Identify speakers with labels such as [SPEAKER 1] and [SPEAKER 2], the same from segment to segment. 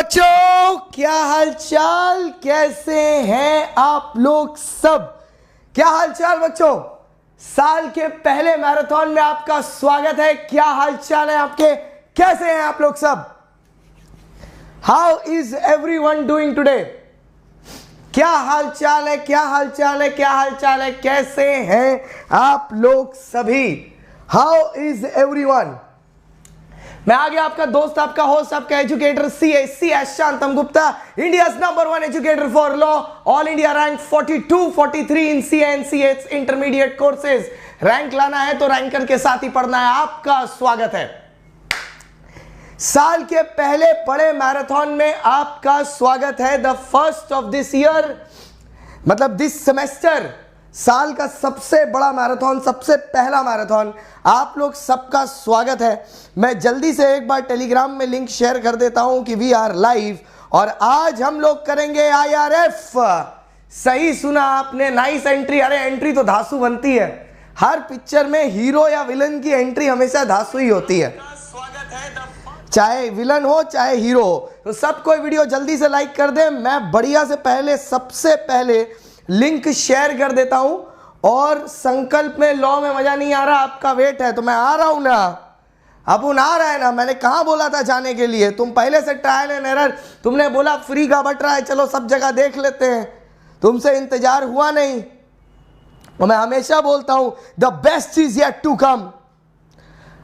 [SPEAKER 1] बच्चों क्या हालचाल, कैसे हैं आप लोग सब? क्या हालचाल बच्चों? साल के पहले मैराथन में आपका स्वागत है। क्या हालचाल है आपके? कैसे हैं आप लोग सब? How is everyone doing today? क्या हालचाल है? क्या हालचाल है? क्या हालचाल है? कैसे हैं आप लोग सभी? How is everyone? मैं आ गया, आपका दोस्त, आपका होस्ट, आपका educator C Shantam Gupta, India's number 1 educator for law, all India rank 42-43 in C and C H intermediate courses. Rank लाना है तो रैंकर के साथ ही पढ़ना है। आपका स्वागत है। साल के पहले बड़े मैराथन में आपका स्वागत है। The first of this year, मतलब दिस सेमेस्टर, साल का सबसे बड़ा मैराथन, सबसे पहला मैराथन, आप लोग सबका स्वागत है। मैं जल्दी से एक बार टेलीग्राम में लिंक शेयर कर देता हूं कि वी आर लाइव, और आज हम लोग करेंगे IRF। सही सुना आपने, नाइस एंट्री। अरे एंट्री तो धांसू बनती है, हर पिक्चर में हीरो या विलन की एंट्री हमेशा धांसू ही होती है, चाहे विलन हो चाहे हीरो हो। तो सब कोई वीडियो जल्दी से लाइक कर दे। मैं बढ़िया से पहले, सबसे पहले लिंक शेयर कर देता हूं। और संकल्प में, लॉ में मजा नहीं आ रहा, आपका वेट है तो मैं आ रहा हूं ना। अब आ रहा है ना, मैंने कहा बोला था जाने के लिए? तुम पहले से ट्रायल एंड एरर, तुमने बोला फ्री का बट रहा है, चलो सब जगह देख लेते हैं, तुमसे इंतजार हुआ नहीं। और मैं हमेशा बोलता हूं the best is yet to come.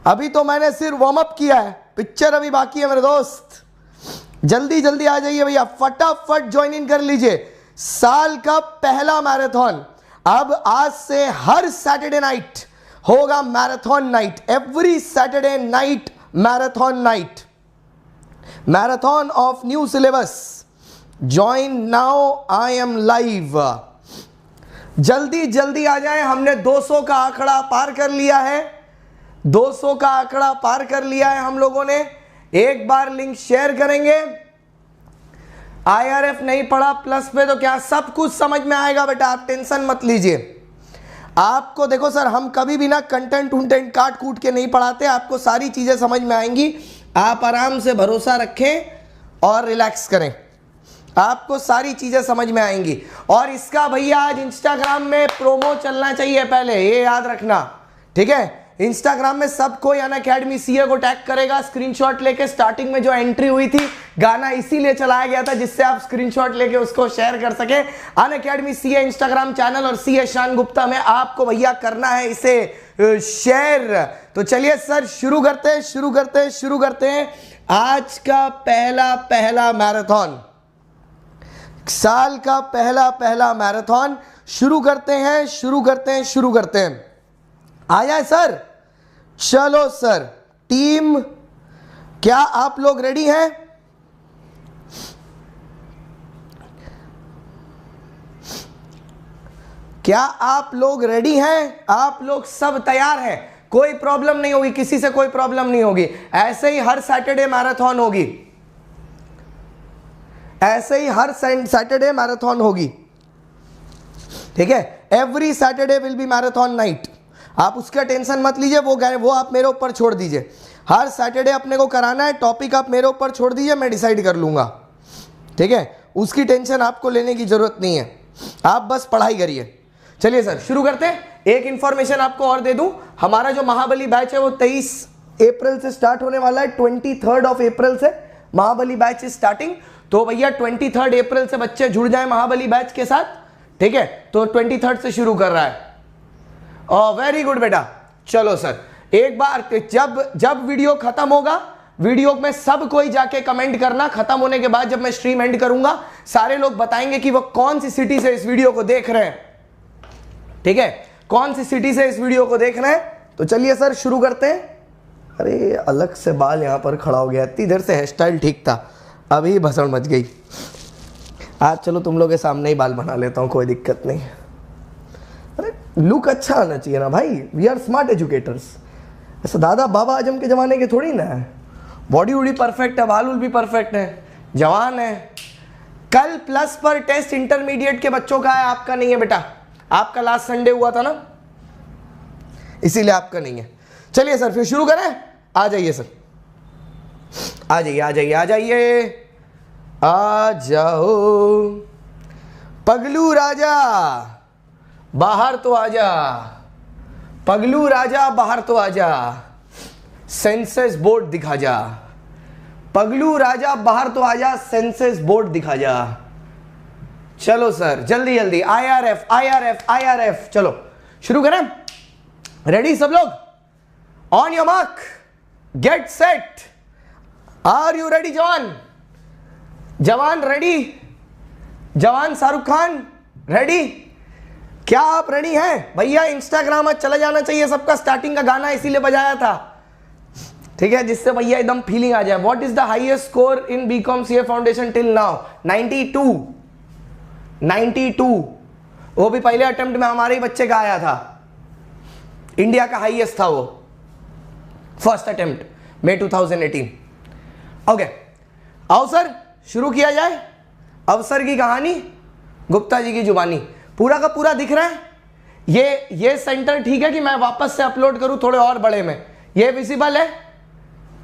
[SPEAKER 1] अभी तो मैंने सिर्फ वार्म अप किया है, पिक्चर अभी बाकी है मेरे दोस्त। जल्दी जल्दी आ जाइए भैया, फटाफट ज्वाइन इन कर लीजिए। साल का पहला मैराथन, अब आज से हर सैटरडे नाइट होगा marathon night. Every Saturday night marathon night, marathon of new syllabus. Join now, I am live. जल्दी जल्दी आ जाएं, हमने 200 का आंकड़ा पार कर लिया है। 200 का आंकड़ा पार कर लिया है हम लोगों ने। एक बार लिंक शेयर करेंगे। IRF नहीं पढ़ा प्लस पे तो क्या सब कुछ समझ में आएगा बेटा, आप टेंशन मत लीजिए। आपको देखो सर, हम कभी भी ना कंटेंट काट कूट के नहीं पढ़ाते, आपको सारी चीजें समझ में आएंगी। आप आराम से भरोसा रखें और रिलैक्स करें, आपको सारी चीजें समझ में आएंगी। और इसका भैया आज इंस्टाग्राम में प्रोमो चलना चाहिए पहले, ये याद रखना, ठीक है? इंस्टाग्राम में सब कोई अनअकैडमी सीए को टैग करेगा, स्क्रीनशॉट लेके। स्टार्टिंग में जो एंट्री हुई थी, गाना इसीलिए चलाया गया था जिससे आप स्क्रीनशॉट लेके उसको शेयर कर सके। अनअकैडमी सीए इंस्टाग्राम चैनल और सी शान गुप्ता में आपको भैया करना है इसे शेयर। तो चलिए सर शुरू करते हैं आज का पहला मैराथन, साल का पहला मैराथन। शुरू करते हैं। आया है सर? चलो सर, टीम क्या आप लोग रेडी हैं? क्या आप लोग रेडी हैं? आप लोग सब तैयार हैं? कोई प्रॉब्लम नहीं होगी, किसी से कोई प्रॉब्लम नहीं होगी। ऐसे ही हर सैटरडे मैराथन होगी, ऐसे ही हर सैटरडे मैराथन होगी, ठीक है? Every Saturday will be marathon night. आप उसका टेंशन मत लीजिए, वो आप मेरे ऊपर छोड़ दीजिए। हर सैटरडे अपने को कराना है, टॉपिक आप मेरे ऊपर छोड़ दीजिए, मैं डिसाइड कर लूंगा, ठीक है? उसकी टेंशन आपको लेने की जरूरत नहीं है, आप बस पढ़ाई करिए। चलिए सर शुरू करते हैं। एक इंफॉर्मेशन आपको और दे दूं, हमारा जो महाबली बैच है वो 23 अप्रैल से स्टार्ट होने वाला है। 23 अप्रैल से महाबली बैच इज स्टार्टिंग। तो भैया 23 अप्रैल से बच्चे जुड़ जाए महाबली बैच के साथ, ठीक है? तो 23 से शुरू कर रहा है। वेरी गुड बेटा। चलो सर, एक बार जब वीडियो खत्म होगा, वीडियो में सब कोई जाके कमेंट करना। खत्म होने के बाद जब मैं स्ट्रीम एंड करूंगा, सारे लोग बताएंगे कि वो कौन सी सिटी से इस वीडियो को देख रहे हैं, ठीक है? कौन सी सिटी से इस वीडियो को देख रहे हैं। तो चलिए सर शुरू करते हैं। अरे अलग से बाल यहां पर खड़ा हो गया, इतनी देर से हेयर स्टाइल ठीक था, अभी भसड़ मच गई। आज चलो तुम लोग के सामने ही बाल बना लेता हूं, कोई दिक्कत नहीं। अरे लुक अच्छा आना चाहिए ना भाई, वी आर स्मार्ट एजुकेटर्स। ऐसा दादा बाबा आजम के जमाने के थोड़ी ना है। बॉडी वॉडी परफेक्ट है, बाल भी परफेक्ट है, जवान है। कल प्लस पर टेस्ट इंटरमीडिएट के बच्चों का है, आपका नहीं है बेटा। आपका लास्ट संडे हुआ था ना, इसीलिए आपका नहीं है। चलिए सर फिर शुरू करें। आ जाइए सर, आ जाइए। आ जाओ पगलू राजा, बाहर तो आजा, पगलू राजा बाहर तो आजा, सेंसस बोर्ड दिखा जा, पगलू राजा बाहर तो आजा, सेंसस बोर्ड दिखा जा। चलो सर जल्दी जल्दी, IRF IRF IRF, चलो शुरू करें। रेडी सब लोग? On your mark, get set, are you ready जवान? जवान रेडी? जवान शाहरुख खान रेडी? क्या आप रेडी हैं भैया? इंस्टाग्राम आज चला जाना चाहिए सबका, स्टार्टिंग का गाना इसीलिए बजाया था, ठीक है, जिससे भैया एकदम फीलिंग आ जाए। What is the highest score in BCom CA foundation till now? 92। 92, वो भी पहले अटेम्प्ट में हमारे ही बच्चे का आया था, इंडिया का हाईएस्ट था वो, फर्स्ट अटेम्प्ट मई 2018। ओके आओ सर शुरू किया जाए। अवसर की कहानी, गुप्ता जी की जुबानी, पूरा का पूरा दिख रहा है? ये सेंटर ठीक है कि मैं वापस से अपलोड करूं थोड़े और बड़े में? ये विजिबल है?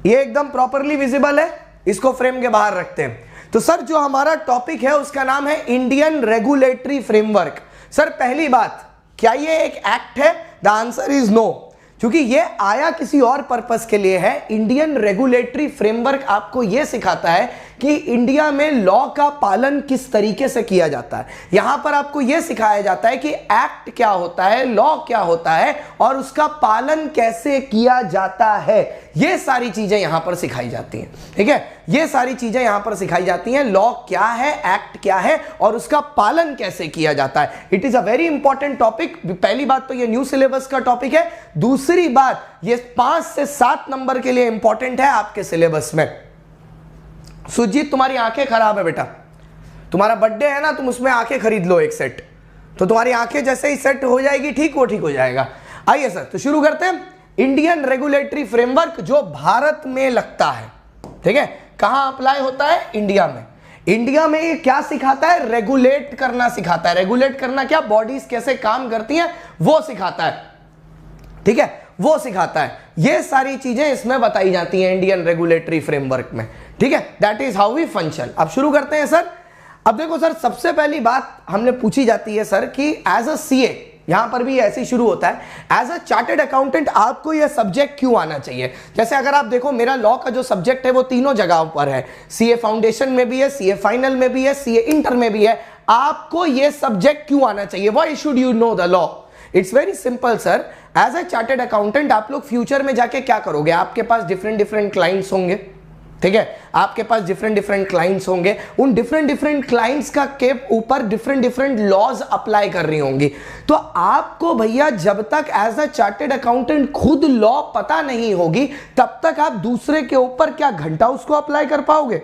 [SPEAKER 1] ये एकदम प्रॉपरली विजिबल है? इसको फ्रेम के बाहर रखते हैं। तो सर जो हमारा टॉपिक है उसका नाम है इंडियन रेगुलेटरी फ्रेमवर्क। सर पहली बात, क्या ये एक एक्ट है? द आंसर इज नो, क्योंकि ये आया किसी और पर्पस के लिए है। इंडियन रेगुलेटरी फ्रेमवर्क आपको ये सिखाता है कि इंडिया में लॉ का पालन किस तरीके से किया जाता है। यहां पर आपको यह सिखाया जाता है कि एक्ट क्या होता है, लॉ क्या होता है और उसका पालन कैसे किया जाता है। ये सारी चीजें यहां पर सिखाई जाती हैं, ठीक है, ये सारी चीजें यहां पर सिखाई जाती हैं। लॉ क्या है, एक्ट क्या है और उसका पालन कैसे किया जाता है। It is a very important topic. पहली बात तो ये न्यू सिलेबस का टॉपिक है। दूसरी बात, ये 5 से 7 नंबर के लिए इंपॉर्टेंट है आपके सिलेबस में। सुजीत तुम्हारी आंखें खराब है बेटा, तुम्हारा बर्थडे है ना, तुम उसमें आंखें खरीद लो एक सेट, तो तुम्हारी आंखें जैसे ही सेट हो जाएगी ठीक, वो ठीक हो जाएगा। आइए सर तो शुरू करते हैं। इंडियन रेगुलेटरी फ्रेमवर्क जो भारत में लगता है, ठीक है, कहां अप्लाई होता है? इंडिया में। इंडिया में ये क्या सिखाता है? रेगुलेट करना सिखाता है। रेगुलेट करना क्या? बॉडीज कैसे काम करती हैं वो सिखाता है, ठीक है, वो सिखाता है। ये सारी चीजें इसमें बताई जाती हैं इंडियन रेगुलेटरी फ्रेमवर्क में, ठीक है। That is how we function. अब शुरू करते हैं सर। अब देखो सर, सबसे पहली बात हमने पूछी जाती है सर कि एज अ सीए, यहां पर भी ऐसे ही शुरू होता है, एज अ चार्टर्ड अकाउंटेंट आपको यह सब्जेक्ट क्यों आना चाहिए। जैसे अगर आप देखो, मेरा लॉ का जो सब्जेक्ट है वो तीनों जगहों पर है, सीए फाउंडेशन में भी है, सीए फाइनल में भी है, सीए इंटर में भी है। आपको यह सब्जेक्ट क्यों आना चाहिए? Why should you know the law? It's very simple sir. As a chartered accountant आप लोग फ्यूचर में जाके क्या करोगे? आपके पास डिफरेंट डिफरेंट क्लाइंट्स होंगे, ठीक है, आपके पास डिफरेंट डिफरेंट क्लाइंट्स होंगे। उन डिफरेंट डिफरेंट क्लाइंट्स का के ऊपर डिफरेंट डिफरेंट लॉज अप्लाई कर रही होंगी। तो आपको भैया जब तक एज अ चार्टर्ड अकाउंटेंट खुद लॉ पता नहीं होगी, तब तक आप दूसरे के ऊपर क्या घंटा उसको अप्लाई कर पाओगे?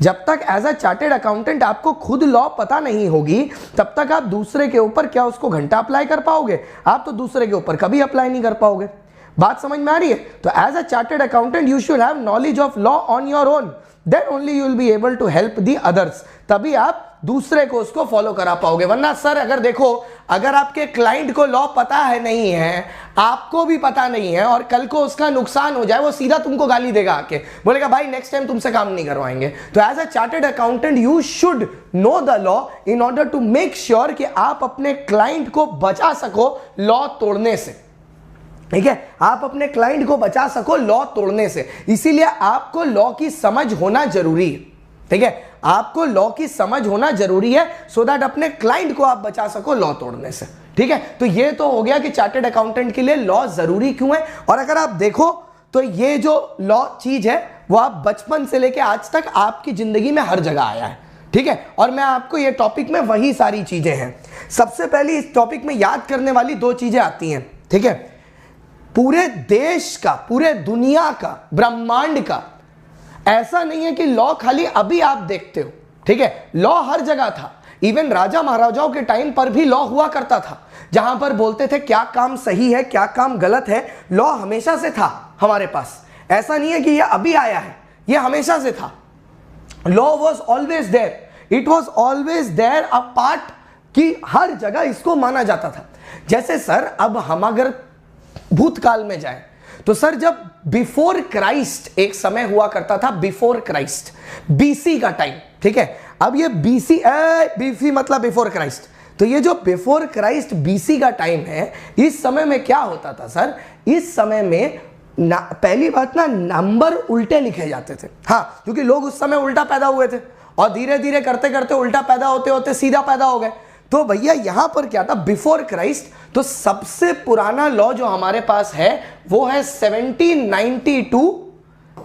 [SPEAKER 1] जब तक एज अ चार्टर्ड अकाउंटेंट आपको खुद लॉ पता नहीं होगी, तब तक आप दूसरे के ऊपर क्या उसको घंटा अप्लाई कर पाओगे? आप तो दूसरे के ऊपर कभी अप्लाई नहीं कर पाओगे। बात समझ में आ रही है? तो as a chartered accountant you should have knowledge of law on your own, then only you will be able to help the others. तभी आप दूसरे को उसको फॉलो करा पाओगे। वरना सर अगर देखो, अगर आपके क्लाइंट को लॉ पता है नहीं है, आपको भी पता नहीं है, और कल को उसका नुकसान हो जाए, वो सीधा तुमको गाली देगा आके, बोलेगा भाई नेक्स्ट टाइम तुमसे काम नहीं करवाएंगे। तो as a chartered accountant you should know the law in order to make sure कि आप अपने क्लाइंट को बचा सको लॉ तोड़ने से, ठीक है, आप अपने क्लाइंट को बचा सको लॉ तोड़ने से। इसीलिए आपको लॉ की समझ होना जरूरी है, ठीक है, आपको लॉ की समझ होना जरूरी है, सो दैट अपने क्लाइंट को आप बचा सको लॉ तोड़ने से, ठीक है। तो ये तो हो गया कि चार्टर्ड अकाउंटेंट के लिए लॉ जरूरी क्यों है। और अगर आप देखो तो ये जो लॉ चीज है वो आप बचपन से लेके आज तक आपकी जिंदगी में हर जगह आया है, ठीक है। और मैं आपको ये टॉपिक में वही सारी चीजें हैं। सबसे पहले इस टॉपिक में याद करने वाली 2 चीजें आती हैं, ठीक है। पूरे देश का, पूरे दुनिया का, ब्रह्मांड का, ऐसा नहीं है कि लॉ खाली अभी आप देखते हो, ठीक है, लॉ हर जगह था। इवन राजा महाराजाओं के टाइम पर भी लॉ हुआ करता था, जहां पर बोलते थे क्या काम सही है, क्या काम गलत है। लॉ हमेशा से था हमारे पास, ऐसा नहीं है कि ये अभी आया है, ये हमेशा से था। Law was always there, it was always there a part, कि हर जगह इसको माना जाता था। जैसे सर अब हम अगर भूतकाल में जाएं तो सर जब बिफोर क्राइस्ट एक समय हुआ करता था, बिफोर क्राइस्ट, बीसी का टाइम, ठीक है। अब ये बीसी मतलब बिफोर क्राइस्ट, तो ये जो बिफोर क्राइस्ट बीसी का टाइम है, इस समय में क्या होता था सर, इस समय में पहली बात ना नंबर उल्टे लिखे जाते थे। हाँ, क्योंकि लोग उस समय उल्टा पैदा हुए थे और धीरे धीरे करते करते उल्टा पैदा होते होते सीधा पैदा हो गए। तो भैया यहां पर क्या था, बिफोर क्राइस्ट, तो सबसे पुराना लॉ जो हमारे पास है वो है 1792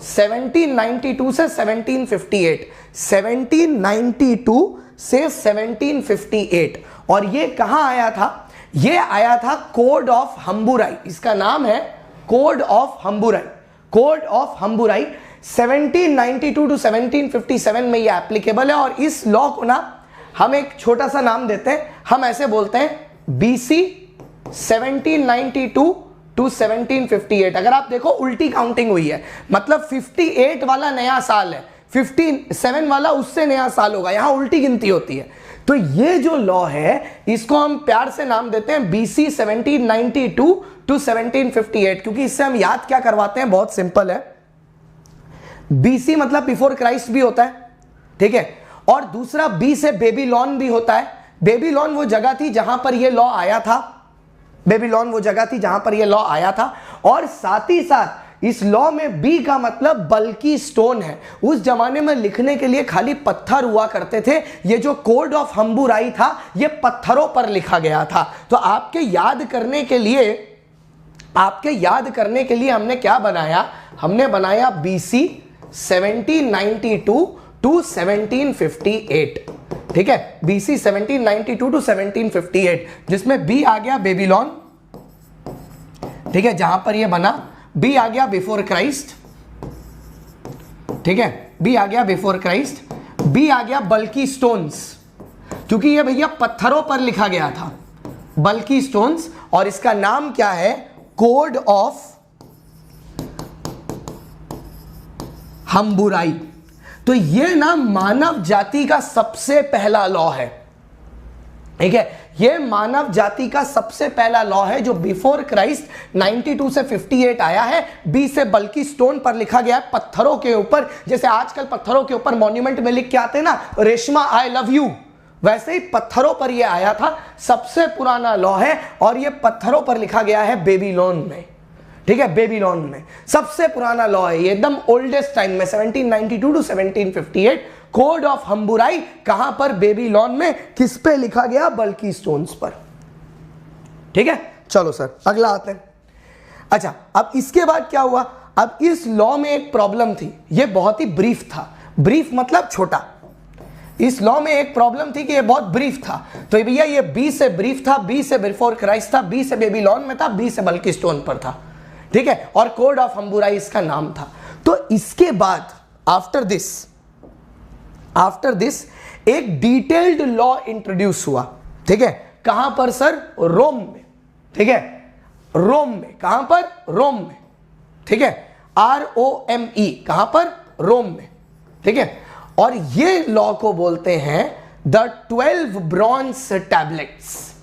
[SPEAKER 1] से 1758, 1792 से 1758। और ये कहां आया था, ये आया था कोड ऑफ हम्बुराई, इसका नाम है code of हम्बुराई, code of हम्बुराई 1792 to 1757 में ये एप्लीकेबल है। और इस लॉ को ना हम एक छोटा सा नाम देते हैं, हम ऐसे बोलते हैं बीसी 1792 टू 1758। अगर आप देखो उल्टी काउंटिंग हुई है, मतलब 58 वाला नया साल है, 57 वाला उससे नया साल होगा, यहां उल्टी गिनती होती है। तो ये जो लॉ है इसको हम प्यार से नाम देते हैं बीसी 1792 टू 1758, क्योंकि इससे हम याद क्या करवाते हैं, बहुत सिंपल है। बीसी मतलब बिफोर क्राइस्ट भी होता है, ठीक है, और दूसरा बी से बेबीलोन भी होता है। बेबीलोन वो जगह थी जहां पर ये लॉ आया था, बेबीलोन वो जगह थी जहां पर ये लॉ आया था। और साथ ही साथ इस लॉ में बी का मतलब बल्कि स्टोन है। उस जमाने में लिखने के लिए खाली पत्थर हुआ करते थे, ये जो कोड ऑफ हम्बुराई था ये पत्थरों पर लिखा गया था। तो आपके याद करने के लिए हमने क्या बनाया, हमने बनाया बीसी 1792 टू 1758, ठीक है, बीसी 1792 टू 1758, जिसमें बी आ गया बेबीलोन, ठीक है, जहां पर ये बना। बी आ गया बिफोर क्राइस्ट, ठीक है, बी आ गया बिफोर क्राइस्ट। बी आ गया बल्कि स्टोन्स, क्योंकि ये भैया पत्थरों पर लिखा गया था, बल्कि स्टोन्स। और इसका नाम क्या है, कोड ऑफ हम्बुराई। तो ये ना मानव जाति का सबसे पहला लॉ है, ठीक है, ये मानव जाति का सबसे पहला लॉ है जो बिफोर क्राइस्ट 92 से 58 आया है। बी से बल्कि स्टोन पर लिखा गया है, पत्थरों के ऊपर, जैसे आजकल पत्थरों के ऊपर मॉन्यूमेंट में लिख के आते हैं ना, रेशमा आई लव यू, वैसे ही पत्थरों पर ये आया था, सबसे पुराना लॉ है। और ये पत्थरों पर लिखा गया है बेबीलोन में, ठीक है, बेबीलोन में सबसे पुराना लॉ है ये, एकदम ओल्डेस्ट टाइम में 1792 टू 1758। कोड ऑफ हम्बुराई कहां पर, बेबीलोन में। किस पे लिखा गया, बल्कि स्टोन्स पर, ठीक है। चलो सर अगला आते हैं। अच्छा, अब इसके बाद क्या हुआ, अब इस लॉ में एक प्रॉब्लम थी, ये बहुत ही ब्रीफ था, ब्रीफ मतलब छोटा। इस लॉ में एक प्रॉब्लम थी कि ये बहुत ब्रीफ था। तो भैया ये बी से ब्रीफ था, बी से बिफोर क्राइस्ट था, बी से बेबीलोन में था, बी से बल्कि स्टोन पर था, ठीक है, और कोड ऑफ हम्बुराई इसका नाम था। तो इसके बाद आफ्टर दिस एक डिटेल्ड लॉ इंट्रोड्यूस हुआ, ठीक है, कहां पर सर, रोम में, ठीक है, रोम में, कहां पर, रोम में, ठीक है, ROME, कहां पर, रोम में, ठीक है। और ये लॉ को बोलते हैं द 12 ब्रॉन्ज टैबलेट्स,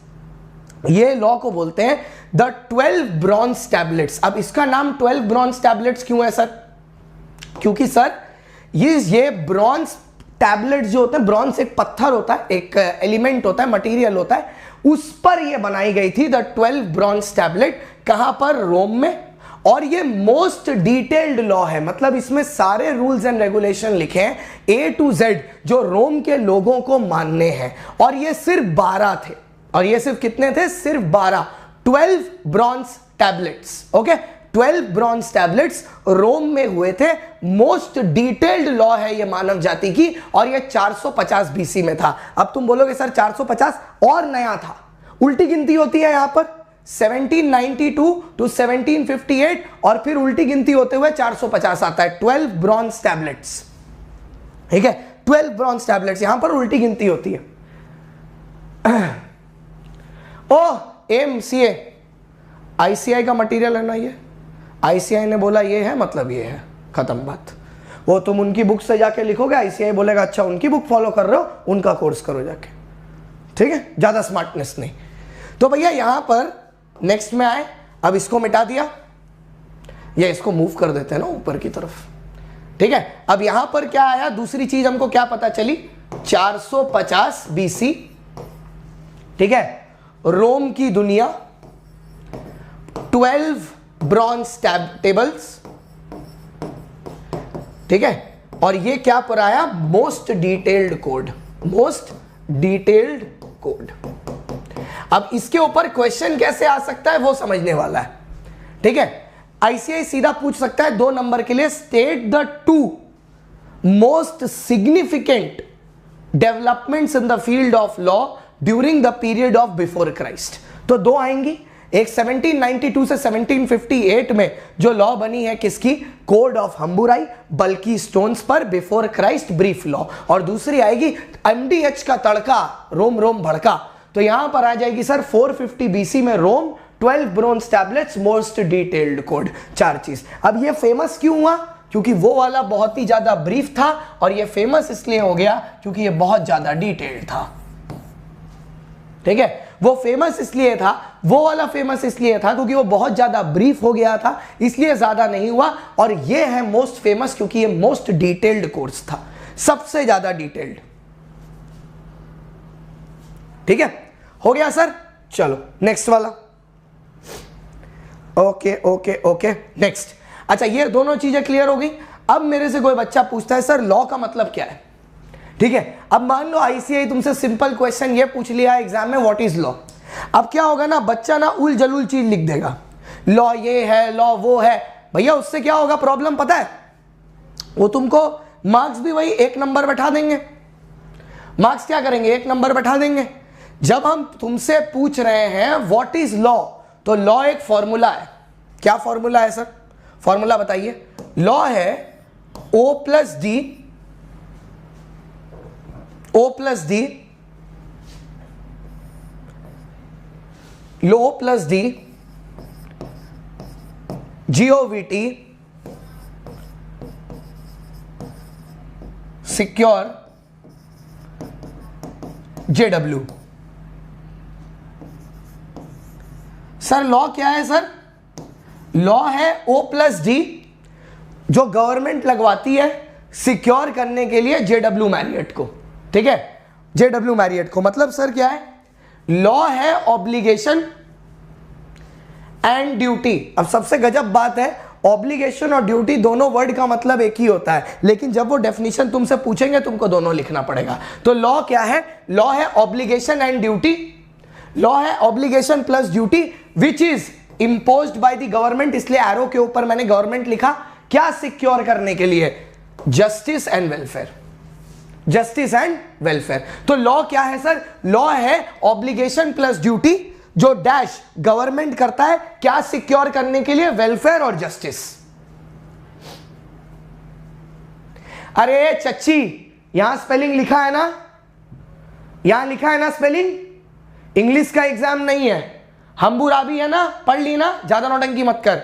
[SPEAKER 1] ये लॉ को बोलते हैं द 12 ब्रॉन्ज टैबलेट्स। अब इसका नाम 12 ब्रॉन्ज टैबलेट्स क्यों है सर, क्योंकि सर ये ब्रॉन्ज टैबलेट्स जो होते हैं, ब्रॉन्ज एक पत्थर होता है, एक एलिमेंट होता है, मटेरियल होता है, उस पर ये बनाई गई थी द 12 ब्रॉन्ज टैबलेट। कहां पर, रोम में। और ये मोस्ट डिटेल्ड लॉ है, मतलब इसमें सारे रूल्स एंड रेगुलेशन लिखे हैं A to Z जो रोम के लोगों को मानने हैं। और ये सिर्फ 12 थे, और ये सिर्फ कितने थे, सिर्फ 12, 12 bronze tablets, okay, 12 bronze tablets Rome में हुए थे। मोस्ट डिटेल्ड लॉ है ये मानव जाति की, और ये 450 बीसी में था। अब तुम बोलोगे सर 450 और नया था, उल्टी गिनती होती है यहां पर 1792 टू 1758, और फिर उल्टी गिनती होते हुए 450 आता है। 12 ब्रॉन्ज टैबलेट्स, ठीक है, 12 ब्रॉन्ज टैबलेट्स, यहां पर उल्टी गिनती होती है। ओह, MCA ICI का मटेरियल है ना, ये ICI ने बोला ये है, मतलब ये है, खत्म बात। वो तुम उनकी बुक से जाके लिखोगे, ICI बोलेगा अच्छा उनकी बुक फॉलो कर रहे हो, उनका कोर्स करो जाके, ठीक है, ज्यादा स्मार्टनेस नहीं। तो भैया यहां पर नेक्स्ट में आए, अब इसको मिटा दिया, या इसको मूव कर देते हैं ना ऊपर की तरफ, ठीक है। अब यहां पर क्या आया, दूसरी चीज हमको क्या पता चली, 450 BC, ठीक है। रोम की दुनिया, 12 ब्रॉन्ज टेबल्स, ठीक है। और ये क्या पर आया, most detailed code, most detailed code. अब इसके ऊपर क्वेश्चन कैसे आ सकता है वो समझने वाला है, ठीक है। आईसीआई सीधा पूछ सकता है 2 नंबर के लिए, state the 2 most significant developments in the field of law during the period of before Christ. तो 2 आएंगी, एक 1792 से 1758 में जो लॉ बनी है किसकी, कोड ऑफ हम्बुराई, बल्कि स्टोन्स पर, बिफोर क्राइस्ट ब्रीफ लॉ, और दूसरी आएगी MDH का तड़का, रोम रोम भड़का। तो यहां पर आ जाएगी सर 450 BC में रोम, 12 bronze tablets, most detailed code, 4 चीज। अब ये फेमस क्यों हुआ, क्योंकि वो वाला बहुत ही ज्यादा ब्रीफ था, और ये फेमस इसलिए हो गया क्योंकि ये बहुत ज्यादा डिटेल्ड था, ठीक है। वो फेमस इसलिए था, वो वाला फेमस इसलिए था क्योंकि वो बहुत ज्यादा ब्रीफ हो गया था, इसलिए ज्यादा नहीं हुआ। और ये है मोस्ट फेमस क्योंकि ये मोस्ट डिटेल्ड कोर्स था, सबसे ज्यादा डिटेल्ड, ठीक है। हो गया सर, चलो नेक्स्ट वाला। Okay okay okay, next. अच्छा, ये दोनों चीजें क्लियर हो गई। अब मेरे से कोई बच्चा पूछता है सर लॉ का मतलब क्या है, ठीक है। अब मान लो आईसीआई तुमसे सिंपल क्वेश्चन ये पूछ लिया एग्जाम में, व्हाट इज लॉ। अब क्या होगा ना, बच्चा ना उल जलूल चीज लिख देगा, लॉ ये है, लॉ वो है। भैया उससे क्या होगा प्रॉब्लम पता है, वो तुमको मार्क्स भी वही 1 नंबर बैठा देंगे। मार्क्स क्या करेंगे, 1 नंबर बैठा देंगे। जब हम तुमसे पूछ रहे हैं व्हाट इज लॉ, तो लॉ एक फॉर्मूला है। क्या फॉर्मूला है सर, फॉर्मूला बताइए। लॉ है O plus D, law plus D, GOVT, secure, JW। Sir law क्या है सर, लॉ है O प्लस डी, जो गवर्नमेंट लगवाती है सिक्योर करने के लिए JW मैरियट को, ठीक है। JW मैरियट को मतलब सर क्या है, लॉ है ऑब्लिगेशन एंड ड्यूटी। अब सबसे गजब बात है, ऑब्लिगेशन और ड्यूटी दोनों वर्ड का मतलब एक ही होता है, लेकिन जब वो डेफिनेशन तुमसे पूछेंगे तुमको दोनों लिखना पड़ेगा। तो लॉ क्या है, लॉ है ऑब्लिगेशन एंड ड्यूटी, लॉ है obligation plus duty which is imposed bye the government, इसलिए एरो के ऊपर मैंने गवर्नमेंट लिखा। क्या सिक्योर करने के लिए, justice and welfare, justice and welfare. तो लॉ क्या है सर, लॉ है ऑब्लिगेशन प्लस ड्यूटी, जो डैश गवर्नमेंट करता है क्या सिक्योर करने के लिए, वेलफेयर और जस्टिस। अरे चच्ची यहां स्पेलिंग लिखा है ना, यहां लिखा है ना स्पेलिंग, इंग्लिश का एग्जाम नहीं है, हम्बुराबी है ना, पढ़ ली ना, ज्यादा नौटंकी मत कर।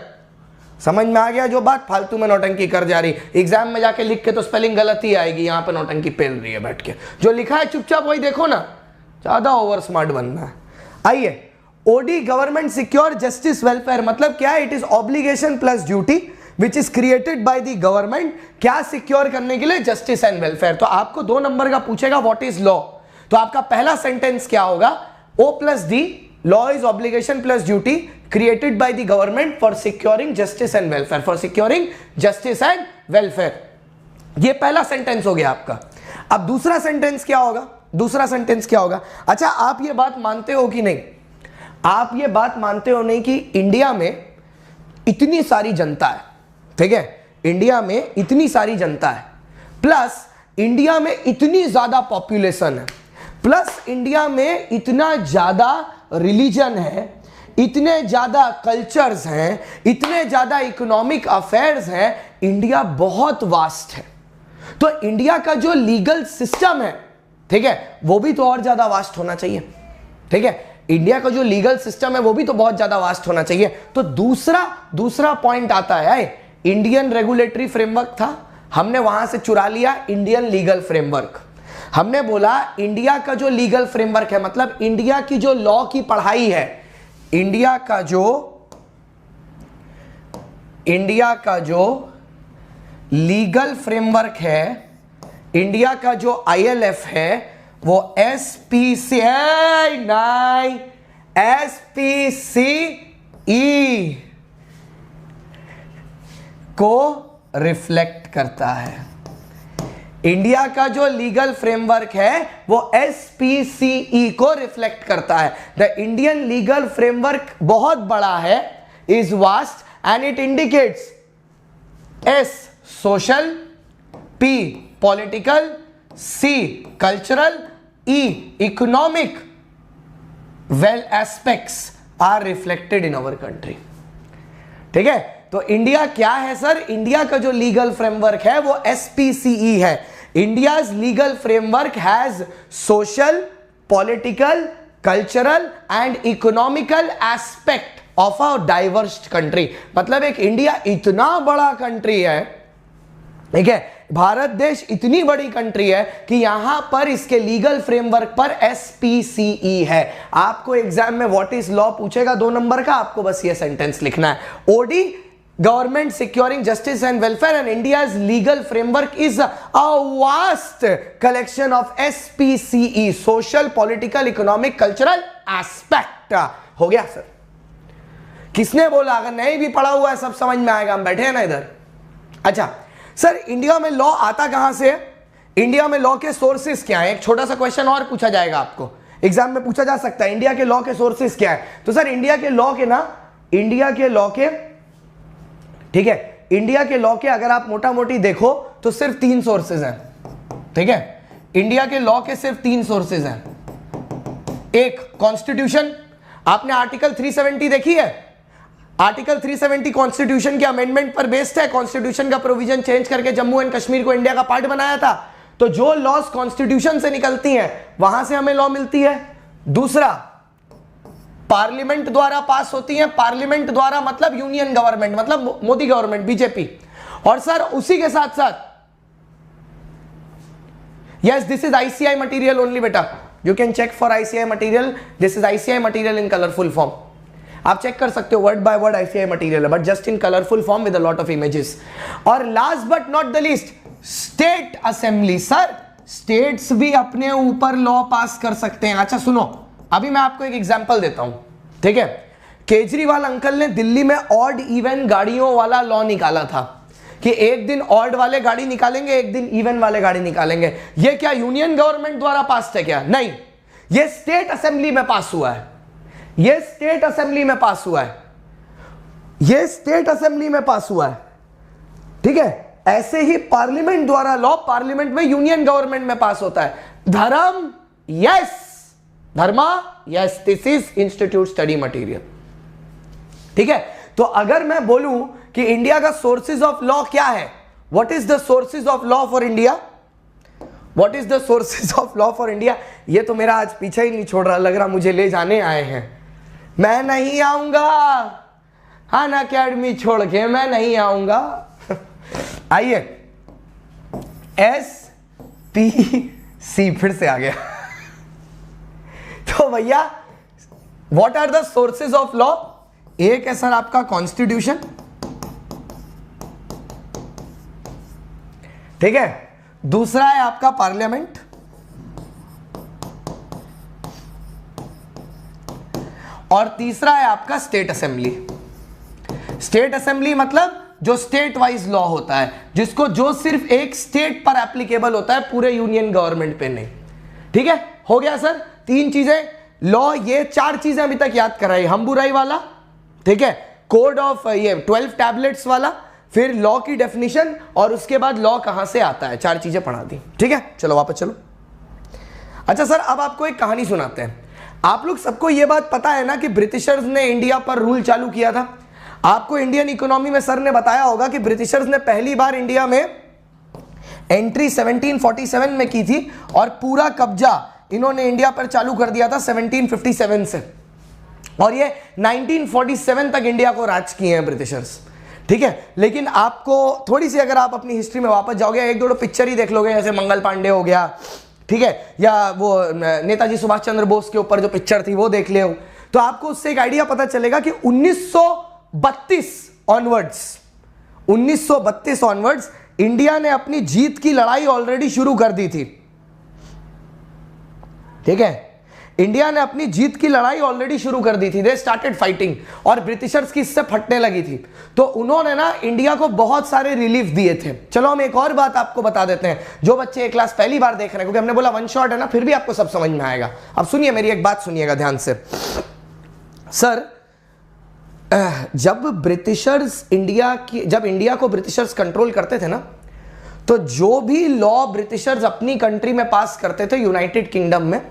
[SPEAKER 1] समझ में आ गया जो बात, फालतू में नौटंकी कर जा रही, एग्जाम में जाके लिख के तो स्पेलिंग गलत ही आएगी, यहां पे नौटंकी पेल रही है बैठ के। जो लिखा है चुपचाप वही देखो ना, ज्यादा ओवर स्मार्ट बनना है। आइए, ओडी गवर्नमेंट सिक्योर जस्टिस वेलफेयर मतलब क्या है, it is obligation plus duty which is created by the government, क्या सिक्योर करने के लिए, जस्टिस एंड वेलफेयर। तो आपको 2 नंबर का पूछेगा व्हाट इज लॉ, तो आपका पहला सेंटेंस क्या होगा, O plus D, law is obligation plus duty created by the government for securing justice and welfare, for securing justice and welfare. ये पहला सेंटेंस हो गया आपका। अब दूसरा सेंटेंस क्या होगा, दूसरा सेंटेंस क्या होगा। अच्छा, आप ये बात मानते हो कि नहीं, आप ये बात मानते हो नहीं कि इंडिया में इतनी सारी जनता है, ठीक है, इंडिया में इतनी सारी जनता है, प्लस इंडिया में इतनी ज्यादा पॉपुलेशन है, प्लस इंडिया में इतना ज्यादा रिलीजन है, इतने ज्यादा कल्चर्स हैं, इतने ज्यादा इकोनॉमिक अफेयर्स हैं, इंडिया बहुत वास्ट है। तो इंडिया का जो लीगल सिस्टम है, ठीक है, वो भी तो और ज्यादा वास्ट होना चाहिए, ठीक है। इंडिया का जो लीगल सिस्टम है वो भी तो बहुत ज्यादा वास्ट होना चाहिए। तो दूसरा पॉइंट आता है, इंडियन रेगुलेटरी फ्रेमवर्क था, हमने वहां से चुरा लिया इंडियन लीगल फ्रेमवर्क। हमने बोला इंडिया का जो लीगल फ्रेमवर्क है, मतलब इंडिया की जो लॉ की पढ़ाई है, इंडिया का जो इंडिया का जो लीगल फ्रेमवर्क है, इंडिया का जो ILF है वो SPCE को रिफ्लेक्ट करता है। इंडिया का जो लीगल फ्रेमवर्क है वो SPCE को रिफ्लेक्ट करता है। द इंडियन लीगल फ्रेमवर्क बहुत बड़ा है, is vast and it indicates S social, P political, C cultural, E economic well aspects are reflected in our country. ठीक है, तो इंडिया क्या है सर? इंडिया का जो लीगल फ्रेमवर्क है वो SPCE है। India's legal framework has social, political, cultural and economical aspect of a diverse country. मतलब एक इंडिया इतना बड़ा कंट्री है, ठीक है, भारत देश इतनी बड़ी कंट्री है कि यहां पर इसके लीगल फ्रेमवर्क पर SPCE है। आपको एग्जाम में व्हाट इज लॉ पूछेगा 2 नंबर का, आपको बस ये सेंटेंस लिखना है, OD government securing justice and welfare and India's legal framework is a vast collection of SPCE social, political, economic, cultural aspect. हो गया सर? किसने बोला? अगर नहीं भी पढ़ा हुआ है सब समझ में आएगा, हम बैठे हैं ना इधर। अच्छा सर, इंडिया में लॉ आता कहां से है? इंडिया में लॉ के सोर्सेस क्या है? एक छोटा सा क्वेश्चन और पूछा जाएगा, आपको एग्जाम में पूछा जा सकता है, इंडिया के लॉ के सोर्सेस क्या है? तो सर इंडिया के लॉ के ठीक है, इंडिया के लॉ के अगर आप मोटा मोटी देखो तो सिर्फ 3 सोर्सेज हैं। ठीक है, इंडिया के लॉ के सिर्फ 3 सोर्सेज हैं। एक कॉन्स्टिट्यूशन, आपने आर्टिकल 370 देखी है? आर्टिकल 370 कॉन्स्टिट्यूशन के अमेंडमेंट पर बेस्ड है। कॉन्स्टिट्यूशन का प्रोविजन चेंज करके जम्मू एंड कश्मीर को इंडिया का पार्ट बनाया था। तो जो लॉज कॉन्स्टिट्यूशन से निकलती हैं वहां से हमें लॉ मिलती है। दूसरा, पार्लियामेंट द्वारा पास होती है। पार्लियामेंट द्वारा मतलब यूनियन गवर्नमेंट, मतलब मोदी गवर्नमेंट, बीजेपी। और सर उसी के साथ साथ yes, this is ICI material only बेटा, you can check for ICI material, this is ICI material in colourful form. आप चेक कर सकते हो, word by word ICI material है, but just in colourful form with a lot of images. और last but not the least, state assembly. Sir states भी अपने ऊपर law पास कर सकते हैं। अच्छा सुनो, अभी मैं आपको एक एग्जांपल देता हूं, ठीक है। केजरीवाल अंकल ने दिल्ली में ऑड इवन गाड़ियों वाला लॉ निकाला था कि एक दिन ऑड वाले गाड़ी निकालेंगे, एक दिन इवन वाले गाड़ी निकालेंगे। ये क्या यूनियन गवर्नमेंट द्वारा पास है क्या? नहीं, ये स्टेट असेंबली में पास हुआ है। ये स्टेट असेंबली में पास हुआ है। ये स्टेट असेंबली में पास हुआ है, ठीक है। ऐसे ही पार्लियामेंट द्वारा लॉ पार्लियामेंट में यूनियन गवर्नमेंट में पास होता है। धर्म, yes, Dharma, yes, this is institute study material, ठीक है। तो अगर मैं बोलूं कि इंडिया का सोर्सेज ऑफ लॉ क्या है, what is the sources of law for India, what is the sources of law for India, ये तो मेरा आज पीछे ही नहीं छोड़ रहा, लग रहा मुझे ले जाने आए हैं। मैं नहीं आऊंगा, अन अकेडमी छोड़ के मैं नहीं आऊंगा। आइए, SPC फिर से आ गया। तो भैया what are the sources of law? एक है सर आपका कॉन्स्टिट्यूशन, ठीक है। दूसरा है आपका पार्लियामेंट, और तीसरा है आपका स्टेट असेंबली। स्टेट असेंबली मतलब जो स्टेट वाइज लॉ होता है, जिसको जो सिर्फ एक स्टेट पर एप्लीकेबल होता है, पूरे यूनियन गवर्नमेंट पे नहीं, ठीक है। हो गया सर 3 चीजें लॉ, ये 4 चीजें अभी तक याद कराई। हम्बुराई वाला, ठीक है, कोड ऑफ ये 12 टैबलेट्स वाला, फिर लॉ की डेफिनेशन, और उसके बाद लॉ कहां से आता है, 4 चीजें पढ़ा दी, ठीक है। चलो वापस चलो। अच्छा सर, अब आपको एक कहानी सुनाते हैं। आप लोग सबको यह बात पता है ना कि ब्रिटिशर्स ने इंडिया पर रूल चालू किया था। आपको इंडियन इकोनॉमी में सर ने बताया होगा कि ब्रिटिशर्स ने पहली बार इंडिया में एंट्री 1747 में की थी, और पूरा कब्जा इन्होंने इंडिया पर चालू कर दिया था 1757 से, और ये 1947 तक इंडिया को राज किए हैं ब्रिटिशर्स, ठीक है। लेकिन आपको थोड़ी सी अगर आप अपनी हिस्ट्री में वापस जाओगे, 1-2 पिक्चर ही देख लोगे, जैसे मंगल पांडे हो गया, ठीक है, या वो नेताजी सुभाष चंद्र बोस के ऊपर जो पिक्चर थी वो देख ले, तो आपको उससे एक आइडिया पता चलेगा कि 1932 ऑनवर्ड्स 1932 ऑनवर्ड्स इंडिया ने अपनी जीत की लड़ाई ऑलरेडी शुरू कर दी थी। ठीक है, इंडिया ने अपनी जीत की लड़ाई ऑलरेडी शुरू कर दी थी। दे स्टार्टेड फाइटिंग और ब्रिटिशर्स की इससे फटने लगी थी। तो उन्होंने ना इंडिया को बहुत सारे रिलीफ दिए थे। चलो हम एक और बात आपको बता देते हैं, जो बच्चे ये क्लास पहली बार देख रहे हैं, क्योंकि हमने बोला वन शॉट है ना, फिर भी आपको सब समझ में आएगा। अब सुनिए, मेरी एक बात सुनिएगा ध्यान से। सर, जब इंडिया को ब्रिटिशर्स कंट्रोल करते थे ना, तो जो भी लॉ ब्रिटिशर्स अपनी कंट्री में पास करते थे यूनाइटेड किंगडम में,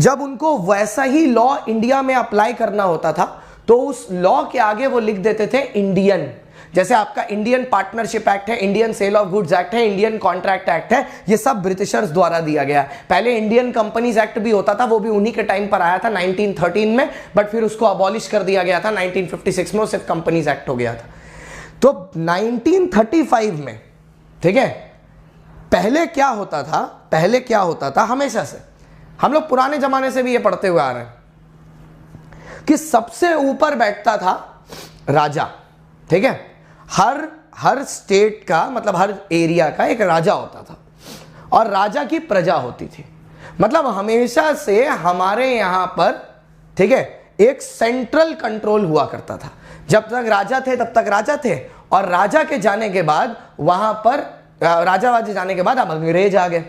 [SPEAKER 1] जब उनको वैसा ही लॉ इंडिया में अप्लाई करना होता था, तो उस लॉ के आगे वो लिख देते थे इंडियन। जैसे आपका इंडियन पार्टनरशिप एक्ट है, Indian sale of goods act है, इंडियन कॉन्ट्रैक्ट एक्ट है, ये सब ब्रिटिशर्स द्वारा दिया गया। पहले इंडियन कंपनीज एक्ट भी होता था, वो भी उन्हीं के टाइम पर आया था 1913 में, बट फिर उसको अबॉलिश कर दिया गया था 1956 में, सिर्फ कंपनीज एक्ट हो गया था। तो 1935 में, ठीक है, पहले क्या होता था हमेशा से, हम लोग पुराने जमाने से भी ये पढ़ते हुए आ रहे हैं कि सबसे ऊपर बैठता था राजा। ठीक है, हर स्टेट का, मतलब हर एरिया का एक राजा होता था और राजा की प्रजा होती थी। मतलब हमेशा से हमारे यहां पर, ठीक है, एक सेंट्रल कंट्रोल हुआ करता था। जब तक राजा थे तब तक राजा थे, और राजा के जाने के बाद वहां पर जाने के बाद अब अंग्रेज आ गए।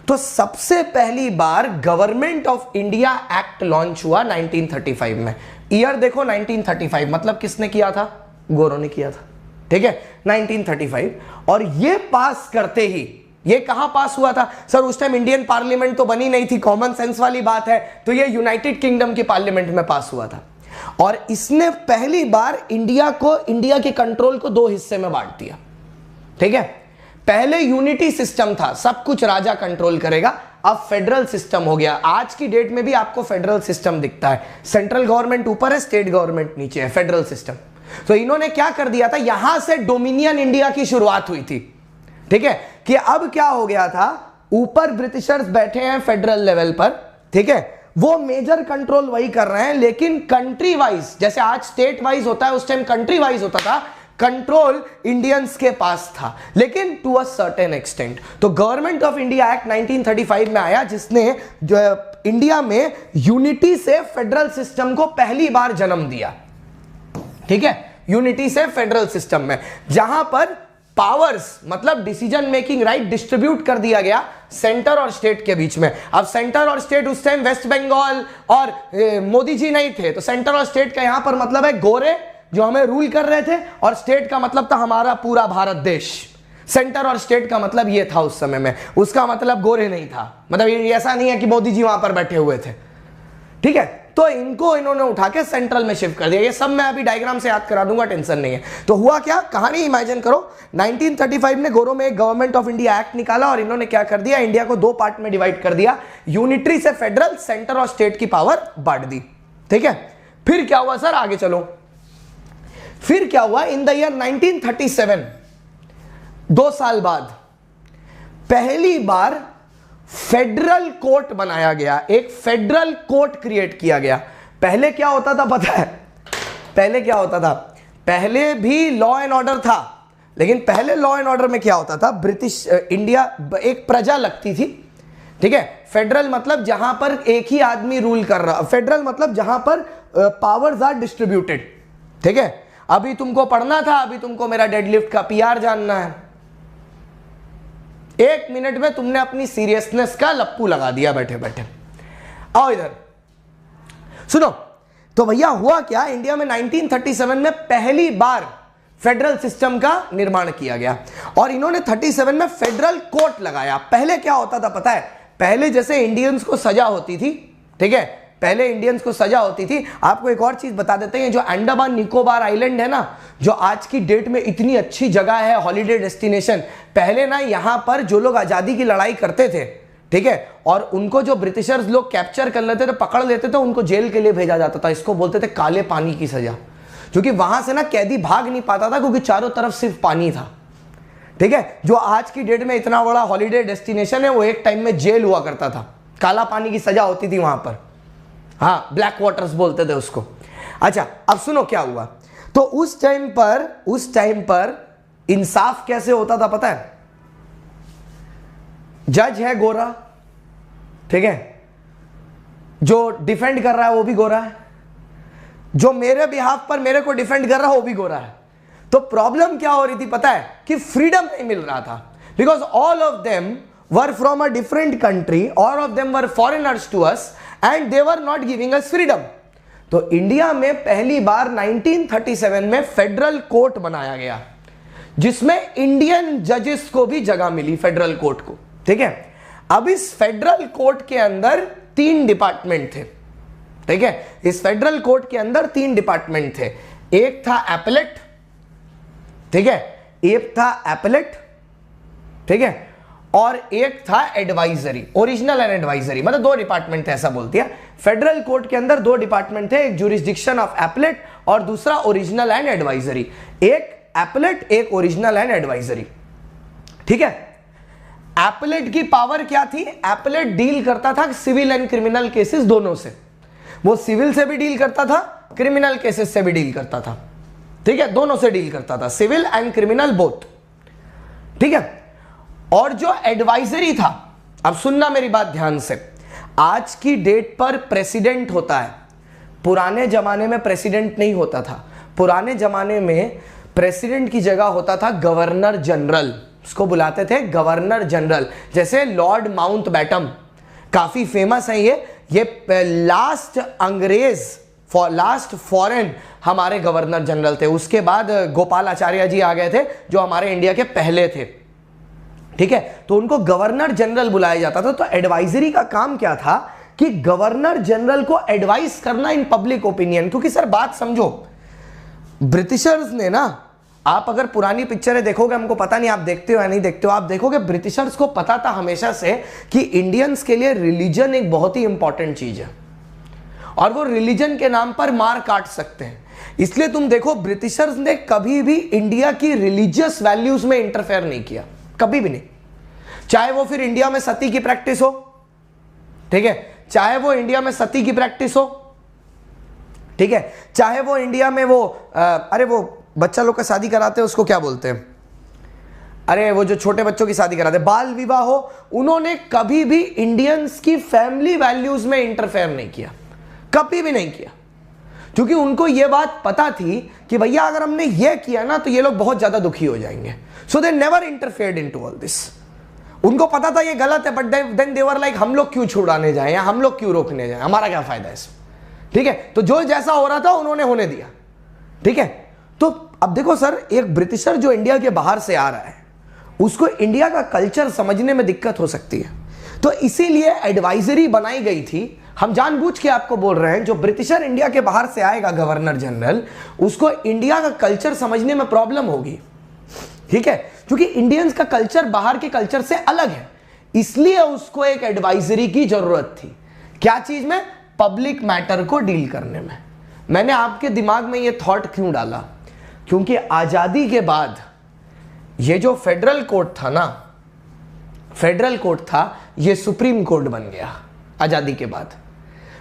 [SPEAKER 1] तो सबसे पहली बार Government of India Act launch हुआ 1935 में। ईयर देखो 1935, मतलब किसने किया था? गोरों ने किया था। ठीक है, 1935। और ये पास करते ही, ये कहां पास हुआ था? सर उस टाइम इंडियन पार्लियामेंट तो बनी नहीं थी, कॉमन सेंस वाली बात है, तो ये यूनाइटेड किंगडम की पार्लियामेंट में पास हुआ था। और इसने पहली बार इंडिया के कंट्रोल को दो हिस्से में बांट दिया। ठीक है, पहले यूनिटी सिस्टम था, सब कुछ राजा कंट्रोल करेगा, अब फेडरल सिस्टम हो गया। आज की डेट में भी आपको फेडरल सिस्टम दिखता है, सेंट्रल गवर्नमेंट ऊपर है, स्टेट गवर्नमेंट नीचे है, फेडरल सिस्टम। तो इन्होंने क्या कर दिया था, यहां से डोमिनियन इंडिया की शुरुआत हुई थी। ठीक है, कि अब क्या हो गया था, ऊपर ब्रिटिशर्स बैठे हैं फेडरल लेवल पर, ठीक है, वो मेजर कंट्रोल वही कर रहे हैं, लेकिन कंट्री वाइज, जैसे आज स्टेट वाइज होता है, उस टाइम कंट्री वाइज होता था, कंट्रोल इंडियंस के पास था, लेकिन टू अ सर्टेन एक्सटेंट। तो गवर्नमेंट ऑफ इंडिया एक्ट 1935 में आया, जिसने जो इंडिया में यूनिटी से फेडरल सिस्टम को पहली बार जन्म दिया। ठीक है, यूनिटी से फेडरल सिस्टम में, जहां पर पावर्स, मतलब डिसीजन मेकिंग राइट डिस्ट्रीब्यूट कर दिया गया सेंटर और स्टेट के बीच में। अब सेंटर और स्टेट, उस टाइम वेस्ट बंगाल और मोदी जी नहीं थे, तो सेंटर और स्टेट का यहां पर मतलब है गोरे जो हमें रूल कर रहे थे, और स्टेट का मतलब था हमारा पूरा भारत देश। सेंटर और स्टेट का मतलब ये था उस समय में, उसका मतलब गोरे नहीं था। मतलब ये ऐसा नहीं है कि मोदी जी वहां पर बैठे हुए थे। ठीक है, तो इन्होंने उठा के सेंट्रल में शिफ्ट कर दिया। ये सब मैं अभी डायग्राम से याद करा दूंगा, टेंशन नहीं है। तो हुआ क्या, कहानी इमेजिन करो, 1935 ने गोरों में एक गवर्नमेंट ऑफ इंडिया एक्ट निकाला, और इन्होंने क्या कर दिया, इंडिया को दो पार्ट में डिवाइड कर दिया, यूनिटरी से फेडरल, सेंटर और स्टेट की पावर बांट दी। ठीक है, फिर क्या हुआ सर, आगे चलो। फिर क्या हुआ, इन द ईयर 1937, 2 साल बाद पहली बार फेडरल कोर्ट बनाया गया, एक फेडरल कोर्ट क्रिएट किया गया। पहले क्या होता था पता है, पहले क्या होता था, पहले भी लॉ एंड ऑर्डर था, लेकिन पहले लॉ एंड ऑर्डर में क्या होता था, ब्रिटिश इंडिया एक प्रजा लगती थी। ठीक है, फेडरल मतलब जहां पर एक ही आदमी रूल कर रहा, फेडरल मतलब जहां पर पावर्स आर डिस्ट्रीब्यूटेड। ठीक है, अभी तुमको पढ़ना था, अभी तुमको मेरा डेडलिफ्ट का पीआर जानना है, 1 मिनट में तुमने अपनी सीरियसनेस का लप्पू लगा दिया बैठे बैठे। आओ इधर सुनो। तो भैया हुआ क्या, इंडिया में 1937 में पहली बार फेडरल सिस्टम का निर्माण किया गया, और इन्होंने 37 में फेडरल कोर्ट लगाया। पहले क्या होता था पता है, पहले जैसे इंडियंस को सजा होती थी, ठीक है, पहले इंडियंस को सजा होती थी। आपको एक और चीज बता देते हैं, जो अंडमान निकोबार आइलैंड है ना, जो आज की डेट में इतनी अच्छी जगह है, हॉलीडे डेस्टिनेशन, पहले ना यहां पर जो लोग आजादी की लड़ाई करते थे, ठीक है, और उनको जो ब्रिटिशर्स लोग कैप्चर कर लेते थे, पकड़ लेते थे, उनको जेल के लिए भेजा जाता था। इसको बोलते थे काले पानी की सजा, क्योंकि वहां से ना कैदी भाग नहीं पाता था, क्योंकि चारों तरफ सिर्फ पानी था। ठीक है, जो आज की डेट में इतना बड़ा हॉलीडे डेस्टिनेशन है, वो एक टाइम में जेल हुआ करता था, काला पानी की सजा होती थी वहां पर। हाँ, ब्लैक वाटर्स बोलते थे उसको। अच्छा, अब सुनो क्या हुआ। तो उस टाइम पर इंसाफ कैसे होता था पता है? जज है गोरा, ठीक है, जो डिफेंड कर रहा है वो भी गोरा है, जो मेरे बिहाफ पर मेरे को डिफेंड कर रहा है वो भी गोरा है। तो प्रॉब्लम क्या हो रही थी पता है? कि फ्रीडम नहीं मिल रहा था, because all of them were from a different country, all of them were foreigners to us and they were not giving us freedom. तो इंडिया में पहली बार 1937 में फेडरल कोर्ट बनाया गया, जिसमें इंडियन जजेस को भी जगह मिली, फेडरल कोर्ट को, ठीक है। अब इस फेडरल कोर्ट के अंदर 3 डिपार्टमेंट थे, ठीक है। इस फेडरल कोर्ट के अंदर 3 डिपार्टमेंट थे। एक था एपेलेट, ठीक है, एक था एपेलेट, ठीक है, और एक था एडवाइजरी, ओरिजिनल एंड एडवाइजरी, मतलब 2 डिपार्टमेंट थे, ऐसा बोलती है। फेडरल कोर्ट के अंदर 2 डिपार्टमेंट थे, एक ज्यूरिसडिक्शन ऑफ एपेलेट और दूसरा ओरिजिनल एंड एडवाइजरी। एक एपेलेट, एक ओरिजिनल एंड एडवाइजरी, ठीक है। एपेलेट की पावर क्या थी? एपेलेट डील करता था सिविल एंड क्रिमिनल केसेस दोनों से, वो सिविल से भी डील करता था, क्रिमिनल केसेस से भी डील करता था, ठीक है, दोनों से डील करता था, सिविल एंड क्रिमिनल बोथ, ठीक है। और जो एडवाइजरी था, अब सुनना मेरी बात ध्यान से, आज की डेट पर प्रेसिडेंट होता है, पुराने जमाने में प्रेसिडेंट नहीं होता था। पुराने जमाने में प्रेसिडेंट की जगह होता था गवर्नर जनरल, उसको बुलाते थे गवर्नर जनरल। जैसे लॉर्ड माउंटबेटम, काफी फेमस है ये लास्ट अंग्रेज, लास्ट फॉरेन हमारे गवर्नर जनरल थे। उसके बाद गोपालाचार्य जी आ गए थे, जो हमारे इंडिया के पहले थे, ठीक है। तो उनको गवर्नर जनरल बुलाया जाता था। तो एडवाइजरी का काम क्या था? कि गवर्नर जनरल को एडवाइस करना इन पब्लिक ओपिनियन। क्योंकि सर बात समझो, ब्रिटिशर्स ने ना, आप अगर पुरानी पिक्चरें देखोगे, हमको पता नहीं आप देखते हो या नहीं देखते हो, आप देखोगे ब्रिटिशर्स को पता था हमेशा से कि इंडियंस के लिए रिलीजन एक बहुत ही इंपॉर्टेंट चीज है, और वो रिलीजन के नाम पर मार काट सकते हैं। इसलिए तुम देखो, ब्रिटिशर्स ने कभी भी इंडिया की रिलीजियस वैल्यूज में इंटरफेयर नहीं किया, कभी भी नहीं। चाहे वो फिर इंडिया में सती की प्रैक्टिस हो, ठीक है, चाहे वो इंडिया में सती की प्रैक्टिस हो, ठीक है, चाहे वो इंडिया में वो अरे वो बच्चा लोग का शादी कराते हैं, उसको क्या बोलते हैं, अरे वो जो छोटे बच्चों की शादी कराते हैं, बाल विवाह हो, उन्होंने कभी भी इंडियंस की फैमिली वैल्यूज में इंटरफेयर नहीं किया, कभी भी नहीं किया। क्योंकि उनको यह बात पता थी कि भैया अगर हमने ये किया ना तो ये लोग बहुत ज्यादा दुखी हो जाएंगे। So they never interfered into all this. उनको पता था ये गलत है, but then they were like, हम लोग क्यों छुड़ाने जाए या हम लोग क्यों रोकने जाए, हमारा क्या फायदा है इसमें, ठीक है। तो जो जैसा हो रहा था उन्होंने होने दिया, ठीक है। तो अब देखो सर, एक ब्रिटिशर जो इंडिया के बाहर से आ रहा है, उसको इंडिया का कल्चर समझने में दिक्कत हो सकती है। तो इसीलिए एडवाइजरी बनाई गई थी। हम जानबूझ के आपको बोल रहे हैं, जो ब्रिटिशर इंडिया के बाहर से आएगा गवर्नर जनरल, उसको इंडिया का कल्चर समझने में प्रॉब्लम होगी, ठीक है, क्योंकि इंडियंस का कल्चर बाहर के कल्चर से अलग है। इसलिए उसको एक एडवाइजरी की जरूरत थी। क्या चीज में? पब्लिक मैटर को डील करने में। मैंने आपके दिमाग में ये थॉट क्यों डाला? क्योंकि आजादी के बाद ये जो फेडरल कोर्ट था ना, फेडरल कोर्ट था, ये सुप्रीम कोर्ट बन गया आजादी के बाद।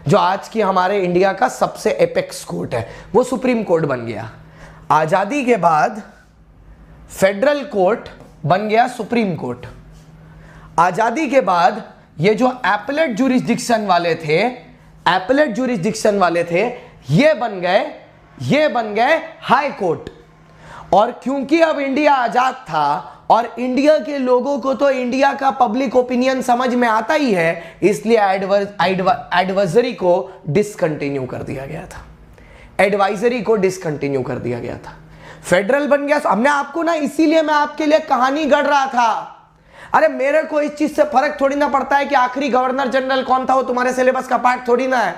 [SPEAKER 1] जो आज की हमारे इंडिया का सबसे एपेक्स कोर्ट है, वो सुप्रीम कोर्ट बन गया। आजादी के बाद फेडरल कोर्ट बन गया सुप्रीम कोर्ट। आजादी के बाद ये जो एपेलेट ज्यूरिसडिक्शन वाले थे, एपेलेट ज्यूरिसडिक्शन वाले थे, ये बन गए हाई कोर्ट। और क्योंकि अब इंडिया आजाद था और इंडिया के लोगों को तो इंडिया का पब्लिक ओपिनियन समझ में आता ही है, इसलिए एडवाइजरी को डिसकंटिन्यू कर दिया गया था। एडवाइजरी को डिसकंटिन्यू कर दिया गया था, फेडरल बन गया। हमने आपको ना, इसीलिए मैं आपके लिए कहानी गढ़ रहा था। अरे मेरे को इस चीज से फर्क थोड़ी ना पड़ता है कि आखिरी गवर्नर जनरल कौन था, वो तुम्हारे सिलेबस का पार्ट थोड़ी ना है।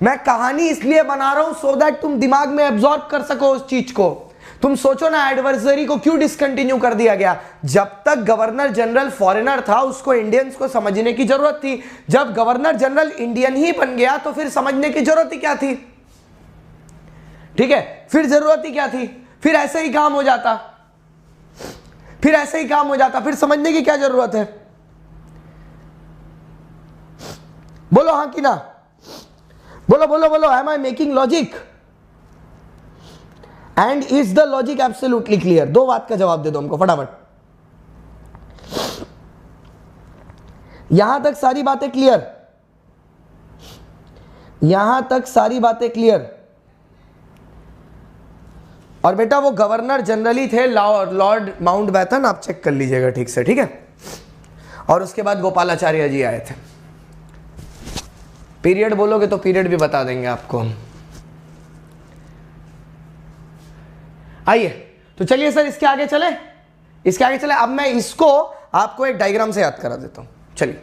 [SPEAKER 1] मैं कहानी इसलिए बना रहा हूं सो दैट तुम दिमाग में एब्जॉर्ब कर सको उस चीज को। तुम सोचो ना, एडवाइजरी को क्यों डिसकंटिन्यू कर दिया गया? जब तक गवर्नर जनरल फॉरेनर था, उसको इंडियंस को समझने की जरूरत थी। जब गवर्नर जनरल इंडियन ही बन गया तो फिर समझने की जरूरत ही क्या थी? ठीक है, फिर जरूरत ही क्या थी? फिर ऐसे ही काम हो जाता, फिर समझने की क्या जरूरत है? बोलो हाँ कि ना, बोलो बोलो बोलो। Am I making logic? And is the logic absolutely clear? दो बात का जवाब दे दो हमको फटाफट। यहां तक सारी बातें क्लियर? यहां तक सारी बातें क्लियर? और बेटा वो गवर्नर जनरली थे लॉर्ड माउंटबेटन, आप चेक कर लीजिएगा ठीक से, ठीक है। और उसके बाद गोपालाचार्य जी आए थे। पीरियड बोलोगे तो पीरियड भी बता देंगे आपको हम। आइए तो चलिए सर इसके आगे चले, इसके आगे चले। अब मैं इसको आपको एक डायग्राम से याद करा देता हूं। चलिए,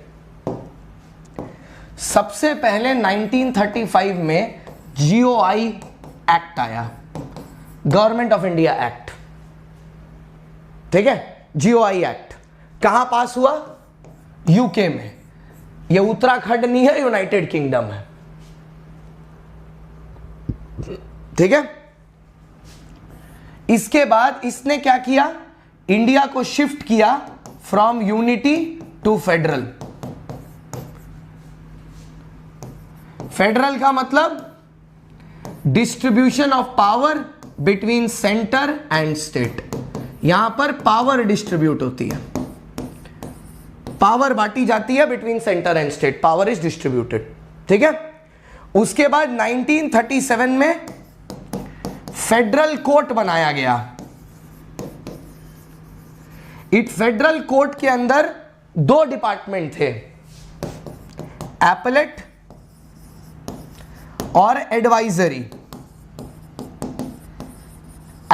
[SPEAKER 1] सबसे पहले 1935 में जीओआई एक्ट आया, गवर्नमेंट ऑफ इंडिया एक्ट, ठीक है। जीओआई एक्ट कहां पास हुआ? यूके में। ये उत्तराखंड नहीं है, यूनाइटेड किंगडम है, ठीक है। इसके बाद इसने क्या किया? इंडिया को शिफ्ट किया from unity to federal. Federal का मतलब distribution of power between centre and state. यहां पर पावर डिस्ट्रीब्यूट होती है, पावर बांटी जाती है between centre and state, power is distributed, ठीक है। उसके बाद 1937 में फेडरल कोर्ट बनाया गया। इस फेडरल कोर्ट के अंदर दो डिपार्टमेंट थे, एपेलेट और एडवाइजरी।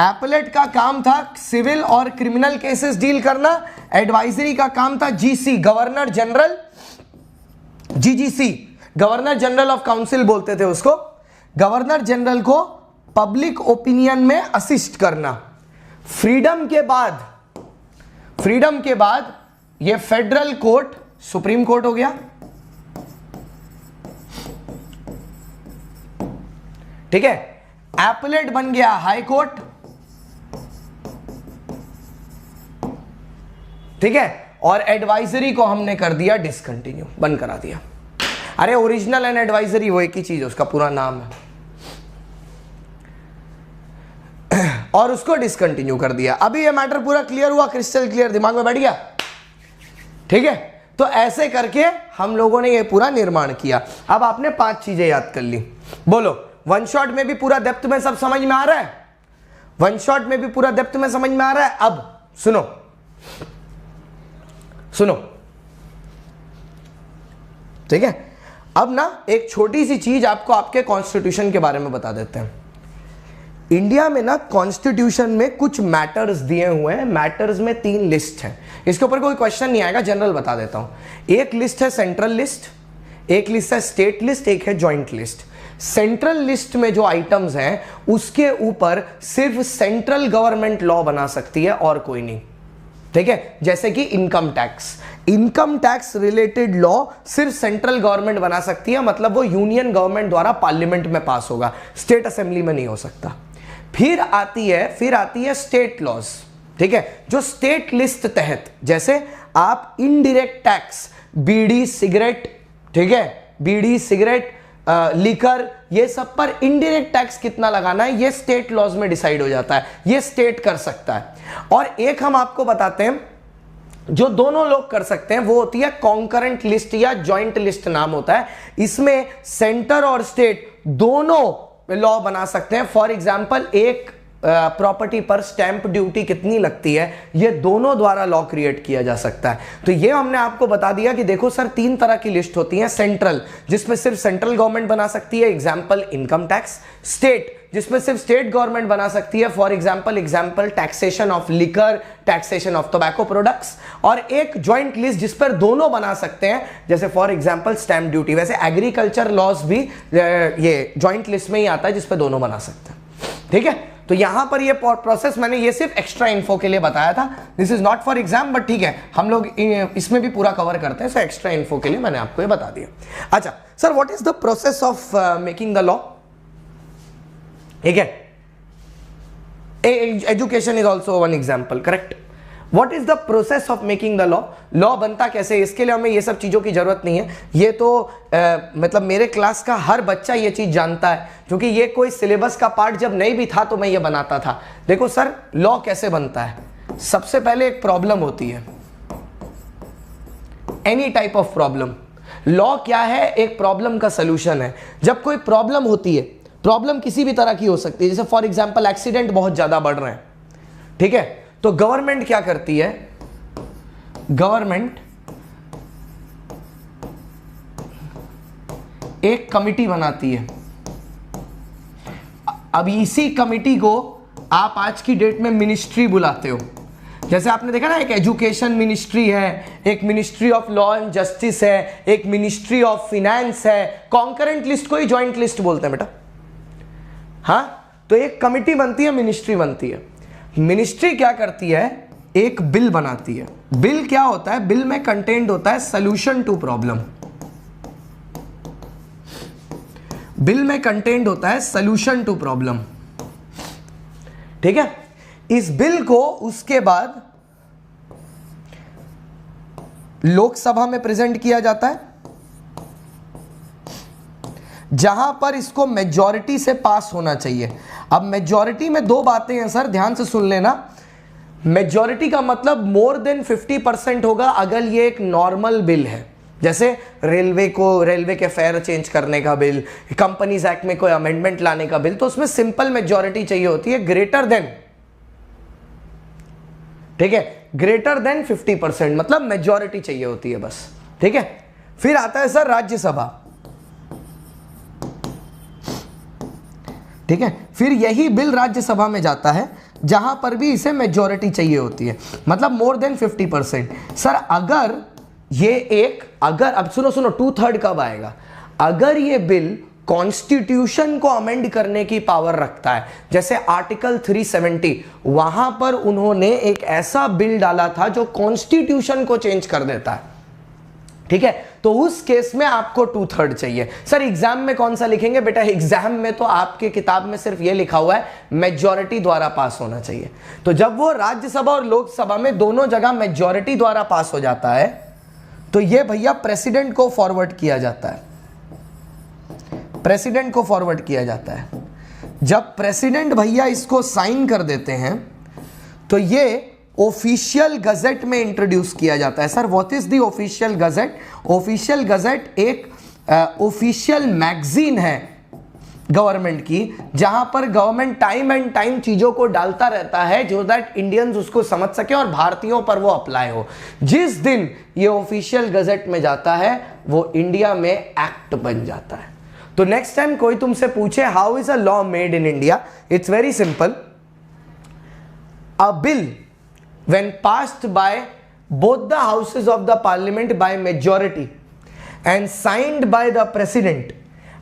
[SPEAKER 1] एपेलेट का काम था सिविल और क्रिमिनल केसेस डील करना, एडवाइजरी का काम था GC, governor general, GGC, governor general of council बोलते थे उसको। गवर्नर जनरल को पब्लिक ओपिनियन में असिस्ट करना। फ्रीडम के बाद ये फेडरल कोर्ट सुप्रीम कोर्ट हो गया, ठीक है। एपेलेट बन गया हाई कोर्ट, ठीक है। और एडवाइजरी को हमने कर दिया डिसकंटिन्यू, बंद करा दिया। अरे ओरिजिनल एंड एडवाइजरी वो एक ही चीज है, उसका पूरा नाम है। और उसको डिसकंटिन्यू कर दिया। अभी ये मैटर पूरा क्लियर हुआ, क्रिस्टल क्लियर, दिमाग में बैठ गया, ठीक है। तो ऐसे करके हम लोगों ने ये पूरा निर्माण किया। अब आपने 5 चीजें याद कर ली। बोलो, वन शॉट में भी पूरा डेप्थ में सब समझ में आ रहा है? वन शॉट में भी पूरा डेप्थ में समझ में आ रहा है? अब सुनो, ठीक है। अब ना एक छोटी सी चीज आपको आपके कॉन्स्टिट्यूशन के बारे में बता देते हैं। इंडिया में ना कॉन्स्टिट्यूशन में कुछ मैटर्स दिए हुए हैं। मैटर्स में 3 लिस्ट है, इसके ऊपर कोई क्वेश्चन नहीं आएगा, जनरल बता देता हूं। एक लिस्ट है सेंट्रल लिस्ट, एक लिस्ट है स्टेट लिस्ट, एक है जॉइंट लिस्ट। सेंट्रल लिस्ट में जो आइटम्स हैं उसके ऊपर सिर्फ सेंट्रल गवर्नमेंट लॉ बना सकती है और कोई नहीं, ठीक है। जैसे कि इनकम टैक्स रिलेटेड लॉ सिर्फ सेंट्रल गवर्नमेंट बना सकती है, मतलब वो यूनियन गवर्नमेंट द्वारा पार्लियामेंट में पास होगा, स्टेट असेंबली में नहीं हो सकता। फिर आती है स्टेट लॉज, ठीक है, जो स्टेट लिस्ट तहत, जैसे आप इनडायरेक्ट टैक्स, बीड़ी सिगरेट, ठीक है, बीड़ी सिगरेट, लिकर, ये सब पर इनडायरेक्ट टैक्स कितना लगाना है ये स्टेट लॉज में डिसाइड हो जाता है, ये स्टेट कर सकता है। और एक हम आपको बताते हैं जो दोनों लोग कर सकते हैं, वो होती है कॉन्करेंट लिस्ट या जॉइंट लिस्ट नाम होता है। इसमें सेंटर और स्टेट दोनों लॉ बना सकते हैं। फॉर एग्जांपल एक प्रॉपर्टी पर स्टैंप ड्यूटी कितनी लगती है, ये दोनों द्वारा लॉ क्रिएट किया जा सकता है। तो ये हमने आपको बता दिया कि देखो सर 3 तरह की लिस्ट होती है। सेंट्रल, जिसमें सिर्फ सेंट्रल गवर्नमेंट बना सकती है, एग्जांपल इनकम टैक्स। स्टेट, जिसमें सिर्फ स्टेट गवर्नमेंट बना सकती है, for example taxation of liquor, taxation of tobacco products. और एक जॉइंट लिस्ट जिस पर दोनों बना सकते हैं, जैसे फॉर एग्जांपल स्टैंप ड्यूटी। वैसे एग्रीकल्चर लॉज भी ये जॉइंट लिस्ट में ही आता है जिस पर दोनों बना सकते हैं, ठीक है। तो यहां पर ये प्रोसेस मैंने ये सिर्फ एक्स्ट्रा इन्फो के लिए बताया था, this is not for exam, but ठीक है हम लोग इसमें भी पूरा कवर करते हैं, सो एक्स्ट्रा इन्फो के लिए मैंने आपको ये बता दिया। अच्छा sir, what is the process of making the law, ठीक है। Education is also one example, correct. What is the process of making the law, law बनता कैसे, इसके लिए हमें ये सब चीजों की जरूरत नहीं है। ये तो मतलब मेरे क्लास का हर बच्चा ये चीज जानता है, क्योंकि ये कोई सिलेबस का पार्ट जब नहीं भी था तो मैं ये बनाता था। देखो सर, लॉ कैसे बनता है। सबसे पहले एक प्रॉब्लम होती है, any type of problem. Law क्या है, एक प्रॉब्लम का सोल्यूशन है। जब कोई प्रॉब्लम होती है, प्रॉब्लम किसी भी तरह की हो सकती है, जैसे फॉर एग्जांपल एक्सीडेंट बहुत ज्यादा बढ़ रहे हैं, ठीक है, तो गवर्नमेंट क्या करती है, गवर्नमेंट एक कमिटी बनाती है। अब इसी कमिटी को आप आज की डेट में मिनिस्ट्री बुलाते हो। जैसे आपने देखा ना, एक एजुकेशन मिनिस्ट्री है, एक ministry of law and justice है, एक मिनिस्ट्री ऑफ फिनेंस है। कॉन्करेंट लिस्ट को ही ज्वाइंट लिस्ट बोलते हैं बेटा। हाँ, तो एक कमिटी बनती है, मिनिस्ट्री बनती है। मिनिस्ट्री क्या करती है, एक बिल बनाती है। बिल क्या होता है, बिल में कंटेंट होता है सॉल्यूशन टू प्रॉब्लम। बिल में कंटेंट होता है सॉल्यूशन टू प्रॉब्लम, ठीक है। इस बिल को उसके बाद लोकसभा में प्रेजेंट किया जाता है, जहां पर इसको मेजॉरिटी से पास होना चाहिए। अब मेजॉरिटी में दो बातें हैं सर, ध्यान से सुन लेना। मेजॉरिटी का मतलब मोर देन 50% होगा अगर ये एक नॉर्मल बिल है, जैसे रेलवे के फेयर चेंज करने का बिल, कंपनीज एक्ट में कोई अमेंडमेंट लाने का बिल, तो उसमें सिंपल मेजॉरिटी चाहिए होती है, ग्रेटर देन, ठीक है, ग्रेटर देन 50%, मतलब मेजॉरिटी चाहिए होती है बस, ठीक है। फिर आता है सर राज्यसभा, ठीक है। फिर यही बिल राज्यसभा में जाता है, जहां पर भी इसे मेजॉरिटी चाहिए होती है, मतलब मोर देन 50%। सर अगर ये अगर अब सुनो 2/3 कब आएगा, अगर ये बिल कॉन्स्टिट्यूशन को अमेंड करने की पावर रखता है, जैसे आर्टिकल 370, वहां पर उन्होंने एक ऐसा बिल डाला था जो कॉन्स्टिट्यूशन को चेंज कर देता है, ठीक है, तो उस केस में आपको 2/3 चाहिए। सर एग्जाम में कौन सा लिखेंगे बेटा, एग्जाम में तो आपके किताब में सिर्फ ये लिखा हुआ है मेजॉरिटी द्वारा पास होना चाहिए। तो जब वो राज्यसभा और लोकसभा में दोनों जगह मेजॉरिटी द्वारा पास हो जाता है, तो ये भैया प्रेसिडेंट को फॉरवर्ड किया जाता है, प्रेसिडेंट को फॉरवर्ड किया जाता है। जब प्रेसिडेंट भैया इसको साइन कर देते हैं, तो ये ऑफिशियल गजेट में इंट्रोड्यूस किया जाता है। Sir what is the official gazette? Official gazette एक ऑफिशियल मैगजीन है गवर्नमेंट की, जहां पर गवर्नमेंट टाइम एंड टाइम चीजों को डालता रहता है, जो दैट इंडियंस उसको समझ सके और भारतीयों पर वो अप्लाई हो। जिस दिन ये ऑफिशियल गजेट में जाता है, वो इंडिया में एक्ट बन जाता है। तो नेक्स्ट टाइम कोई तुमसे पूछे how is a law made in India, it's very simple. A bill when passed by both the houses of the parliament by majority and signed by the president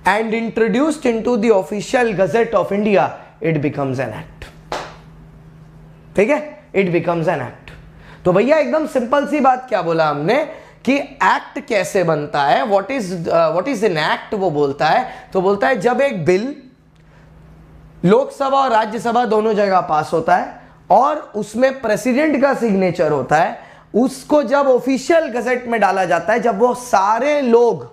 [SPEAKER 1] and introduced into the official gazette of India, it becomes an act, ठीक है, it becomes an act। तो भैया एकदम simple सी बात क्या बोला हमने कि एक्ट कैसे बनता है, व्हाट इज एन एक्ट, वो बोलता है, तो बोलता है जब एक बिल लोकसभा और राज्यसभा दोनों जगह पास होता है और उसमें प्रेसिडेंट का सिग्नेचर होता है, उसको जब ऑफिशियल गजेट में डाला जाता है, जब वो सारे लोग,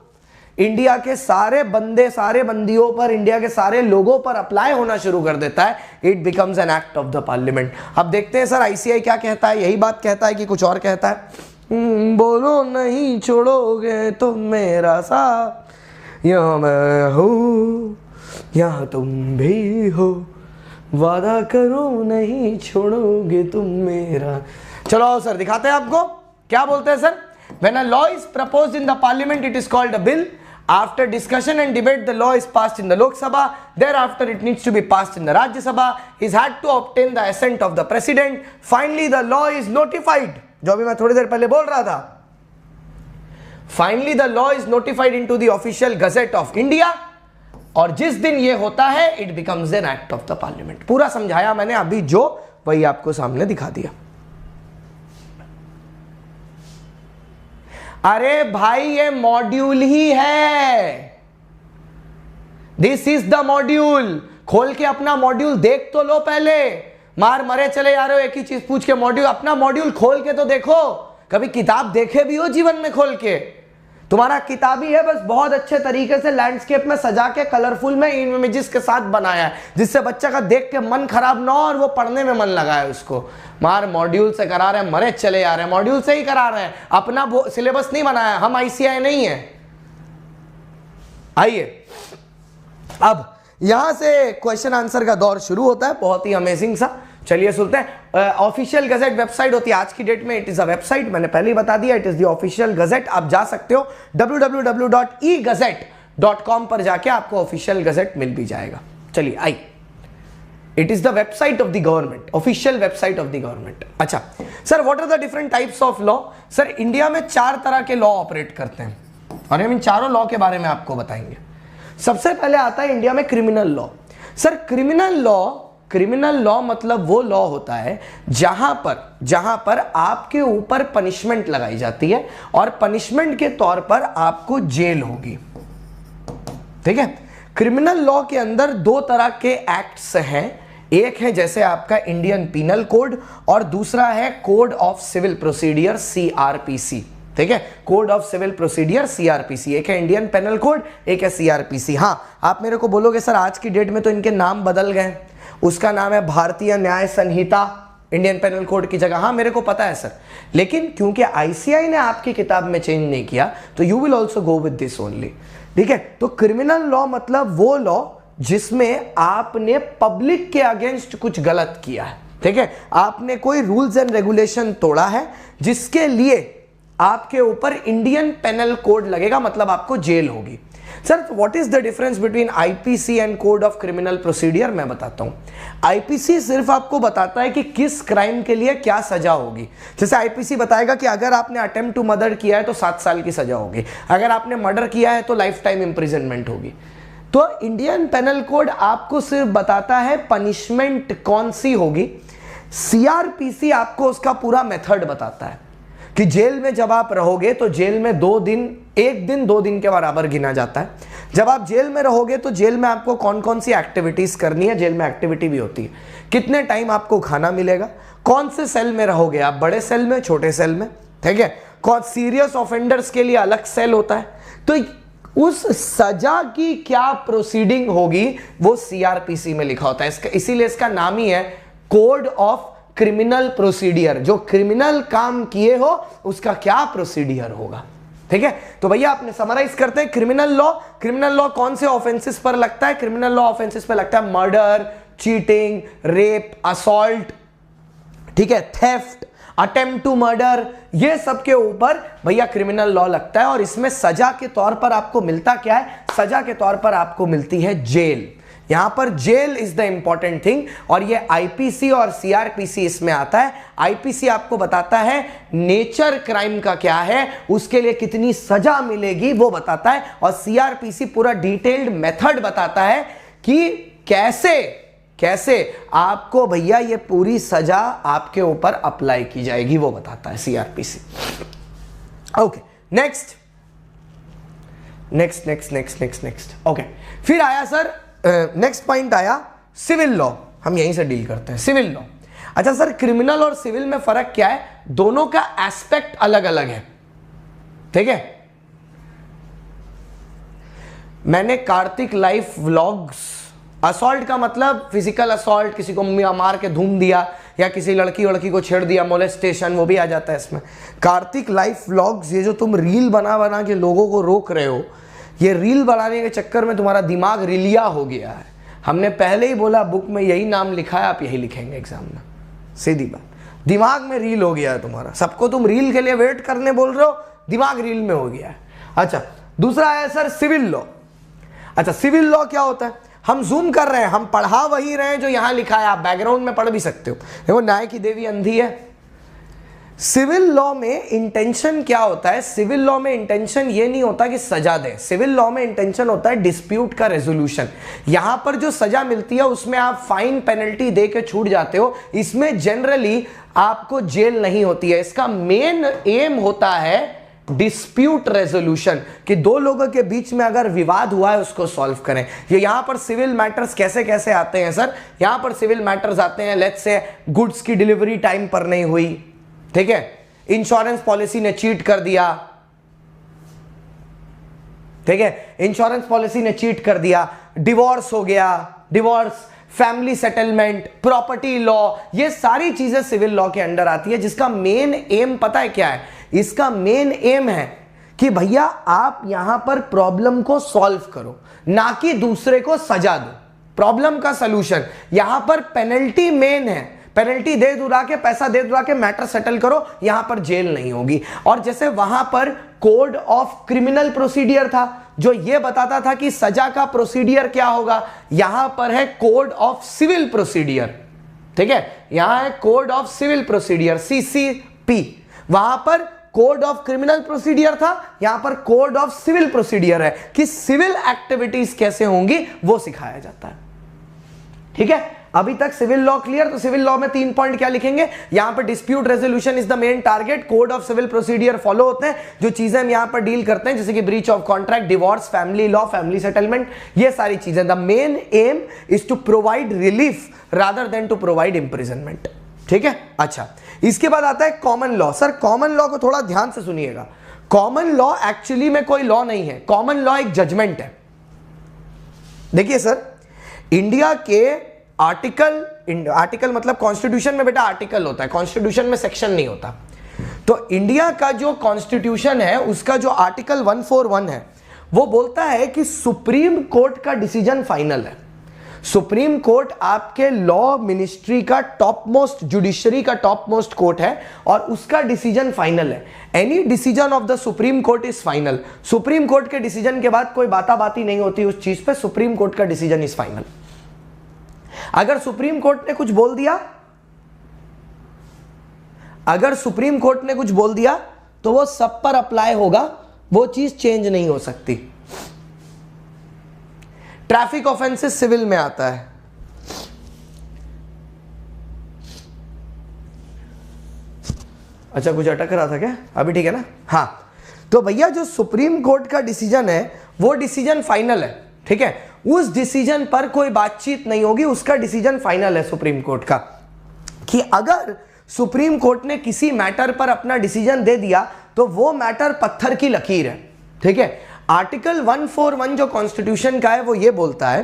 [SPEAKER 1] इंडिया के सारे बंदियों पर, इंडिया के सारे लोगों पर अप्लाई होना शुरू कर देता है, it becomes an act of the parliament. अब देखते हैं सर आईसीआई क्या कहता है, यही बात कहता है कि कुछ और कहता है? बोलो नहीं छोड़ोगे तुम मेरा साथ, यहाँ मैं हूँ यहाँ तुम भी हो, वादा करो नहीं छोड़ोगे तुम मेरा। चलो सर दिखाते हैं आपको क्या बोलते हैं sir. When a law is proposed in the parliament, it is called a bill. After discussion and debate, the law is passed in the Lok Sabha. Thereafter, it needs to be passed in the Rajya Sabha. Is had to obtain the assent of the president. Finally, the law is notified. जो भी मैं थोड़ी देर पहले बोल रहा था। Finally, the law is notified into the official gazette of India. और जिस दिन ये होता है, it becomes an act of the parliament। पूरा समझाया मैंने अभी, जो वही आपको सामने दिखा दिया। अरे भाई ये मॉड्यूल ही है, दिस इज द मॉड्यूल। खोल के अपना मॉड्यूल देख तो लो पहले। मार मरे चले जा रहे हो एक ही चीज पूछ के। मॉड्यूल, अपना मॉड्यूल खोल के तो देखो, कभी किताब देखे भी हो जीवन में खोल के? तुम्हारा किताब ही है, बस बहुत अच्छे तरीके से लैंडस्केप में सजा के कलरफुल में इमेजेस के साथ बनाया है, जिससे बच्चा का देख के मन खराब ना हो और वो पढ़ने में मन लगाए उसको। मार मॉड्यूल से करा रहे हैं, मरे चले आ रहे हैं, मॉड्यूल से ही करा रहे हैं, अपना सिलेबस नहीं बनाया। हम आईसीआई नहीं है। आइए अब यहां से क्वेश्चन आंसर का दौर शुरू होता है, बहुत ही अमेजिंग सा। चलिए सुनते हैं। ऑफिशियल गजेट वेबसाइट होती है आज की डेट में, इट इज अ वेबसाइट, मैंने पहले ही बता दिया, it is the official gazette. आप जा सकते हो www.egazette.com पर जाके आपको ऑफिशियल गजेट मिल भी जाएगा। चलिए I, it is the website of the government, official website of the government. अच्छा sir, what are the different types of law? Sir India में 4 तरह के लॉ ऑपरेट करते हैं और हम इन चारों लॉ के बारे में आपको बताएंगे। सबसे पहले आता है इंडिया में criminal law. Sir criminal law मतलब वो लॉ होता है जहां पर आपके ऊपर पनिशमेंट लगाई जाती है और पनिशमेंट के तौर पर आपको जेल होगी। ठीक है, क्रिमिनल लॉ के अंदर 2 तरह के एक्ट्स हैं। एक है जैसे आपका इंडियन पीनल कोड और दूसरा है code of civil procedure CRPC। ठीक है, code of civil procedure CRPC। एक है इंडियन पेनल कोड, एक है CRPC। हाँ, आप मेरे को बोलोगे सर आज की डेट में तो इनके नाम बदल गए, उसका नाम है भारतीय न्याय संहिता इंडियन पेनल कोड की जगह। हाँ मेरे को पता है सर, लेकिन क्योंकि आईसीआई ने आपकी किताब में चेंज नहीं किया तो you will also go with this only. ठीक है, तो क्रिमिनल लॉ मतलब वो लॉ जिसमें आपने पब्लिक के अगेंस्ट कुछ गलत किया है। ठीक है, आपने कोई रूल्स एंड रेगुलेशन तोड़ा है जिसके लिए आपके ऊपर इंडियन पेनल कोड लगेगा, मतलब आपको जेल होगी। Sir what is the difference between IPC and code of criminal procedure? मैं बताता हूं। आईपीसी सिर्फ आपको बताता है कि किस क्राइम के लिए क्या सजा होगी। जैसे आईपीसी बताएगा कि अगर आपने अटेम्प्ट टू मर्डर किया है तो 7 साल की सजा होगी, अगर आपने मर्डर किया है तो लाइफ टाइम इंप्रिजनमेंट होगी। तो इंडियन पेनल कोड आपको सिर्फ बताता है पनिशमेंट कौन सी होगी। सीआरपीसी आपको उसका पूरा मेथड बताता है कि जेल में जब आप रहोगे तो जेल में 2 दिन, 1 दिन 2 दिन के बराबर गिना जाता है। जब आप जेल में रहोगे तो जेल में आपको कौन कौन सी एक्टिविटीज करनी है, जेल में एक्टिविटी भी होती है, कितने टाइम आपको खाना मिलेगा, कौन से सेल में रहोगे आप, बड़े सेल में, छोटे सेल में। ठीक है, कौन सीरियस ऑफेंडर्स के लिए अलग सेल होता है, तो उस सजा की क्या प्रोसीडिंग होगी वो सीआरपीसी में लिखा होता है। इसीलिए इसका नाम ही है कोड ऑफ क्रिमिनल प्रोसीडियर। जो क्रिमिनल काम किए हो उसका क्या प्रोसीडियर होगा। ठीक है, तो भैया आपने समराइज करते हैं क्रिमिनल लॉ कौन से ऑफेंसेस पर लगता है? क्रिमिनल लॉ ऑफेंसेस पर लगता है मर्डर, चीटिंग, रेप, असॉल्ट, ठीक है, थेफ्ट, अटेम्प्ट टू मर्डर, ये सब के ऊपर भैया क्रिमिनल लॉ लगता है। और इसमें सजा के तौर पर आपको मिलता क्या है? सजा के तौर पर आपको मिलती है जेल। यहां पर jail is the important thing, और ये आईपीसी और सीआरपीसी इसमें आता है। आईपीसी आपको बताता है नेचर क्राइम का क्या है, उसके लिए कितनी सजा मिलेगी वो बताता है, और सीआरपीसी पूरा डिटेल्ड मेथड बताता है कि कैसे आपको भैया ये पूरी सजा आपके ऊपर अप्लाई की जाएगी, वो बताता है सीआरपीसी। Okay, next. ओके, फिर आया सर नेक्स्ट पॉइंट आया सिविल लॉ। हम यहीं से डील करते हैं सिविल लॉ। अच्छा सर, क्रिमिनल और सिविल में फर्क क्या है? दोनों का एस्पेक्ट अलग अलग है। ठीक है, मैंने कार्तिक लाइफ व्लॉग्स, असॉल्ट का मतलब फिजिकल असॉल्ट, किसी को मार के धूम दिया या किसी लड़की को छेड़ दिया, मोलेस्टेशन, वो भी आ जाता है इसमें। कार्तिक लाइफ व्लॉग्स, ये जो तुम रील बना के लोगों को रोक रहे हो, ये रील बनाने के चक्कर में तुम्हारा दिमाग रिलिया हो गया है। हमने पहले ही बोला बुक में यही नाम लिखा है, आप यही लिखेंगे एग्जाम में, सीधी बात। दिमाग में रील हो गया है तुम्हारा, सबको तुम रील के लिए वेट करने बोल रहे हो, दिमाग रील में हो गया है। अच्छा, दूसरा है सर सिविल लॉ। अच्छा, सिविल लॉ क्या होता है? हम जूम कर रहे हैं, हम पढ़ा वही रहे हैं जो यहां लिखा है, आप बैकग्राउंड में पढ़ भी सकते हो। देखो न्याय की देवी अंधी है। सिविल लॉ में इंटेंशन क्या होता है? सिविल लॉ में इंटेंशन ये नहीं होता कि सजा दे, सिविल लॉ में इंटेंशन होता है डिस्प्यूट का रेजोल्यूशन। यहां पर जो सजा मिलती है उसमें आप फाइन पेनल्टी दे के छूट जाते हो, इसमें जनरली आपको जेल नहीं होती है। इसका मेन एम होता है, डिस्प्यूट रेजोल्यूशन, कि दो लोगों के बीच में अगर विवाद हुआ है उसको सॉल्व करें। ये यहां पर सिविल मैटर्स कैसे कैसे आते हैं सर? यहां पर सिविल मैटर्स आते हैं, लेट्स से गुड्स की डिलीवरी टाइम पर नहीं हुई, ठीक है, इंश्योरेंस पॉलिसी ने चीट कर दिया, ठीक है, इंश्योरेंस पॉलिसी ने चीट कर दिया, डिवोर्स हो गया, divorce, family settlement, property law, ये सारी चीजें सिविल लॉ के अंडर आती है, जिसका मेन एम पता है क्या है? इसका मेन एम है कि भैया आप यहां पर प्रॉब्लम को सॉल्व करो, ना कि दूसरे को सजा दो। प्रॉब्लम का सॉल्यूशन, यहां पर पेनल्टी मेन है, पेनल्टी दे दुरा के, पैसा दे दुरा के मैटर सेटल करो, यहां पर जेल नहीं होगी। और जैसे वहां पर कोड ऑफ क्रिमिनल प्रोसीडियर था जो यह बताता था कि सजा का प्रोसीडियर क्या होगा, यहां पर है कोड ऑफ सिविल प्रोसीडियर, ठीक है, यहां है code of civil procedure CCP, वहां पर कोड ऑफ क्रिमिनल प्रोसीडियर था, यहां पर कोड ऑफ सिविल प्रोसीडियर है कि सिविल एक्टिविटीज कैसे होंगी वो सिखाया जाता है, ठीक है। अभी तक सिविल लॉ क्लियर? तो सिविल लॉ में 3 पॉइंट क्या लिखेंगे यहां पर? Dispute resolution is the main target, code of civil procedure follow होते हैं, जो चीजें हम यहां पर डील करते हैं जैसे कि breach of contract, divorce, family law, family settlement, ये सारी चीजें। The main aim is to provide relief rather than to provide imprisonment, ठीक है। अच्छा, इसके बाद आता है common law. Sir common law को थोड़ा ध्यान से सुनिएगा। कॉमन लॉ एक्चुअली में कोई लॉ नहीं है, कॉमन लॉ एक जजमेंट है। देखिए सर, इंडिया के आर्टिकल मतलब कॉन्स्टिट्यूशन में बेटा आर्टिकल होता है, कॉन्स्टिट्यूशन में सेक्शन नहीं होता। तो इंडिया का जो कॉन्स्टिट्यूशन है उसका जो आर्टिकल 141 है वो बोलता है कि सुप्रीम कोर्ट का डिसीजन फाइनल है। सुप्रीम कोर्ट आपके लॉ मिनिस्ट्री का टॉप मोस्ट, जुडिशरी का टॉप मोस्ट कोर्ट है और उसका डिसीजन फाइनल है। Any decision of the Supreme court is final. Supreme court के डिसीजन के बाद कोई बाताबाती नहीं होती उस चीज पे, सुप्रीम कोर्ट का डिसीजन इज फाइनल। अगर सुप्रीम कोर्ट ने कुछ बोल दिया, अगर सुप्रीम कोर्ट ने कुछ बोल दिया तो वो सब पर अप्लाई होगा, वो चीज चेंज नहीं हो सकती। ट्रैफिक ऑफेंसेस सिविल में आता है। अच्छा, कुछ अटक रहा था क्या? अभी ठीक है ना? हाँ, तो भैया जो सुप्रीम कोर्ट का डिसीजन है वो डिसीजन फाइनल है, ठीक है। उस डिसीजन पर कोई बातचीत नहीं होगी, उसका डिसीजन फाइनल है सुप्रीम कोर्ट का। कि अगर सुप्रीम कोर्ट ने किसी मैटर पर अपना डिसीजन दे दिया तो वो मैटर पत्थर की लकीर है, ठीक है। आर्टिकल 141 जो कॉन्स्टिट्यूशन का है वो ये बोलता है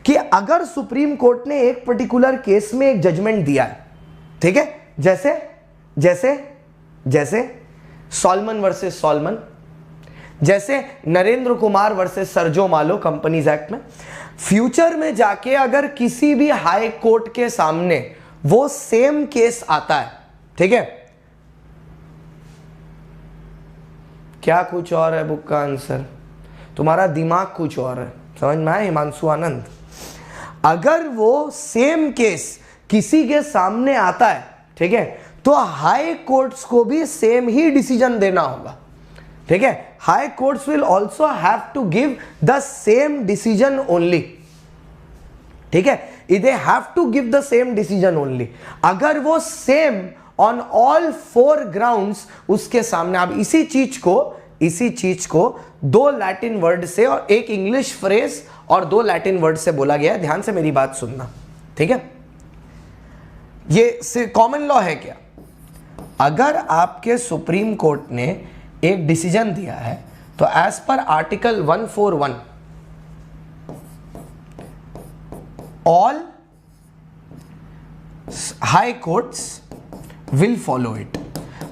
[SPEAKER 1] कि अगर सुप्रीम कोर्ट ने एक पर्टिकुलर केस में एक जजमेंट दिया है, ठीक है, जैसे जैसे जैसे सॉलमन वर्सेस सॉलमन, जैसे नरेंद्र कुमार वर्सेस सरजो मालो कंपनीज एक्ट में, फ्यूचर में जाके अगर किसी भी हाई कोर्ट के सामने वो सेम केस आता है, ठीक है, क्या कुछ और है बुक का आंसर, तुम्हारा दिमाग कुछ और है, समझ में आया हिमांशु आनंद? अगर वो सेम केस किसी के सामने आता है, ठीक है, तो हाई कोर्ट्स को भी सेम ही डिसीजन देना होगा, ठीक है। High courts will also have to give the same decision only, ठीक है, they have to give the same decision only. अगर वो सेम ऑन ऑल 4 ग्राउंड्स उसके सामने, अब इसी चीज को 2 लैटिन वर्ड से और एक इंग्लिश फ्रेज और 2 लैटिन वर्ड से बोला गया है, ध्यान से मेरी बात सुनना, ठीक है। ये कॉमन लॉ है क्या? अगर आपके सुप्रीम कोर्ट ने एक डिसीजन दिया है तो एज पर article 141 all high courts will follow it.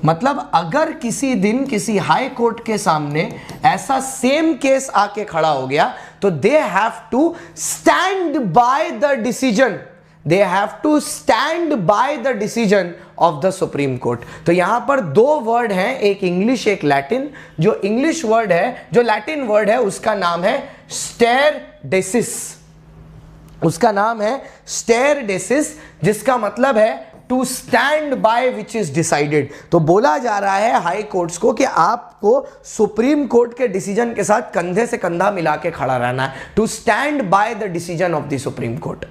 [SPEAKER 1] मतलब अगर किसी दिन किसी हाई कोर्ट के सामने ऐसा सेम केस आके खड़ा हो गया तो they have to stand by the decision, they have to stand by the decision of the Supreme Court. तो यहां पर 2 वर्ड हैं, एक इंग्लिश एक लैटिन। जो इंग्लिश वर्ड है, जो लैटिन वर्ड है उसका नाम है स्टेर डेसिस, उसका नाम है स्टेर डेसिस, जिसका मतलब है to stand by which is decided. तो बोला जा रहा है हाई कोर्ट्स को कि आपको सुप्रीम कोर्ट के डिसीजन के साथ कंधे से कंधा मिला के खड़ा रहना है, to stand by the decision of the Supreme Court,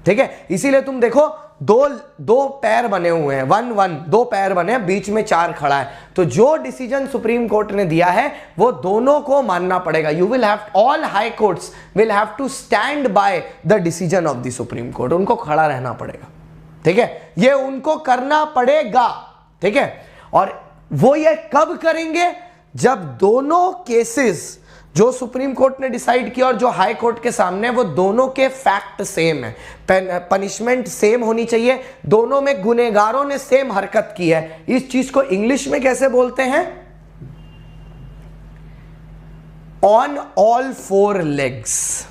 [SPEAKER 1] ठीक है। इसीलिए तुम देखो दो पैर बने हुए हैं, 1-1 दो पैर बने हैं, बीच में 4 खड़ा है। तो जो डिसीजन सुप्रीम कोर्ट ने दिया है वो दोनों को मानना पड़ेगा। You will have, all high courts will have to stand by the decision of the Supreme Court. उनको खड़ा रहना पड़ेगा, ठीक है, ये उनको करना पड़ेगा, ठीक है। और वो ये कब करेंगे? जब दोनों केसेस जो सुप्रीम कोर्ट ने डिसाइड किया और जो हाई कोर्ट के सामने, वो दोनों के फैक्ट सेम है, पनिशमेंट सेम होनी चाहिए, दोनों में गुनहगारों ने सेम हरकत की है। इस चीज को इंग्लिश में कैसे बोलते हैं? On all 4 legs,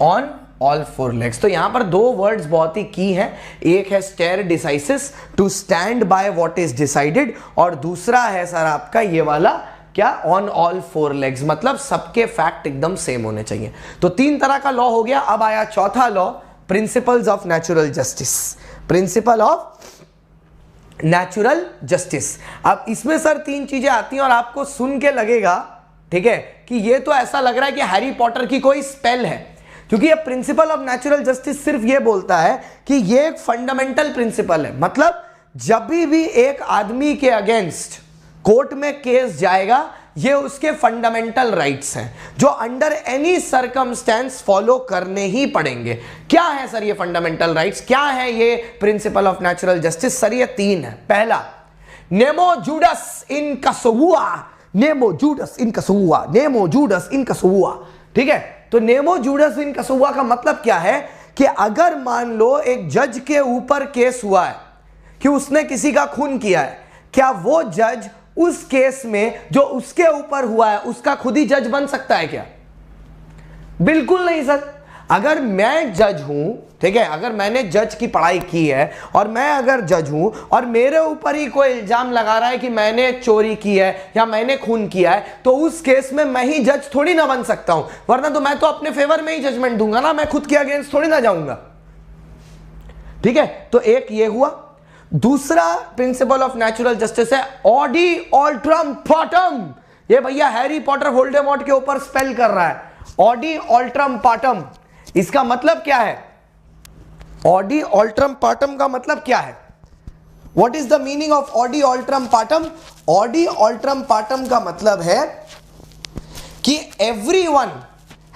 [SPEAKER 1] on all 4 legs. तो यहां पर 2 वर्ड्स बहुत ही की हैं, एक है stare decisis, to stand by what is decided, और दूसरा है सर आपका ये वाला क्या, ऑन ऑल 4 लेग्स, मतलब सबके फैक्ट एकदम सेम होने चाहिए। तो 3 तरह का लॉ हो गया। अब आया चौथा law, principles of natural justice, principle of natural justice. अब इसमें सर 3 चीजें आती हैं और आपको सुन के लगेगा, ठीक है, कि ये तो ऐसा लग रहा है कि हैरी पॉटर की कोई स्पेल है, क्योंकि ये प्रिंसिपल ऑफ नेचुरल जस्टिस सिर्फ ये बोलता है कि ये एक फंडामेंटल प्रिंसिपल है। मतलब जब भी एक आदमी के अगेंस्ट कोर्ट में केस जाएगा, ये उसके फंडामेंटल राइट्स हैं जो अंडर एनी सर्कमस्टेंस फॉलो करने ही पड़ेंगे। क्या है सर ये फंडामेंटल राइट्स, क्या है ये principle of natural justice? Sir ये 3 है। पहला, नेमो जूडस इन कसुआ, नेमो जूडस इन कसुआ, नेमो जूडस इन कसुआ, ठीक है। तो नेमो जूडस इन कसुआ का मतलब क्या है कि अगर मान लो एक जज के ऊपर केस हुआ है कि उसने किसी का खून किया है, क्या वो जज उस केस में जो उसके ऊपर हुआ है उसका खुद ही जज बन सकता है क्या? बिल्कुल नहीं सर। अगर मैं जज हूं, ठीक है, अगर मैंने जज की पढ़ाई की है और मैं अगर जज हूं और मेरे ऊपर ही कोई इल्जाम लगा रहा है कि मैंने चोरी की है या मैंने खून किया है, तो उस केस में मैं ही जज थोड़ी ना बन सकता हूं, वरना तो मैं तो अपने फेवर में ही जजमेंट दूंगा ना, मैं खुद के अगेंस्ट थोड़ी ना जाऊंगा, ठीक है। तो एक ये हुआ। दूसरा प्रिंसिपल ऑफ नेचुरल जस्टिस है ऑडी ऑल्ट्रम पार्टम। ये भैया हैरी पॉटर वोल्डेमॉर्ट के ऊपर स्पेल कर रहा है, ऑडी ऑल्ट्रम पार्टम। इसका मतलब क्या है? ऑडी ऑल्ट्रम पार्टम का मतलब क्या है? What is the meaning of audi alteram partem? Audi alteram partem का मतलब है कि everyone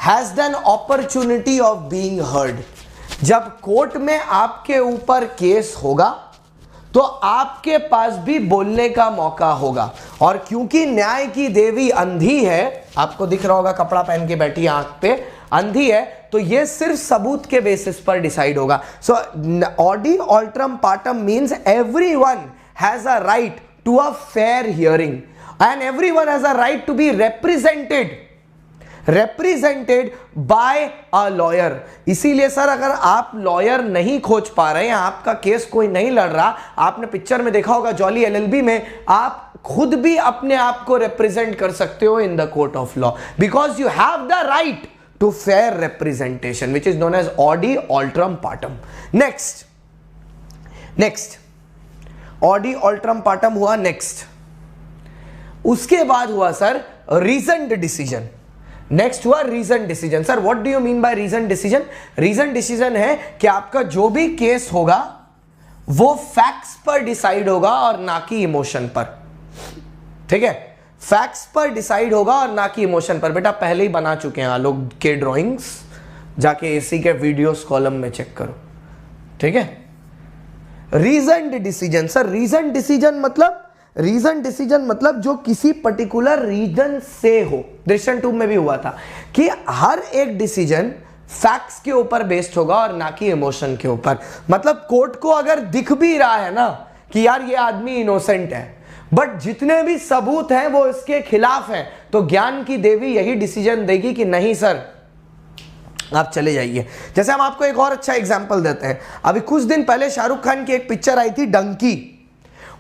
[SPEAKER 1] has an opportunity of being heard. जब कोर्ट में आपके ऊपर केस होगा तो आपके पास भी बोलने का मौका होगा, और क्योंकि न्याय की देवी अंधी है, आपको दिख रहा होगा कपड़ा पहन के बैठी आंख पे, अंधी है, तो ये सिर्फ सबूत के बेसिस पर डिसाइड होगा। So audi alteram partem means everyone has a right to a fair hearing and everyone has a right to be represented by a lawyer। इसीलिए सर अगर आप लॉयर नहीं खोज पा रहे हैं, आपका केस कोई नहीं लड़ रहा, आपने पिक्चर में देखा होगा जॉली एलएलबी में, आप खुद भी अपने आप को रिप्रेजेंट कर सकते हो in the court of law, because you have the right to fair representation which is known as audi alteram partem. Next audi alteram partem हुआ। नेक्स्ट उसके बाद हुआ सर रीजन्ड डिसीजन। नेक्स्ट हुआ reason decision. Sir what do you mean by reason decision? Reason decision है कि आपका जो भी केस होगा वो फैक्ट्स पर डिसाइड होगा और ना कि इमोशन पर, ठीक है, फैक्ट्स पर डिसाइड होगा और ना कि इमोशन पर। बेटा पहले ही बना चुके हैं आलोक के ड्राइंग्स, जाके इसी के वीडियोस कॉलम में चेक करो, ठीक है। Reason decision, sir reason decision मतलब जो किसी पर्टिकुलर रीजन से हो। दृश्यम 2 में भी हुआ था कि हर एक डिसीजन फैक्ट्स के ऊपर बेस्ड होगा और ना कि इमोशन के ऊपर। मतलब कोर्ट को अगर दिख भी रहा है ना कि यार ये आदमी इनोसेंट है, बट जितने भी सबूत हैं वो इसके खिलाफ हैं, तो ज्ञान की देवी यही डिसीजन देगी कि नहीं सर आप चले जाइए। जैसे हम आपको एक और अच्छा एग्जांपल देते हैं। अभी कुछ दिन पहले शाहरुख खान की एक पिक्चर आई थी डंकी।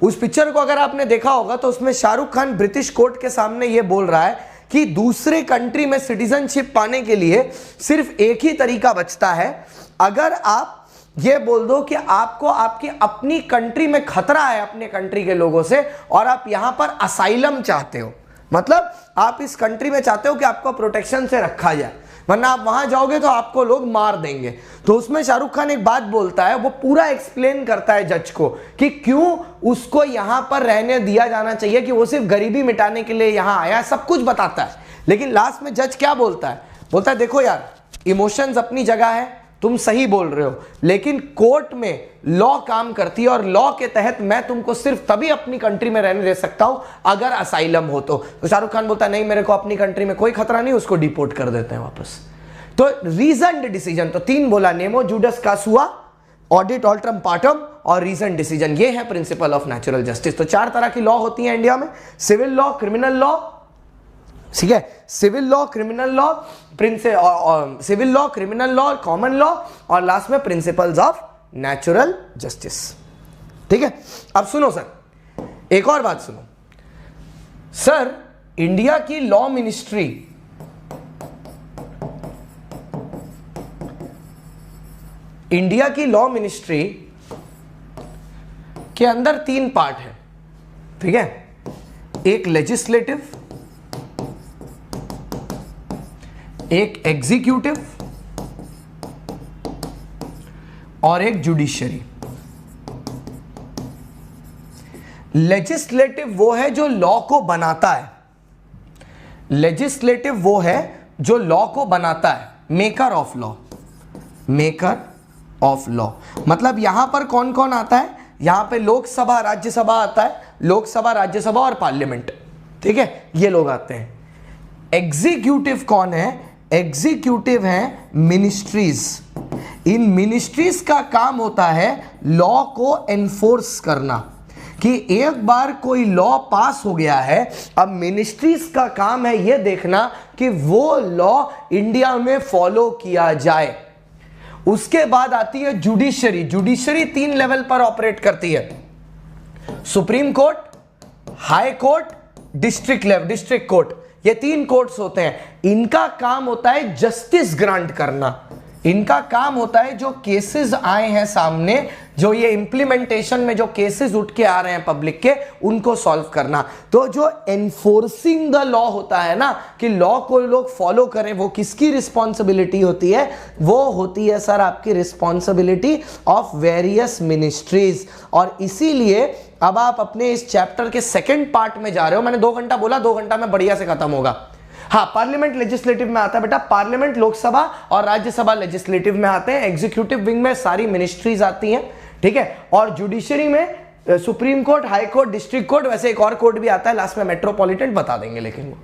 [SPEAKER 1] उस पिक्चर को अगर आपने देखा होगा तो उसमें शाहरुख खान ब्रिटिश कोर्ट के सामने ये बोल रहा है कि दूसरे कंट्री में सिटीजनशिप पाने के लिए सिर्फ एक ही तरीका बचता है, अगर आप ये बोल दो कि आपको आपकी अपनी कंट्री में खतरा है अपने कंट्री के लोगों से और आप यहां पर असाइलम चाहते हो, मतलब आप इस कंट्री में चाहते हो कि आपको प्रोटेक्शन से रखा जाए, वरना आप वहां जाओगे तो आपको लोग मार देंगे। तो उसमें शाहरुख खान एक बात बोलता है, वो पूरा एक्सप्लेन करता है जज को कि क्यों उसको यहां पर रहने दिया जाना चाहिए, कि वो सिर्फ गरीबी मिटाने के लिए यहां आया, सब कुछ बताता है। लेकिन लास्ट में जज क्या बोलता है, बोलता है देखो यार, इमोशंस अपनी जगह है, तुम सही बोल रहे हो, लेकिन कोर्ट में लॉ काम करती है और लॉ के तहत मैं तुमको सिर्फ तभी अपनी कंट्री में रहने दे सकता हूं अगर असाइलम हो। तो शाहरुख खान बोलता है नहीं, मेरे को अपनी कंट्री में कोई खतरा नहीं, उसको डिपोर्ट कर देते हैं वापस। तो रीजन्ड डिसीजन, तो 3 बोला, नेमो जुडस कासुआ, ऑडिट ऑल्ट्रम पार्टम और रीजन डिसीजन, ये है प्रिंसिपल ऑफ नेचुरल जस्टिस। तो 4 तरह की लॉ होती है इंडिया में, सिविल लॉ, क्रिमिनल लॉ, ठीक है, civil law, criminal law, civil law, criminal law, common law, और लास्ट में प्रिंसिपल्स ऑफ नेचुरल जस्टिस। ठीक है, अब सुनो सर, एक और बात सुनो सर, इंडिया की लॉ मिनिस्ट्री, इंडिया की लॉ मिनिस्ट्री के अंदर 3 पार्ट है, ठीक है, एक लेजिस्लेटिव, एक एग्जीक्यूटिव और एक जुडिशरी। लेजिस्लेटिव वो है जो लॉ को बनाता है, लेजिस्लेटिव वो है जो लॉ को बनाता है, maker of law, maker of law. मतलब यहां पर कौन कौन आता है, यहां पे लोकसभा, राज्यसभा आता है, लोकसभा, राज्यसभा और पार्लियामेंट, ठीक है, ये लोग आते हैं। एग्जीक्यूटिव कौन है, एग्जीक्यूटिव है मिनिस्ट्रीज। इन मिनिस्ट्रीज का काम होता है लॉ को एनफोर्स करना, कि एक बार कोई लॉ पास हो गया है, अब मिनिस्ट्रीज का काम है यह देखना कि वो लॉ इंडिया में फॉलो किया जाए। उसके बाद आती है जुडिशरी। जुडिशरी 3 लेवल पर ऑपरेट करती है, supreme court, high court, district court, ये 3 कोर्ट्स होते हैं। इनका काम होता है जस्टिस ग्रांट करना, इनका काम होता है जो केसेस आए हैं सामने, जो ये इंप्लीमेंटेशन में जो केसेस उठ के आ रहे हैं पब्लिक के, उनको सॉल्व करना। तो जो एनफोर्सिंग द लॉ होता है ना, कि लॉ को लोग फॉलो करें, वो किसकी रिस्पॉन्सिबिलिटी होती है, वो होती है सर आपकी रिस्पॉन्सिबिलिटी ऑफ वेरियस मिनिस्ट्रीज। और इसीलिए अब आप अपने इस चैप्टर के 2nd पार्ट में जा रहे हो, मैंने 2 घंटा बोला, 2 घंटा में बढ़िया से खत्म होगा। हाँ, पार्लियामेंट लेजिस्लेटिव में आता है बेटा, पार्लियामेंट लोकसभा और राज्यसभा लेजिस्लेटिव में आते हैं। एग्जीक्यूटिव विंग में सारी मिनिस्ट्रीज आती हैं, ठीक है, और जुडिशरी में supreme court, high court, district court, वैसे एक और कोर्ट भी आता है लास्ट में, मेट्रोपॉलिटन, बता देंगे लेकिन वो,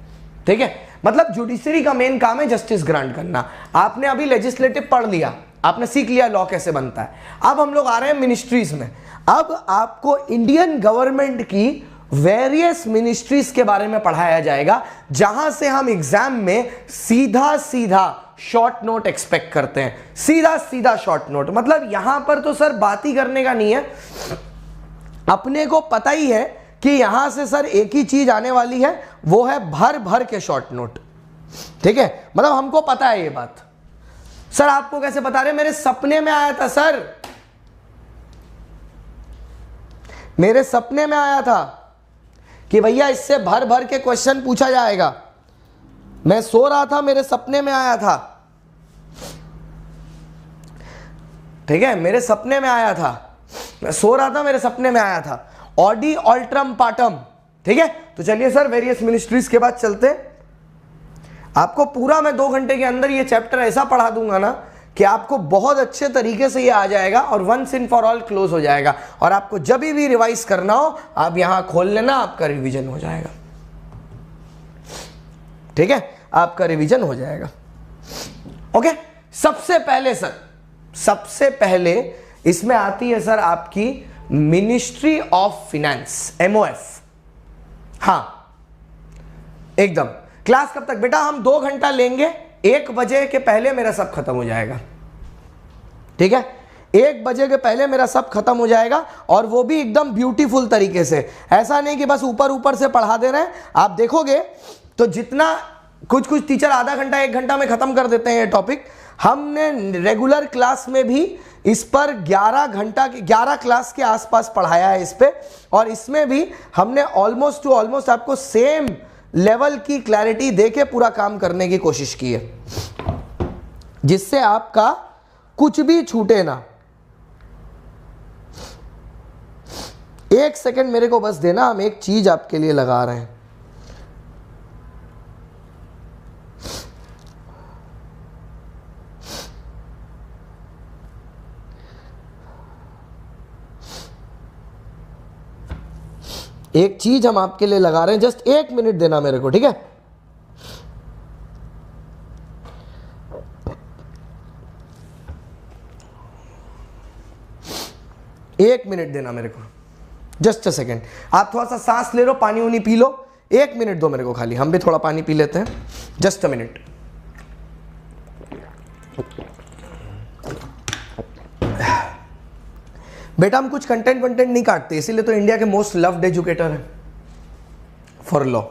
[SPEAKER 1] ठीक है। मतलब जुडिशरी का मेन काम है जस्टिस ग्रांट करना। आपने अभी लेजिस्लेटिव पढ़ लिया, आपने सीख लिया लॉ कैसे बनता है। अब हम लोग आ रहे हैं मिनिस्ट्रीज में। अब आपको इंडियन गवर्नमेंट की वेरियस मिनिस्ट्रीज के बारे में पढ़ाया जाएगा, जहां से हम एग्जाम में सीधा सीधा शॉर्ट नोट एक्सपेक्ट करते हैं, सीधा सीधा शॉर्ट नोट। मतलब यहां पर तो सर बात ही करने का नहीं है, अपने को पता ही है कि यहां से सर एक ही चीज आने वाली है, वो है भर भर के शॉर्ट नोट, ठीक है। मतलब हमको पता है ये बात। सर आपको कैसे बता रहे, मेरे सपने में आया था सर, मेरे सपने में आया था कि भैया इससे भर भर के क्वेश्चन पूछा जाएगा। मैं सो रहा था, मेरे सपने में आया था, ठीक है, मेरे सपने में आया था, मैं सो रहा था, मेरे सपने में आया था। ऑडी ऑल्ट्रम पार्टम, ठीक है। तो चलिए सर वेरियस मिनिस्ट्रीज के बाद चलते हैं। आपको पूरा मैं 2 घंटे के अंदर ये चैप्टर ऐसा पढ़ा दूंगा ना कि आपको बहुत अच्छे तरीके से ये आ जाएगा और once in for all close हो जाएगा। और आपको जब भी रिवाइज करना हो आप यहां खोल लेना, आपका रिवीजन हो जाएगा, ठीक है, आपका रिवीजन हो जाएगा। ओके, सबसे पहले सर, सबसे पहले इसमें आती है सर आपकी मिनिस्ट्री ऑफ फिनेंस, MOF। हां एकदम। क्लास कब तक बेटा, हम 2 घंटा लेंगे, 1 बजे के पहले मेरा सब खत्म हो जाएगा, ठीक है, 1 बजे के पहले मेरा सब खत्म हो जाएगा। और वो भी एकदम ब्यूटीफुल तरीके से, ऐसा नहीं कि बस ऊपर ऊपर से पढ़ा दे रहे हैं। आप देखोगे तो जितना कुछ टीचर आधा घंटा 1 घंटा में खत्म कर देते हैं ये टॉपिक, हमने रेगुलर क्लास में भी इस पर 11 क्लास के आसपास पढ़ाया है इस पे। और इसमें भी हमने ऑलमोस्ट टू ऑलमोस्ट आपको सेम लेवल की क्लैरिटी देके पूरा काम करने की कोशिश की है, जिससे आपका कुछ भी छूटे ना। एक सेकंड मेरे को बस देना, हम एक चीज आपके लिए लगा रहे हैं। एक चीज हम आपके लिए लगा रहे हैं, जस्ट 1 मिनट देना मेरे को, ठीक है? एक मिनट देना मेरे को, जस्ट अ सेकेंड। आप थोड़ा सा सांस ले लो, पानी उनी पी लो, 1 मिनट दो मेरे को खाली, हम भी थोड़ा पानी पी लेते हैं, जस्ट अ मिनट। बेटा हम कुछ कंटेंट नहीं काटते, इसीलिए तो इंडिया के मोस्ट लव्ड एजुकेटर हैं फॉर लॉ।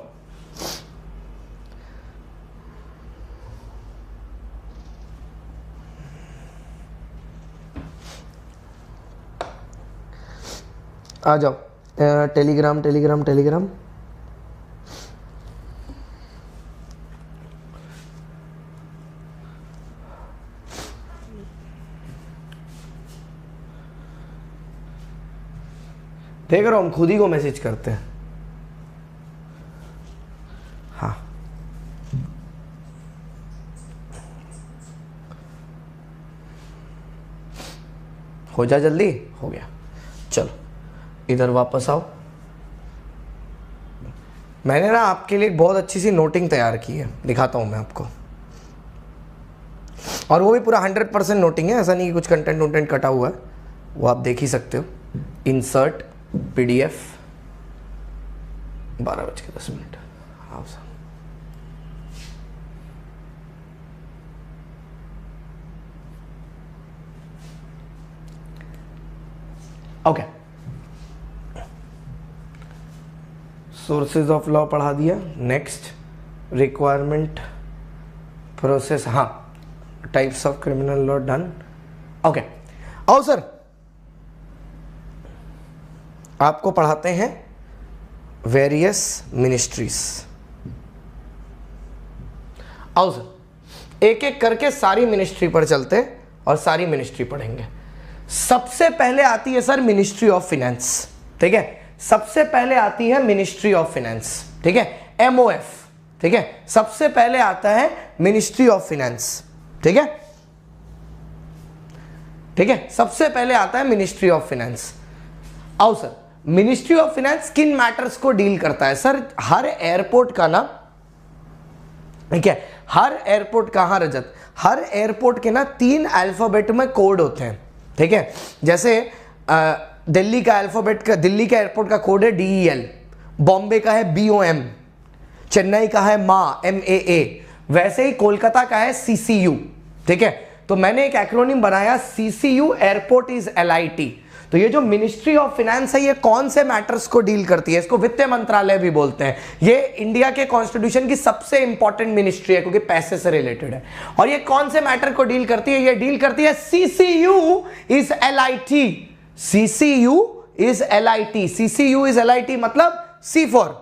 [SPEAKER 1] आ जाओ, टेलीग्राम। देख रहा हूं, हम खुद ही को मैसेज करते हैं। हाँ, हो जा जल्दी, हो गया। चलो इधर वापस आओ। मैंने ना आपके लिए एक बहुत अच्छी सी नोटिंग तैयार की है, दिखाता हूं मैं आपको, और वो भी पूरा 100% नोटिंग है, ऐसा नहीं कि कुछ कंटेंट कटा हुआ है, वो आप देख ही सकते हो। Insert PDF 12:10। हाँ sir, okay. Sources of law पढ़ा दिया। नेक्स्ट, रिक्वायरमेंट प्रोसेस, हाँ, types of criminal law done. Okay, आओ सर, आपको पढ़ाते हैं वेरियस मिनिस्ट्रीज। आओ सर, एक एक करके सारी मिनिस्ट्री पर चलते हैं और सारी मिनिस्ट्री पढ़ेंगे। सबसे पहले आती है सर मिनिस्ट्री ऑफ फिनेंस, ठीक है? सबसे पहले आती है मिनिस्ट्री ऑफ फिनेंस, ठीक है? MOF, ठीक है? सबसे पहले आता है मिनिस्ट्री ऑफ फिनेंस, ठीक है? ठीक है, सबसे पहले आता है मिनिस्ट्री ऑफ फिनेंस। आओ सर, मिनिस्ट्री ऑफ फाइनेंस किन मैटर्स को डील करता है? सर हर एयरपोर्ट का ना, ठीक है, हर एयरपोर्ट का, हाँ रजत, हर एयरपोर्ट के ना 3 अल्फाबेट में कोड होते हैं, ठीक है? जैसे दिल्ली का अल्फाबेट का, दिल्ली का एयरपोर्ट का कोड है DEL, बॉम्बे का है BOM, चेन्नई का है MAA, वैसे ही कोलकाता का है CCU, ठीक है? तो मैंने एक एक्रोनिम बनाया, CCU एयरपोर्ट इज LIT। तो ये जो मिनिस्ट्री ऑफ फाइनेंस है, ये कौन से मैटर्स को डील करती है? इसको वित्त मंत्रालय भी बोलते हैं। ये इंडिया के कॉन्स्टिट्यूशन की सबसे इंपॉर्टेंट मिनिस्ट्री है, क्योंकि पैसे से रिलेटेड है। और ये कौन से मैटर को डील करती है? ये डील करती है CCU is LIT। CCU is LIT, CCU is LIT मतलब C फॉर,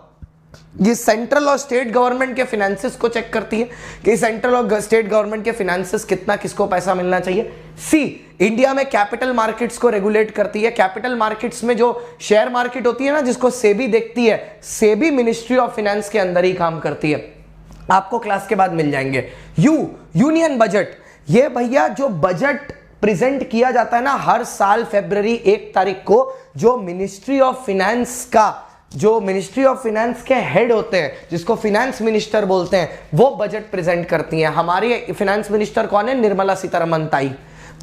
[SPEAKER 1] ये सेंट्रल और स्टेट गवर्नमेंट के फाइनेंसेस को चेक करती है कि सेंट्रल और स्टेट गवर्नमेंट के फाइनेंसेस कितना किसको पैसा मिलना चाहिए। सी, इंडिया में कैपिटल मार्केट्स को रेगुलेट करती है। कैपिटल मार्केट्स में जो शेयर मार्केट होती है ना, जिसको सेबी देखती है, सेबी मिनिस्ट्री ऑफ फाइनेंस के अंदर ही काम करती है। आपको क्लास के बाद मिल जाएंगे। यूनियन बजट, ये भैया जो बजट प्रेजेंट किया जाता है ना हर साल फरवरी 1 तारीख को, जो मिनिस्ट्री ऑफ फाइनेंस का, जो मिनिस्ट्री ऑफ फाइनेंस के हेड होते हैं, जिसको फाइनेंस मिनिस्टर बोलते हैं, वो बजट प्रेजेंट करती हैं। हमारी फाइनेंस मिनिस्टर कौन है? निर्मला सीतारमण ताई,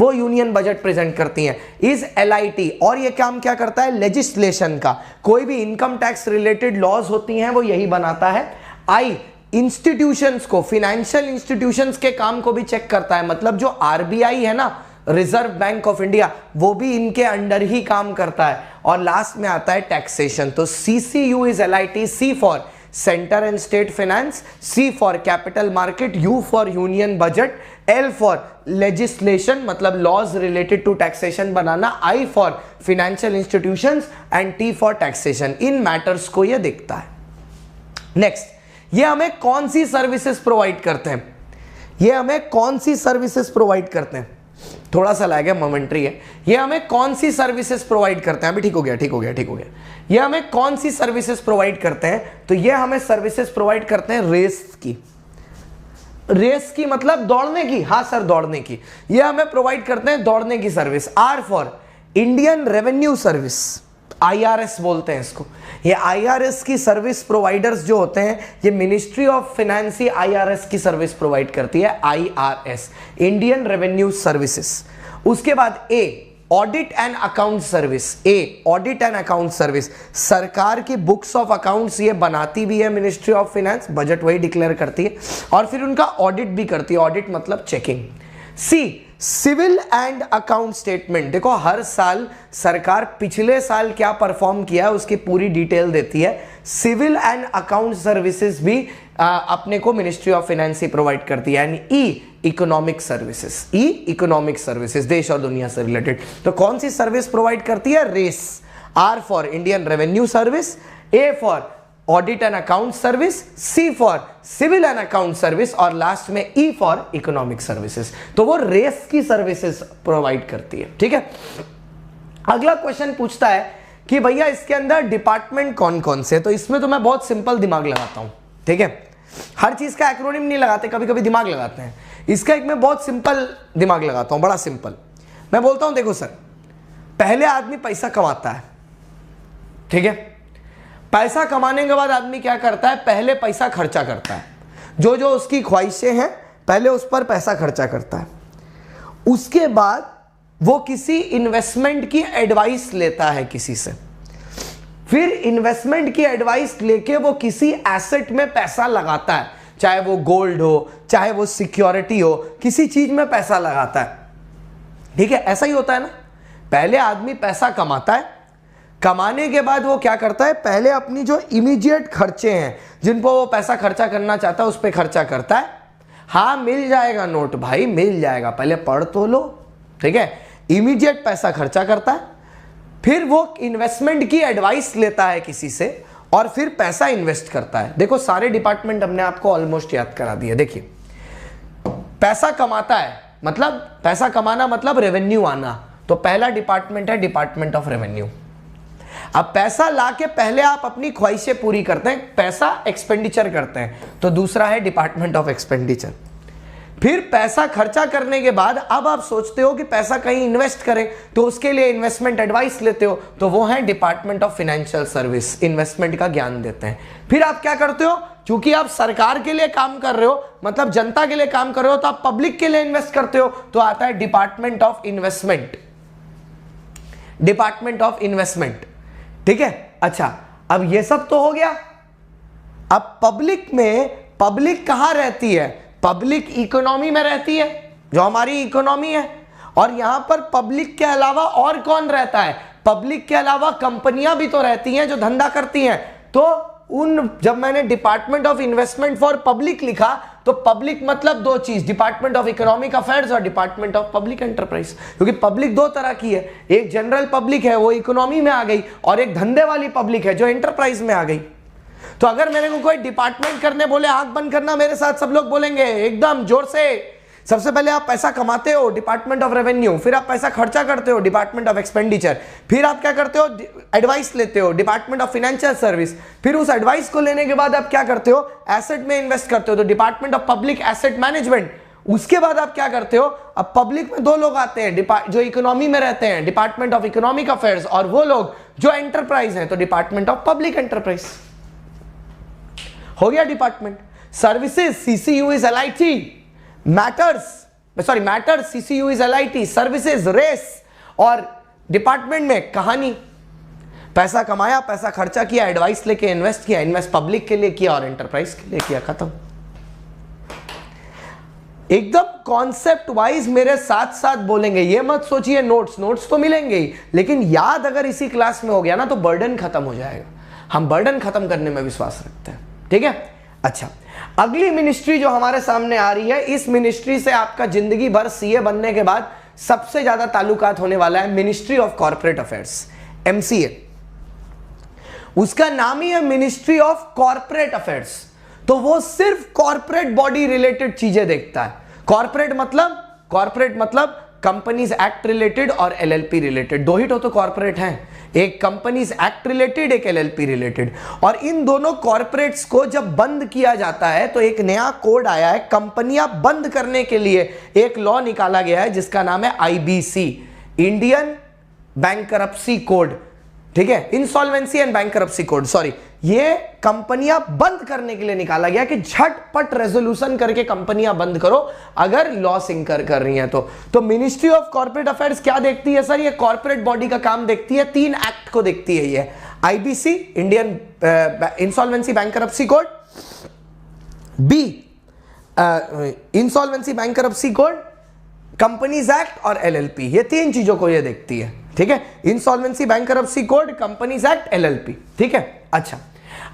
[SPEAKER 1] वो यूनियन बजट प्रेजेंट करती हैं। इज LIT, और ये काम क्या करता है? लेजिस्लेशन का, कोई भी इनकम टैक्स रिलेटेड लॉज होती हैं वो यही बनाता है। आई, इंस्टीट्यूशंस को, फाइनेंशियल इंस्टीट्यूशंस के काम को भी चेक करता है, मतलब जो RBI है ना, रिजर्व बैंक ऑफ इंडिया, वो भी इनके अंडर ही काम करता है। और लास्ट में आता है टैक्सेशन। तो CCU is LIT, C for centre and state finance, C for capital market, U for union budget, L for legislation मतलब लॉज रिलेटेड टू टैक्सेशन बनाना, I for financial institutions and T for taxation. इन matters को ये देखता है। Next, ये हमें कौन सी सर्विसेज प्रोवाइड करते हैं? ये हमें कौन सी सर्विसेज प्रोवाइड करते हैं? थोड़ा सा लैग है, मोमेंट्री है। ये हमें कौन सी सर्विसेज प्रोवाइड करते हैं? अभी ठीक हो गया, ठीक हो गया, ठीक हो गया। ये हमें कौन सी सर्विसेज प्रोवाइड करते हैं? तो ये हमें सर्विसेज प्रोवाइड करते हैं रेस की। रेस की मतलब दौड़ने की। हाँ सर, दौड़ने की। ये हमें प्रोवाइड करते हैं दौड़ने की service. R for Indian revenue service, IRS बोलते हैं इसको। ये IRS की सर्विस प्रोवाइडर्स जो होते हैं, ये मिनिस्ट्री ऑफ फाइनेंस ही IRS की सर्विस प्रोवाइड करती है। IRS, Indian revenue services. उसके बाद A, audit and account service. A, audit and account service, सरकार की बुक्स ऑफ अकाउंट्स ये बनाती भी है मिनिस्ट्री ऑफ फाइनेंस, बजट वही डिक्लेयर करती है, और फिर उनका ऑडिट भी करती है। ऑडिट मतलब checking. C, civil and account statement. देखो हर साल सरकार पिछले साल क्या परफॉर्म किया है उसकी पूरी डिटेल देती है। सिविल एंड अकाउंट सर्विसेज भी अपने को ministry of finance he provide करती है। यानी ई, इकोनॉमिक सर्विसेज। ई, इकोनॉमिक सर्विसेज, देश और दुनिया से रिलेटेड। तो कौन सी सर्विस प्रोवाइड करती है? रेस। R for Indian revenue service, A for audit and account service, C for civil and account service, और लास्ट में ई फॉर इकोनॉमिक सर्विसेज। तो वो रेस की सर्विसेज प्रोवाइड करती है। ठीक है। अगला क्वेश्चन पूछता है कि भैया इसके अंदर डिपार्टमेंट कौन कौन से? तो इसमें तो मैं बहुत सिंपल दिमाग लगाता हूं। ठीक है, हर चीज का एक्रोनिम नहीं लगाते, कभी कभी दिमाग लगाते हैं। इसका एक मैं बहुत सिंपल दिमाग लगाता हूं, बड़ा सिंपल। मैं बोलता हूं देखो सर, पहले आदमी पैसा कमाता है। ठीक है, पैसा कमाने के बाद आदमी क्या करता है? पहले पैसा खर्चा करता है। जो जो उसकी ख्वाहिशें हैं पहले उस पर पैसा खर्चा करता है। उसके बाद वो किसी इन्वेस्टमेंट की एडवाइस लेता है किसी से। फिर इन्वेस्टमेंट की एडवाइस लेके वो किसी एसेट में पैसा लगाता है, चाहे वो गोल्ड हो, चाहे वो सिक्योरिटी हो, किसी चीज में पैसा लगाता है। ठीक है, ऐसा ही होता है ना। पहले आदमी पैसा कमाता है, कमाने के बाद वो क्या करता है? पहले अपनी जो इमीडिएट खर्चे हैं, जिन पर वो पैसा खर्चा करना चाहता है, उस पर खर्चा करता है। हाँ मिल जाएगा नोट भाई, मिल जाएगा, पहले पढ़ तो लो। ठीक है, इमीडिएट पैसा खर्चा करता है, फिर वो इन्वेस्टमेंट की एडवाइस लेता है किसी से, और फिर पैसा इन्वेस्ट करता है। देखो सारे डिपार्टमेंट हमने आपको ऑलमोस्ट याद करा दिए। देखिए, पैसा कमाता है मतलब, पैसा कमाना मतलब रेवेन्यू आना, तो पहला डिपार्टमेंट है डिपार्टमेंट ऑफ रेवेन्यू। अब पैसा लाके पहले आप अपनी ख्वाहिशें पूरी करते हैं, पैसा एक्सपेंडिचर करते हैं, तो दूसरा है डिपार्टमेंट ऑफ एक्सपेंडिचर। फिर पैसा खर्चा करने के बाद अब आप सोचते हो कि पैसा कहीं इन्वेस्ट करें, तो उसके लिए इन्वेस्टमेंट एडवाइस लेते हो, तो वो है department of financial service, investment का ज्ञान देते हैं। फिर आप क्या करते हो? क्योंकि आप सरकार के लिए काम कर रहे हो, मतलब जनता के लिए काम कर रहे हो, तो आप पब्लिक के लिए इन्वेस्ट करते हो, तो आता है department of investment. Department of investment. ठीक है, अच्छा अब ये सब तो हो गया। अब पब्लिक में, पब्लिक कहां रहती है? पब्लिक इकोनॉमी में रहती है, जो हमारी इकोनॉमी है। और यहां पर पब्लिक के अलावा और कौन रहता है? पब्लिक के अलावा कंपनियां भी तो रहती हैं जो धंधा करती हैं। तो उन, जब मैंने department of investment for public लिखा, तो पब्लिक मतलब दो चीज, डिपार्टमेंट ऑफ इकोनॉमिक अफेयर्स और डिपार्टमेंट ऑफ पब्लिक एंटरप्राइज। क्योंकि पब्लिक दो तरह की है, एक जनरल पब्लिक है वो इकोनॉमी में आ गई, और एक धंधे वाली पब्लिक है जो एंटरप्राइज में आ गई। तो अगर मेरे को कोई डिपार्टमेंट करने बोले, आंख बंद करना मेरे साथ, सब लोग बोलेंगे एकदम जोर से। सबसे पहले आप पैसा कमाते हो, डिपार्टमेंट ऑफ रेवेन्यू, फिर आप पैसा खर्चा करते हो, डिपार्टमेंट ऑफ एक्सपेंडिचर, फिर आप क्या करते हो? एडवाइस लेते हो, डिपार्टमेंट ऑफ फाइनेंशियल सर्विस, फिर उस एडवाइस को लेने के बाद आप क्या करते हो? एसेट में इन्वेस्ट करते हो, तो department of public asset management. उसके बाद आप क्या करते हो? अब पब्लिक में दो लोग आते हैं जो इकोनॉमी में रहते हैं, डिपार्टमेंट ऑफ इकोनॉमिक अफेयर्स, और वो लोग जो एंटरप्राइज हैं, तो डिपार्टमेंट ऑफ पब्लिक एंटरप्राइज। हो गया department. Services, CCU is LIT, matters CCU is LIT, services रेस, और डिपार्टमेंट में कहानी, पैसा कमाया, पैसा खर्चा किया, एडवाइस लेके इन्वेस्ट किया, इन्वेस्ट पब्लिक के लिए किया और एंटरप्राइज के लिए किया, खत्म। एकदम कॉन्सेप्ट वाइज मेरे साथ साथ बोलेंगे, ये मत सोचिए नोट्स तो मिलेंगे ही, लेकिन याद अगर इसी क्लास में हो गया ना तो बर्डन खत्म हो जाएगा। हम बर्डन खत्म करने में विश्वास रखते हैं। ठीक है, अच्छा अगली मिनिस्ट्री जो हमारे सामने आ रही है, इस मिनिस्ट्री से आपका जिंदगी भर CA बनने के बाद सबसे ज्यादा ताल्लुकात होने वाला है, ministry of corporate affairs, MCA। उसका नाम ही है मिनिस्ट्री ऑफ कॉर्पोरेट अफेयर्स। तो वो सिर्फ कॉर्पोरेट बॉडी रिलेटेड चीजें देखता है। कॉर्पोरेट मतलब कंपनीज एक्ट रिलेटेड और एलएलपी रिलेटेड, दो ही तो कॉर्पोरेट हैं, एक कंपनीज एक्ट रिलेटेड, एक एलएलपी रिलेटेड। और इन दोनों कॉर्पोरेट्स को जब बंद किया जाता है तो एक नया कोड आया है, कंपनियां बंद करने के लिए एक लॉ निकाला गया है जिसका नाम है आईबीसी, इंडियन बैंकरप्सी कोड, ठीक है, insolvency and bankruptcy code, sorry. ये कंपनियां बंद करने के लिए निकाला गया कि झटपट रेजोल्यूशन करके कंपनियां बंद करो अगर लॉस इंकर कर रही हैं तो मिनिस्ट्री ऑफ कॉर्पोरेट अफेयर्स क्या देखती है सर? ये कॉर्पोरेट बॉडी का काम देखती है, 3 एक्ट को देखती है ये, IBC, Indian insolvency bankruptcy code, B insolvency bankruptcy code, companies act और एलएलपी, ये 3 चीजों को ये देखती है, ठीक है। Insolvency bankruptcy code, companies act, LLP, ठीक है। अच्छा,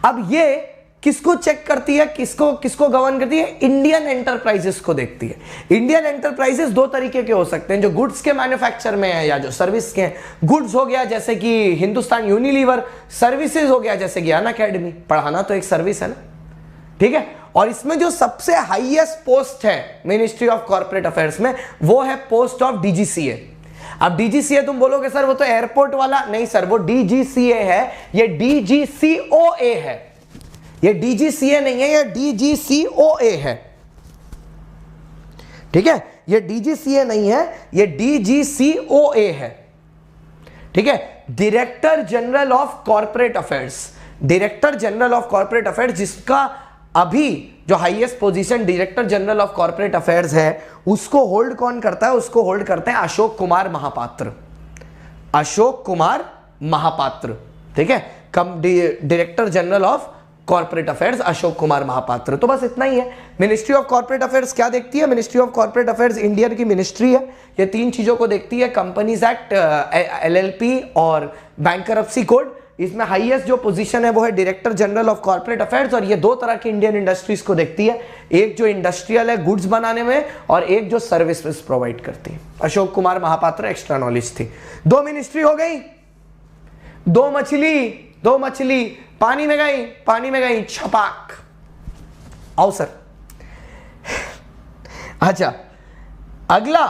[SPEAKER 1] अब ये किसको चेक करती है, किसको गवर्न करती है? इंडियन एंटरप्राइजेस को देखती है। इंडियन एंटरप्राइजेस 2 तरीके के हो सकते हैं, जो गुड्स के मैन्युफैक्चर में है या जो सर्विस के हैं। गुड्स हो गया जैसे कि हिंदुस्तान यूनिलीवर, सर्विसेज हो गया जैसे कि अनअकैडमी, पढ़ाना तो एक सर्विस है ना, ठीक है। और इसमें जो सबसे हाईएस्ट पोस्ट है मिनिस्ट्री ऑफ कॉर्पोरेट अफेयर्स में, वो है पोस्ट ऑफ डीजीसीए। अब डीजीसीए तुम बोलोगे सर वो तो एयरपोर्ट वाला, नहीं सर, वो डीजीसीए है, ये डीजीसीओए है, ये डीजीसीए नहीं है, ये डीजीसीओए है, ठीक है। ये डीजीसीए नहीं है, ये डीजीसीओए है, ठीक है। Director general of corporate affairs, director general of corporate affairs, जिसका अभी जो highest position director general of corporate affairs है, उसको होल्ड कौन करता है? उसको होल्ड करते हैं अशोक कुमार महापात्र, अशोक कुमार महापात्र, ठीक है। Director general of corporate affairs Ashok Kumar Mahapatra. तो बस इतना ही है। मिनिस्ट्री ऑफ कॉर्पोरेट अफेयर्स क्या देखती है? Ministry of corporate affairs Indian की मिनिस्ट्री है, ये 3 चीजों को देखती है, कंपनीज एक्ट, एलएलपी और बैंकरप्सी कोड। इसमें हाईएस्ट जो पोजीशन है वो है director general of corporate affairs, और ये 2 तरह की इंडियन इंडस्ट्रीज को देखती है, एक जो इंडस्ट्रियल है गुड्स बनाने में, और एक जो सर्विसेज प्रोवाइड करती है। अशोक कुमार महापात्र एक्स्ट्रा नॉलेज थी। 2 मिनिस्ट्री हो गई, 2 मछली पानी में गई छपाक। आओ सर। अच्छा, अगला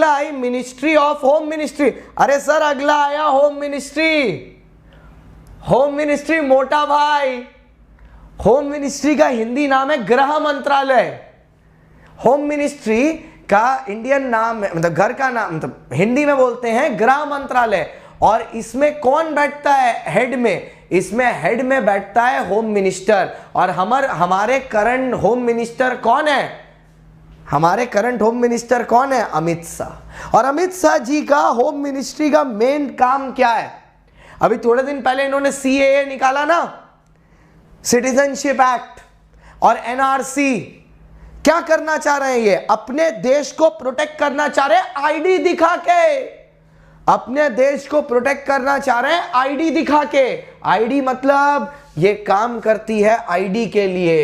[SPEAKER 1] आई मिनिस्ट्री ऑफ होम मिनिस्ट्री। अरे सर अगला आया होम मिनिस्ट्री मोटा भाई। होम मिनिस्ट्री का हिंदी नाम है गृह मंत्रालय। होम मिनिस्ट्री का इंडियन नाम है, मतलब घर का नाम, मतलब हिंदी में बोलते हैं गृह मंत्रालय। और इसमें कौन बैठता है हेड में? इसमें हेड में बैठता है होम मिनिस्टर। और हमारे करंट होम मिनिस्टर कौन है? हमारे करंट होम मिनिस्टर कौन है? अमित शाह। और अमित शाह जी का होम मिनिस्ट्री का मेन काम क्या है? अभी थोड़े दिन पहले इन्होंने सीएए निकाला ना, सिटीजनशिप एक्ट और एनआरसी। क्या करना चाह रहे हैं ये? अपने देश को प्रोटेक्ट करना चाह रहे हैं आईडी दिखा के। अपने देश को प्रोटेक्ट करना चाह रहे हैं आईडी दिखा के। आईडी मतलब ये काम करती है आईडी के लिए,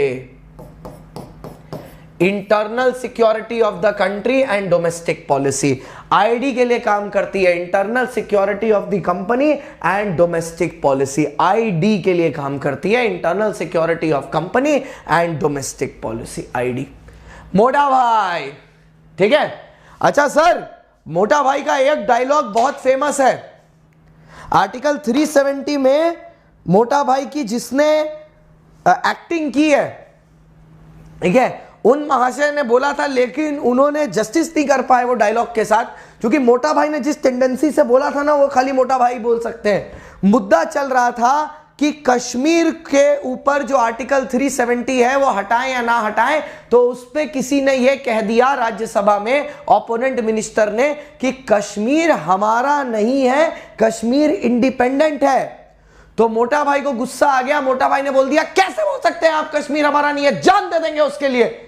[SPEAKER 1] internal security of the country and domestic policy. ID के लिए काम करती है, internal security of the company and domestic policy. ID के लिए काम करती है, internal security of company and domestic policy, ID. मोटा भाई, ठीक है। अच्छा सर, मोटा भाई का एक डायलॉग बहुत फेमस है। आर्टिकल 370 में मोटा भाई की जिसने एक्टिंग की है, ठीक है, उन महाशय ने बोला था, लेकिन उन्होंने जस्टिस नहीं कर पाए वो डायलॉग के साथ, क्योंकि मोटा भाई ने जिस टेंडेंसी से बोला था ना, वो खाली मोटा भाई बोल सकते हैं। मुद्दा चल रहा था कि कश्मीर के ऊपर जो आर्टिकल 370 है वो हटाएं या ना हटाएं। तो उस पे किसी ने ये कह दिया राज्यसभा में, ओपोनेंट मिनिस्टर ने, कि कश्मीर हमारा नहीं है, कश्मीर इंडिपेंडेंट है। तो मोटा भाई को गुस्सा आ गया। मोटा भाई ने बोल दिया, कैसे बोल सकते हैं आप कश्मीर हमारा नहीं है, जान दे देंगे उसके लिए।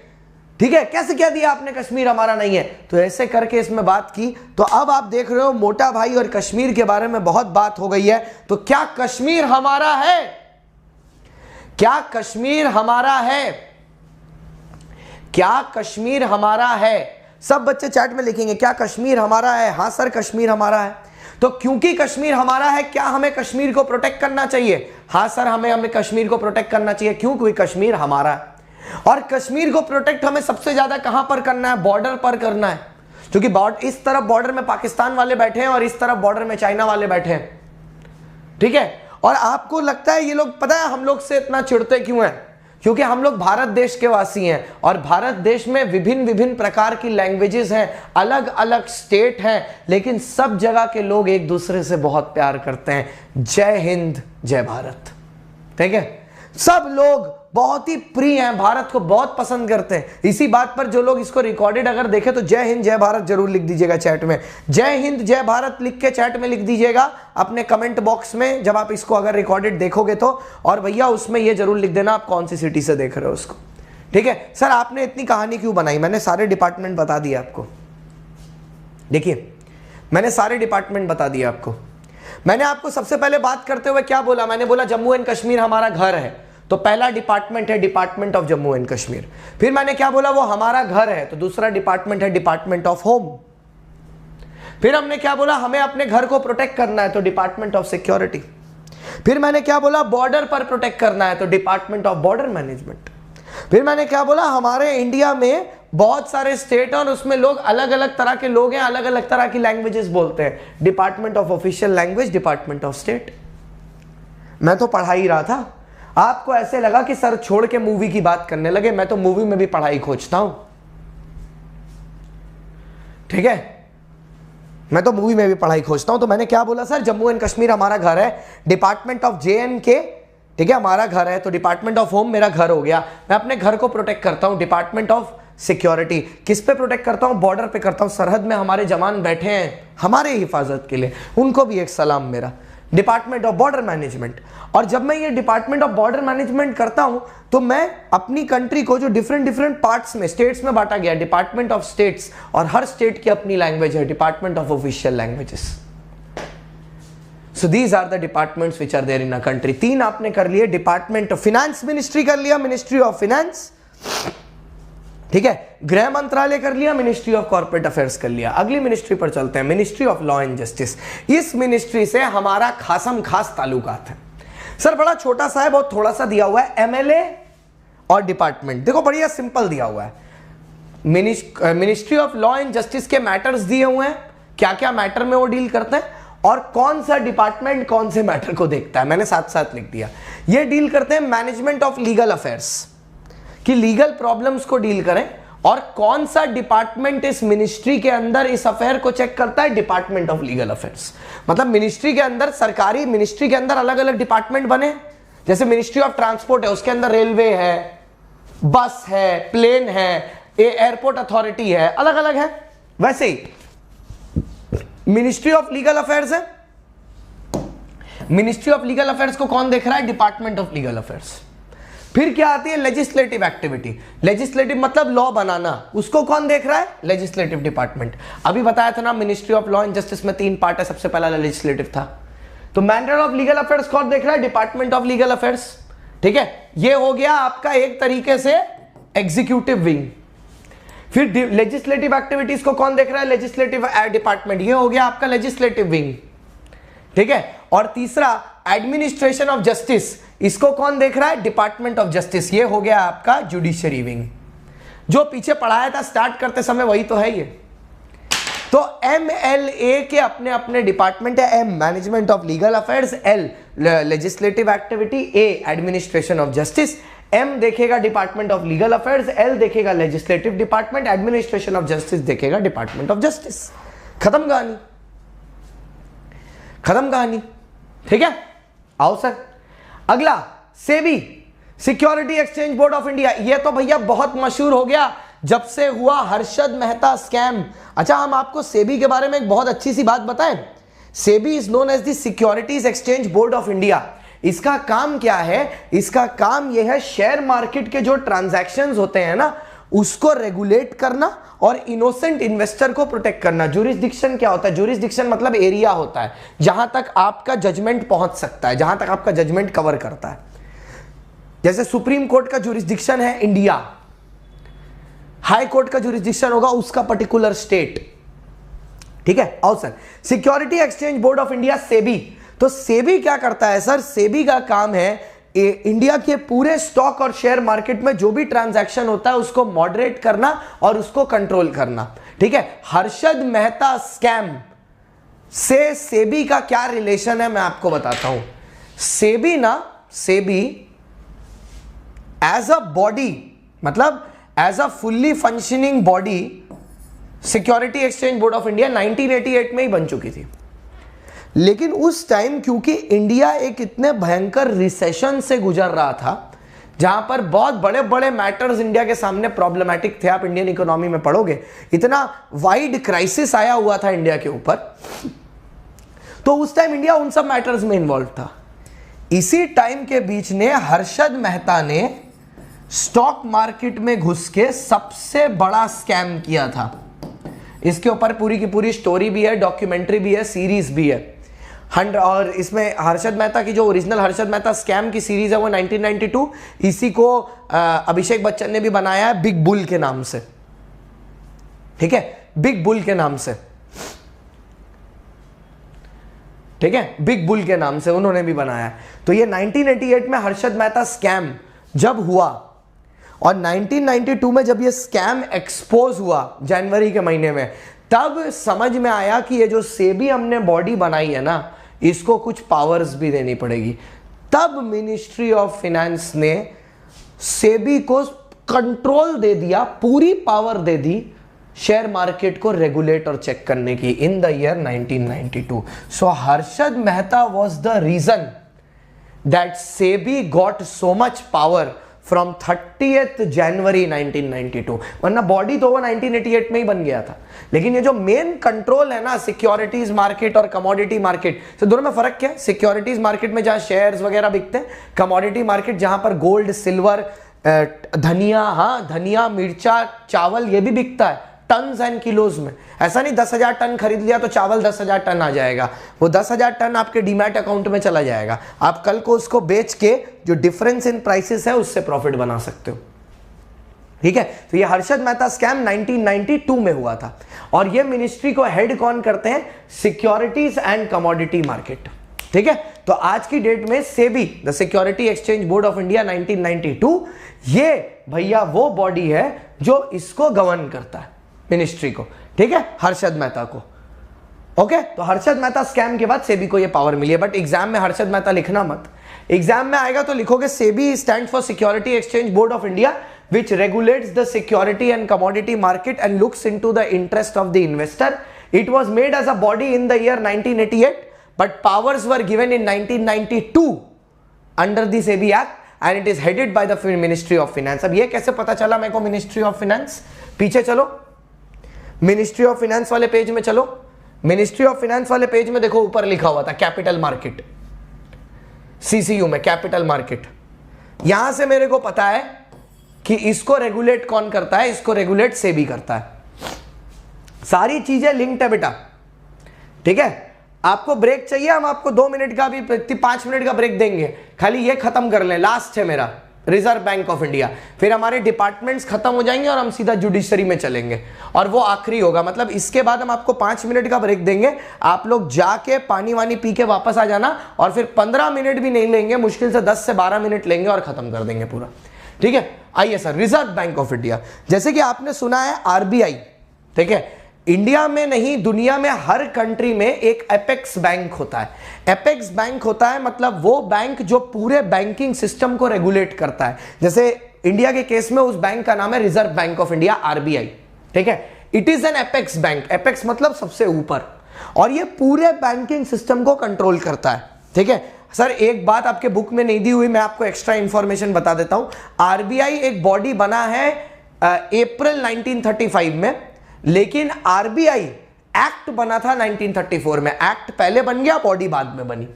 [SPEAKER 1] ठीक है, कैसे कह दिया आपने कश्मीर हमारा नहीं है? तो ऐसे करके इसमें बात की। तो अब आप देख रहे हो मोटा भाई और कश्मीर के बारे में बहुत बात हो गई है। तो क्या कश्मीर हमारा है? क्या कश्मीर हमारा है? क्या कश्मीर हमारा है? सब बच्चे चैट में लिखेंगे, क्या कश्मीर हमारा है? हाँ सर, कश्मीर हमारा है। तो क्योंकि कश्मीर हमारा है, क्या हमें कश्मीर को प्रोटेक्ट करना चाहिए? हाँ सर, हमें कश्मीर को प्रोटेक्ट करना चाहिए। क्यों? क्योंकि कश्मीर हमारा है, और कश्मीर को प्रोटेक्ट हमें सबसे ज्यादा कहां पर करना है? बॉर्डर पर करना है, क्योंकि इस तरफ बॉर्डर में पाकिस्तान वाले बैठे हैं और इस तरफ बॉर्डर में चाइना वाले बैठे हैं, ठीक है। और आपको लगता है ये लोग, पता है हम लोग से इतना चिढ़ते क्यों हैं? क्योंकि हम लोग भारत देश के वासी हैं, और भारत देश में विभिन्न विभिन्न प्रकार की लैंग्वेजेस हैं, अलग अलग स्टेट हैं, लेकिन सब जगह के लोग एक दूसरे से बहुत प्यार करते हैं। जय हिंद, जय भारत, ठीक है। सब लोग बहुत ही प्रिय हैं, भारत को बहुत पसंद करते हैं। इसी बात पर जो लोग इसको रिकॉर्डेड अगर देखें तो जय हिंद जय भारत जरूर लिख दीजिएगा चैट में। जय हिंद जय भारत लिख के चैट में लिख दीजिएगा अपने कमेंट बॉक्स में, जब आप इसको अगर रिकॉर्डेड देखोगे तो। और भैया उसमें ये जरूर लिख देना आप कौन सी सिटी से देख रहे हो उसको, ठीक है। सर आपने इतनी कहानी क्यों बनाई? मैंने सारे डिपार्टमेंट बता दिए आपको। देखिए, मैंने सारे डिपार्टमेंट बता दिए आपको। मैंने आपको सबसे पहले बात करते हुए क्या बोला? मैंने बोला जम्मू एंड कश्मीर हमारा घर है, तो पहला डिपार्टमेंट है department of Jammu and Kashmir. फिर मैंने क्या बोला? वो हमारा घर है, तो दूसरा डिपार्टमेंट है डिपार्टमेंट ऑफ होम। फिर हमने क्या बोला? हमें अपने घर को प्रोटेक्ट करना है, तो डिपार्टमेंट ऑफ सिक्योरिटी। फिर मैंने क्या बोला? बॉर्डर पर प्रोटेक्ट करना है, तो डिपार्टमेंट ऑफ बॉर्डर मैनेजमेंट। फिर मैंने क्या बोला? हमारे इंडिया में बहुत सारे स्टेट हैं और उसमें लोग अलग अलग तरह के लोग हैं, अलग अलग तरह की लैंग्वेजेस बोलते हैं, department of official language, department of state. मैं तो पढ़ा ही रहा था, आपको ऐसे लगा कि सर छोड़ के मूवी की बात करने लगे। मैं तो मूवी में भी पढ़ाई खोजता हूं, ठीक है, मैं तो मूवी में भी पढ़ाई खोजता हूं। तो मैंने क्या बोला? सर जम्मू एंड कश्मीर हमारा घर है, डिपार्टमेंट ऑफ JNK, ठीक है, हमारा घर है, तो डिपार्टमेंट ऑफ होम मेरा घर हो गया। मैं अपने घर को प्रोटेक्ट करता हूं, डिपार्टमेंट ऑफ सिक्योरिटी। किस पे प्रोटेक्ट करता हूं? बॉर्डर पे करता हूं, सरहद में हमारे जवान बैठे हैं हमारे हिफाजत के लिए, उनको भी एक सलाम मेरा, डिपार्टमेंट ऑफ बॉर्डर मैनेजमेंट। और जब मैं ये डिपार्टमेंट ऑफ बॉर्डर मैनेजमेंट करता हूं तो मैं अपनी कंट्री को जो डिफरेंट डिफरेंट पार्ट्स में, स्टेट्स में बांटा गया, डिपार्टमेंट ऑफ स्टेट्स, और हर स्टेट की अपनी लैंग्वेज है, department of official languages. So these are the departments which are there in a country. 3 आपने कर लिए, डिपार्टमेंट ऑफ फिनेंस मिनिस्ट्री कर लिया, मिनिस्ट्री ऑफ फिनेंस, ठीक है, गृह मंत्रालय कर लिया, मिनिस्ट्री ऑफ कॉर्पोरेट अफेयर्स कर लिया। अगली मिनिस्ट्री पर चलते हैं, ministry of law and justice. इस मिनिस्ट्री से हमारा खासम खास ताल्लुकात है। सर बड़ा छोटा सा है, बहुत थोड़ा सा दिया हुआ है, MLA और डिपार्टमेंट। देखो बढ़िया सिंपल दिया हुआ है, ministry of law and justice के मैटर्स दिए हुए हैं, क्या क्या मैटर में वो डील करते हैं, और कौन सा डिपार्टमेंट कौन से मैटर को देखता है, मैंने साथ साथ लिख दिया। ये डील करते हैं मैनेजमेंट ऑफ लीगल अफेयर्स, कि लीगल प्रॉब्लम्स को डील करें, और कौन सा डिपार्टमेंट इस मिनिस्ट्री के अंदर इस अफेयर को चेक करता है? Department of legal affairs. मतलब मिनिस्ट्री के अंदर, सरकारी मिनिस्ट्री के अंदर अलग अलग डिपार्टमेंट बने, जैसे मिनिस्ट्री ऑफ ट्रांसपोर्ट है, उसके अंदर रेलवे है, बस है, प्लेन है, एयरपोर्ट अथॉरिटी है, अलग अलग है। वैसे ही मिनिस्ट्री ऑफ लीगल अफेयर्स है, मिनिस्ट्री ऑफ लीगल अफेयर्स को कौन देख रहा है? Department of legal affairs. फिर क्या आती है? Legislative activity. लेजिस्लेटिव मतलब लॉ बनाना, उसको कौन देख रहा है? Legislative department. अभी बताया था ना, ministry of law and justice में 3 पार्ट है, सबसे पहला लेजिस्लेटिव था। तो मैटर ऑफ लीगल अफेयर्स कौन देख रहा है? डिपार्टमेंट ऑफ लीगल अफेयर्स, ठीक है। ये हो गया आपका एक तरीके से एग्जीक्यूटिव विंग। फिर लेजिस्लेटिव एक्टिविटीज को कौन देख रहा है? लेजिस्लेटिव डिपार्टमेंट, ये हो गया आपका लेजिस्लेटिव विंग, ठीक है। और तीसरा एडमिनिस्ट्रेशन ऑफ जस्टिस, इसको कौन देख रहा है? डिपार्टमेंट ऑफ जस्टिस, ये हो गया आपका जुडिशरी विंग। जो पीछे पढ़ाया था स्टार्ट करते समय वही तो है ये। तो MLA के अपने अपने डिपार्टमेंट है, M management of legal affairs, L legislative activity, A administration of justice. M देखेगा department of legal affairs, L देखेगा legislative department, administration of justice देखेगा डिपार्टमेंट ऑफ जस्टिस। खत्म कहानी, खत्म कहानी, ठीक है। आओ सर अगला, SEBI, security exchange board of India. ये तो भैया बहुत मशहूर हो गया जब से हुआ हर्षद मेहता स्कैम। अच्छा, हम आपको सेबी के बारे में एक बहुत अच्छी सी बात बताएं। SEBI is known as the securities exchange board of India. इसका काम क्या है? इसका काम यह है शेयर मार्केट के जो ट्रांजैक्शंस होते हैं ना, उसको रेगुलेट करना और इनोसेंट इन्वेस्टर को प्रोटेक्ट करना। ज्यूरिसडिक्शन क्या होता है? ज्यूरिसडिक्शन मतलब एरिया होता है जहां तक आपका जजमेंट पहुंच सकता है, जहां तक आपका जजमेंट कवर करता है। जैसे सुप्रीम कोर्ट का ज्यूरिसडिक्शन है इंडिया, हाई कोर्ट का ज्यूरिसडिक्शन होगा उसका पर्टिकुलर स्टेट, ठीक है। और sir security exchange board of India SEBI, तो सेबी क्या करता है सर? सेबी का काम है इंडिया के पूरे स्टॉक और शेयर मार्केट में जो भी ट्रांजैक्शन होता है उसको मॉडरेट करना और उसको कंट्रोल करना। ठीक है, हर्षद मेहता स्कैम से सेबी का क्या रिलेशन है मैं आपको बताता हूं। सेबी एज अ बॉडी, मतलब as a fully functioning body, security exchange board of India 1988 में ही बन चुकी थी। लेकिन उस टाइम क्योंकि इंडिया एक इतने भयंकर रिसेशन से गुजर रहा था, जहां पर बहुत बड़े बड़े मैटर्स इंडिया के सामने प्रॉब्लमैटिक थे, आप इंडियन इकोनॉमी में पढ़ोगे, इतना वाइड क्राइसिस आया हुआ था इंडिया के ऊपर, तो उस टाइम इंडिया उन सब मैटर्स में इन्वॉल्व था। इसी टाइम के बीच ने हर्षद मेहता ने स्टॉक मार्केट में घुस के सबसे बड़ा स्कैम किया था। इसके ऊपर पूरी की पूरी स्टोरी भी है, डॉक्यूमेंट्री भी है, सीरीज भी है। और इसमें हर्षद मेहता की जो ओरिजिनल हर्षद मेहता स्कैम की सीरीज है वो 1992, इसी को अभिषेक बच्चन ने भी बनाया है बिग बुल के नाम से। ठीक है, बिग बुल के नाम से, ठीक है, बिग बुल के नाम से उन्होंने भी बनाया है। तो ये 1988 में हर्षद मेहता स्कैम जब हुआ और 1992 में जब ये स्कैम एक्सपोज हुआ जनवरी के महीने में, तब समझ में आया कि ये जो सेबी हमने बॉडी बनाई है ना, इसको कुछ पावर्स भी देनी पड़ेगी। तब मिनिस्ट्री ऑफ फाइनेंस ने सेबी को कंट्रोल दे दिया, पूरी पावर दे दी शेयर मार्केट को रेगुलेट और चेक करने की in the year 1992। So Harshad Mehta was the reason that SEBI got so much power from 30th January 1992, वरना बॉडी तो वो 1988 में ही बन गया था। लेकिन ये जो मेन कंट्रोल है ना सिक्योरिटीज मार्केट और कमोडिटी मार्केट, तो दोनों में फर्क क्या है? सिक्योरिटीज मार्केट में जहां शेयर्स वगैरह बिकते हैं, कमोडिटी मार्केट जहां पर गोल्ड, सिल्वर, धनिया, हाँ धनिया, मिर्चा, चावल ये भी बिकता है टन्स एंड किलोज में। ऐसा नहीं 10,000 टन खरीद लिया तो चावल 10,000 टन आ जाएगा, वो 10,000 टन आपके डीमैट अकाउंट में चला जाएगा। आप कल को उसको बेच के जो डिफरेंस इन प्राइसेस है उससे प्रॉफिट बना सकते हो। ठीक है, तो ये हर्षद मेहता स्कैम 1992 में हुआ था और ये मिनिस्ट्री को हेड कौन करते हैं? Securities and commodity market. ठीक है, तो आज की डेट में SEBI, the security exchange board of India 1992, ये भैया वो बॉडी है जो इसको गवर्न करता है, मिनिस्ट्री को। ठीक है, हर्षद मेहता को। ओके, तो हर्षद मेहता स्कैम के बाद सेबी को ये पावर मिली है। बट एग्जाम में हर्षद मेहता लिखना मत, एग्जाम में आएगा तो लिखोगे SEBI stands for security exchange board of India which regulates the security and commodity market and looks into the interest of the investor. It was made as a body in the year 1988, but powers were given in 1992 under the SEBI Act and it is headed by the Ministry of Finance. अब ये कैसे पता चला मेरे को Ministry of Finance? पीछे चलो, Ministry of Finance वाले पेज में चलो। Ministry of Finance वाले पेज में देखो ऊपर लिखा हुआ था कैपिटल मार्केट, CCU में कैपिटल मार्केट। यहां से मेरे को पता है कि इसको रेगुलेट कौन करता है? इसको रेगुलेट सेबी करता है। सारी चीजें लिंक्ड है बेटा। ठीक है, आपको ब्रेक चाहिए, हम आपको 2 मिनट का भी 5 मिनट का ब्रेक देंगे, खाली ये खत्म कर लें। लास्ट है मेरा रिजर्व बैंक ऑफ इंडिया, फिर हमारे डिपार्टमेंट्स खत्म हो जाएंगे और हम सीधा जुडिशरी में चलेंगे और वो आखिरी होगा। मतलब इसके बाद हम आपको 5 मिनट का ब्रेक देंगे, आप लोग जाके पानी वानी पी के वापस आ जाना और फिर 15 मिनट भी नहीं लेंगे, मुश्किल से 10 से 12 मिनट लेंगे और खत्म कर देंगे पूरा। ठीक है, आइए sir, reserve bank of India, जैसे कि आपने सुना है आरबीआई। ठीक है, इंडिया में नहीं दुनिया में हर कंट्री में एक एपेक्स बैंक होता है। एपेक्स बैंक होता है मतलब वो बैंक जो पूरे बैंकिंग सिस्टम को रेगुलेट करता है। जैसे इंडिया के केस में उस बैंक का नाम है reserve bank of India, RBI. ठीक है, it is an apex bank, apex मतलब सबसे ऊपर, और ये पूरे बैंकिंग सिस्टम को कंट्रोल करता है। ठीक है सर, एक बात आपके बुक में नहीं दी हुई, मैं आपको एक्स्ट्रा इंफॉर्मेशन बता देता हूं। आरबीआई एक बॉडी बना है अप्रैल 1935 में, लेकिन आरबीआई एक्ट बना था 1934 में। एक्ट पहले बन गया, बॉडी बाद में बनी।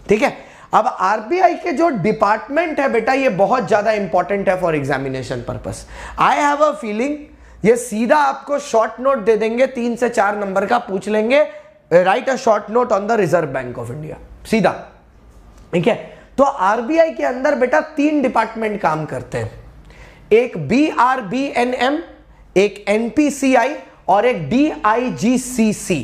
[SPEAKER 1] ठीक है, अब आरबीआई के जो डिपार्टमेंट है बेटा, ये बहुत ज्यादा इंपॉर्टेंट है for examination purpose. I have a feeling ये सीधा आपको शॉर्ट नोट दे देंगे, 3 से 4 नंबर का पूछ लेंगे, right a short note on the reserve bank of India, सीधा। ठीक है, तो आरबीआई के अंदर बेटा 3 डिपार्टमेंट काम करते हैं, एक BRBNM, एक NPCI और एक DIGCC।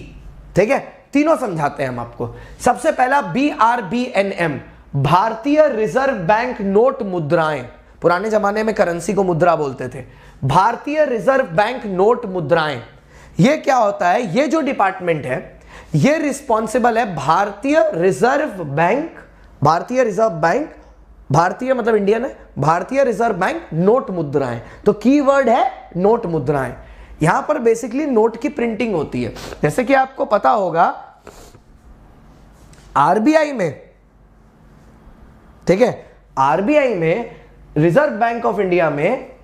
[SPEAKER 1] ठीक है, तीनों समझाते हैं हम आपको। सबसे पहला BRBNM, भारतीय रिजर्व बैंक नोट मुद्राएं। पुराने जमाने में करेंसी को मुद्रा बोलते थे। भारतीय रिजर्व बैंक नोट मुद्राएं, ये क्या होता है? ये जो डिपार्टमेंट है ये रिस्पॉन्सिबल है भारतीय रिजर्व बैंक, भारतीय रिजर्व बैंक, भारतीय मतलब इंडियन है, भारतीय रिजर्व बैंक नोट मुद्राएं। तो कीवर्ड है नोट मुद्राएं। यहां पर बेसिकली नोट की प्रिंटिंग होती है। जैसे कि आपको पता होगा आरबीआई में, ठीक है, आरबीआई में, रिजर्व बैंक ऑफ इंडिया में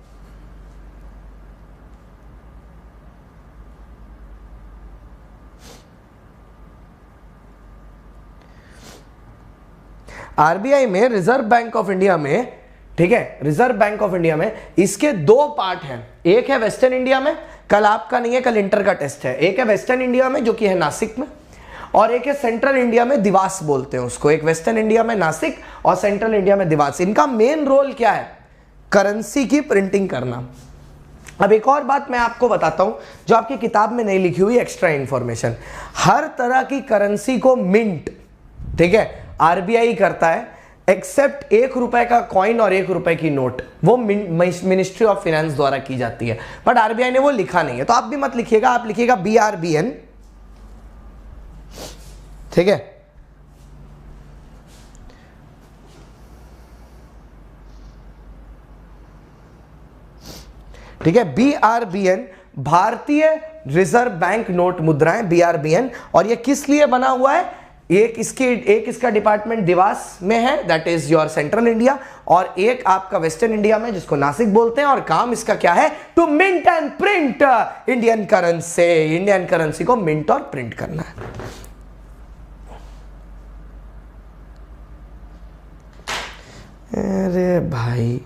[SPEAKER 1] आरबीआई में, रिजर्व बैंक ऑफ इंडिया में, ठीक है, रिजर्व बैंक ऑफ इंडिया में इसके दो पार्ट हैं। एक है वेस्टर्न इंडिया में, कल आपका नहीं है, कल इंटर का टेस्ट है। एक है वेस्टर्न इंडिया में जो कि है नासिक में, और एक है सेंट्रल इंडिया में, दिवास बोलते हैं उसको। एक वेस्टर्न इंडिया में नासिक और सेंट्रल इंडिया में दिवास। इनका मेन रोल क्या है? करेंसी की प्रिंटिंग करना। अब एक और बात मैं आपको बताता हूं जो आपकी किताब में नहीं लिखी हुई, एक्स्ट्रा इंफॉर्मेशन। हर तरह की करेंसी को मिंट, ठीक है, आरबीआई करता है, एक्सेप्ट 1 रुपए का कॉइन और 1 रुपए की नोट, वो मिनिस्ट्री ऑफ फाइनेंस द्वारा की जाती है। बट आरबीआई ने वो लिखा नहीं है, तो आप भी मत लिखिएगा, आप लिखिएगा BRBN, ठीक है। ठीक है, BRBN, भारतीय रिजर्व बैंक नोट मुद्राएं, BRBN। और ये किस लिए बना हुआ है? एक इसका डिपार्टमेंट दिवास में है, that is your central India, और एक आपका वेस्टर्न इंडिया में जिसको नासिक बोलते हैं। और काम इसका क्या है? To mint and print Indian currency. Indian currency को मिंट और प्रिंट करना है। अरे भाई,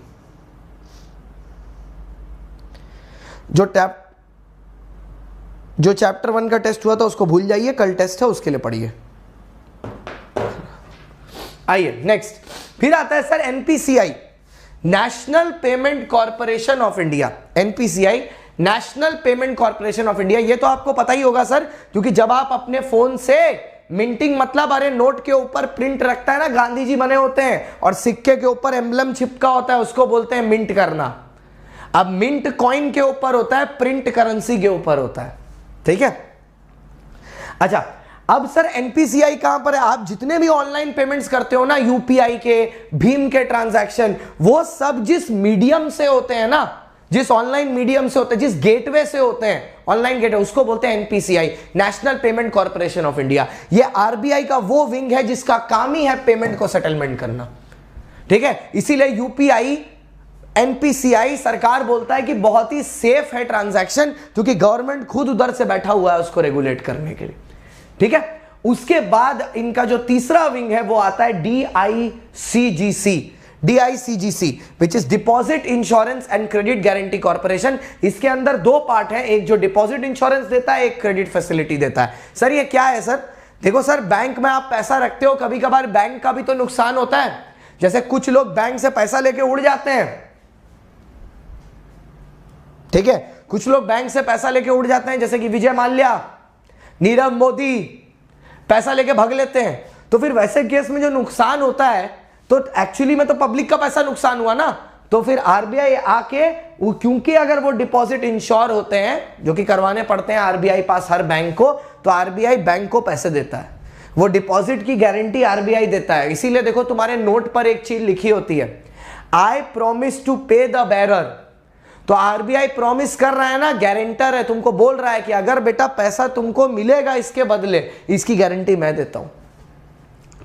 [SPEAKER 1] जो चैप्टर 1 का टेस्ट हुआ था उसको भूल जाइए, कल टेस्ट है उसके लिए पढ़िए। आइए नेक्स्ट, फिर आता है sir NPCI, national payment corporation of India. NPCI, national payment corporation of India. ये तो आपको पता ही होगा सर, क्योंकि जब आप अपने फोन से मिंटिंग, मतलब अरे नोट के ऊपर प्रिंट रखता है ना, गांधी जी बने होते हैं और सिक्के के ऊपर एम्बलम चिपका होता है, उसको बोलते हैं मिंट करना। अब मिंट कॉइन के ऊपर होता है, प्रिंट करेंसी के ऊपर होता है, ठीक है। अच्छा, अब सर एनपीसीआई कहां पर है? आप जितने भी ऑनलाइन पेमेंट्स करते हो ना, यूपीआई के, भीम के ट्रांजैक्शन, वो सब जिस मीडियम से होते हैं ना, जिस ऑनलाइन मीडियम से होते हैं, जिस गेटवे से होते हैं, ऑनलाइन गेटवे, उसको बोलते हैं NPCI, national payment corporation of India. ये आरबीआई का वो विंग है जिसका काम ही है पेमेंट को सेटलमेंट करना, ठीक है। इसीलिए यूपीआई, एनपीसीआई सरकार बोलता है कि बहुत ही सेफ है ट्रांजैक्शन, क्योंकि गवर्नमेंट खुद उधर से बैठा हुआ है उसको रेगुलेट करने के लिए, ठीक है। उसके बाद इनका जो तीसरा विंग है वो आता है DICGC, which is deposit insurance and credit guarantee corporation. इसके अंदर दो पार्ट है, एक जो डिपॉजिट इंश्योरेंस देता है, एक क्रेडिट फैसिलिटी देता है। सर ये क्या है? सर देखो सर, बैंक में आप पैसा रखते हो, कभी कभार बैंक का भी तो नुकसान होता है। जैसे कुछ लोग बैंक से पैसा लेके उड़ जाते हैं, ठीक है, कुछ लोग बैंक से पैसा लेके उड़ जाते हैं, जैसे कि विजय माल्या, नीरव मोदी पैसा लेके भाग लेते हैं। तो फिर वैसे केस में जो नुकसान होता है, तो एक्चुअली में तो पब्लिक का पैसा नुकसान हुआ ना। तो फिर आरबीआई आके, क्योंकि अगर वो डिपॉजिट इंश्योर होते हैं, जो कि करवाने पड़ते हैं आरबीआई पास हर बैंक को, तो आरबीआई बैंक को पैसे देता है, वो डिपॉजिट की गारंटी आरबीआई देता है। इसीलिए देखो तुम्हारे नोट पर एक चीज लिखी होती है, आई प्रॉमिस टू पे द बेरर। तो आरबीआई प्रॉमिस कर रहा है ना, गारंटर है, तुमको बोल रहा है कि अगर बेटा पैसा तुमको मिलेगा इसके बदले, इसकी गारंटी मैं देता हूं।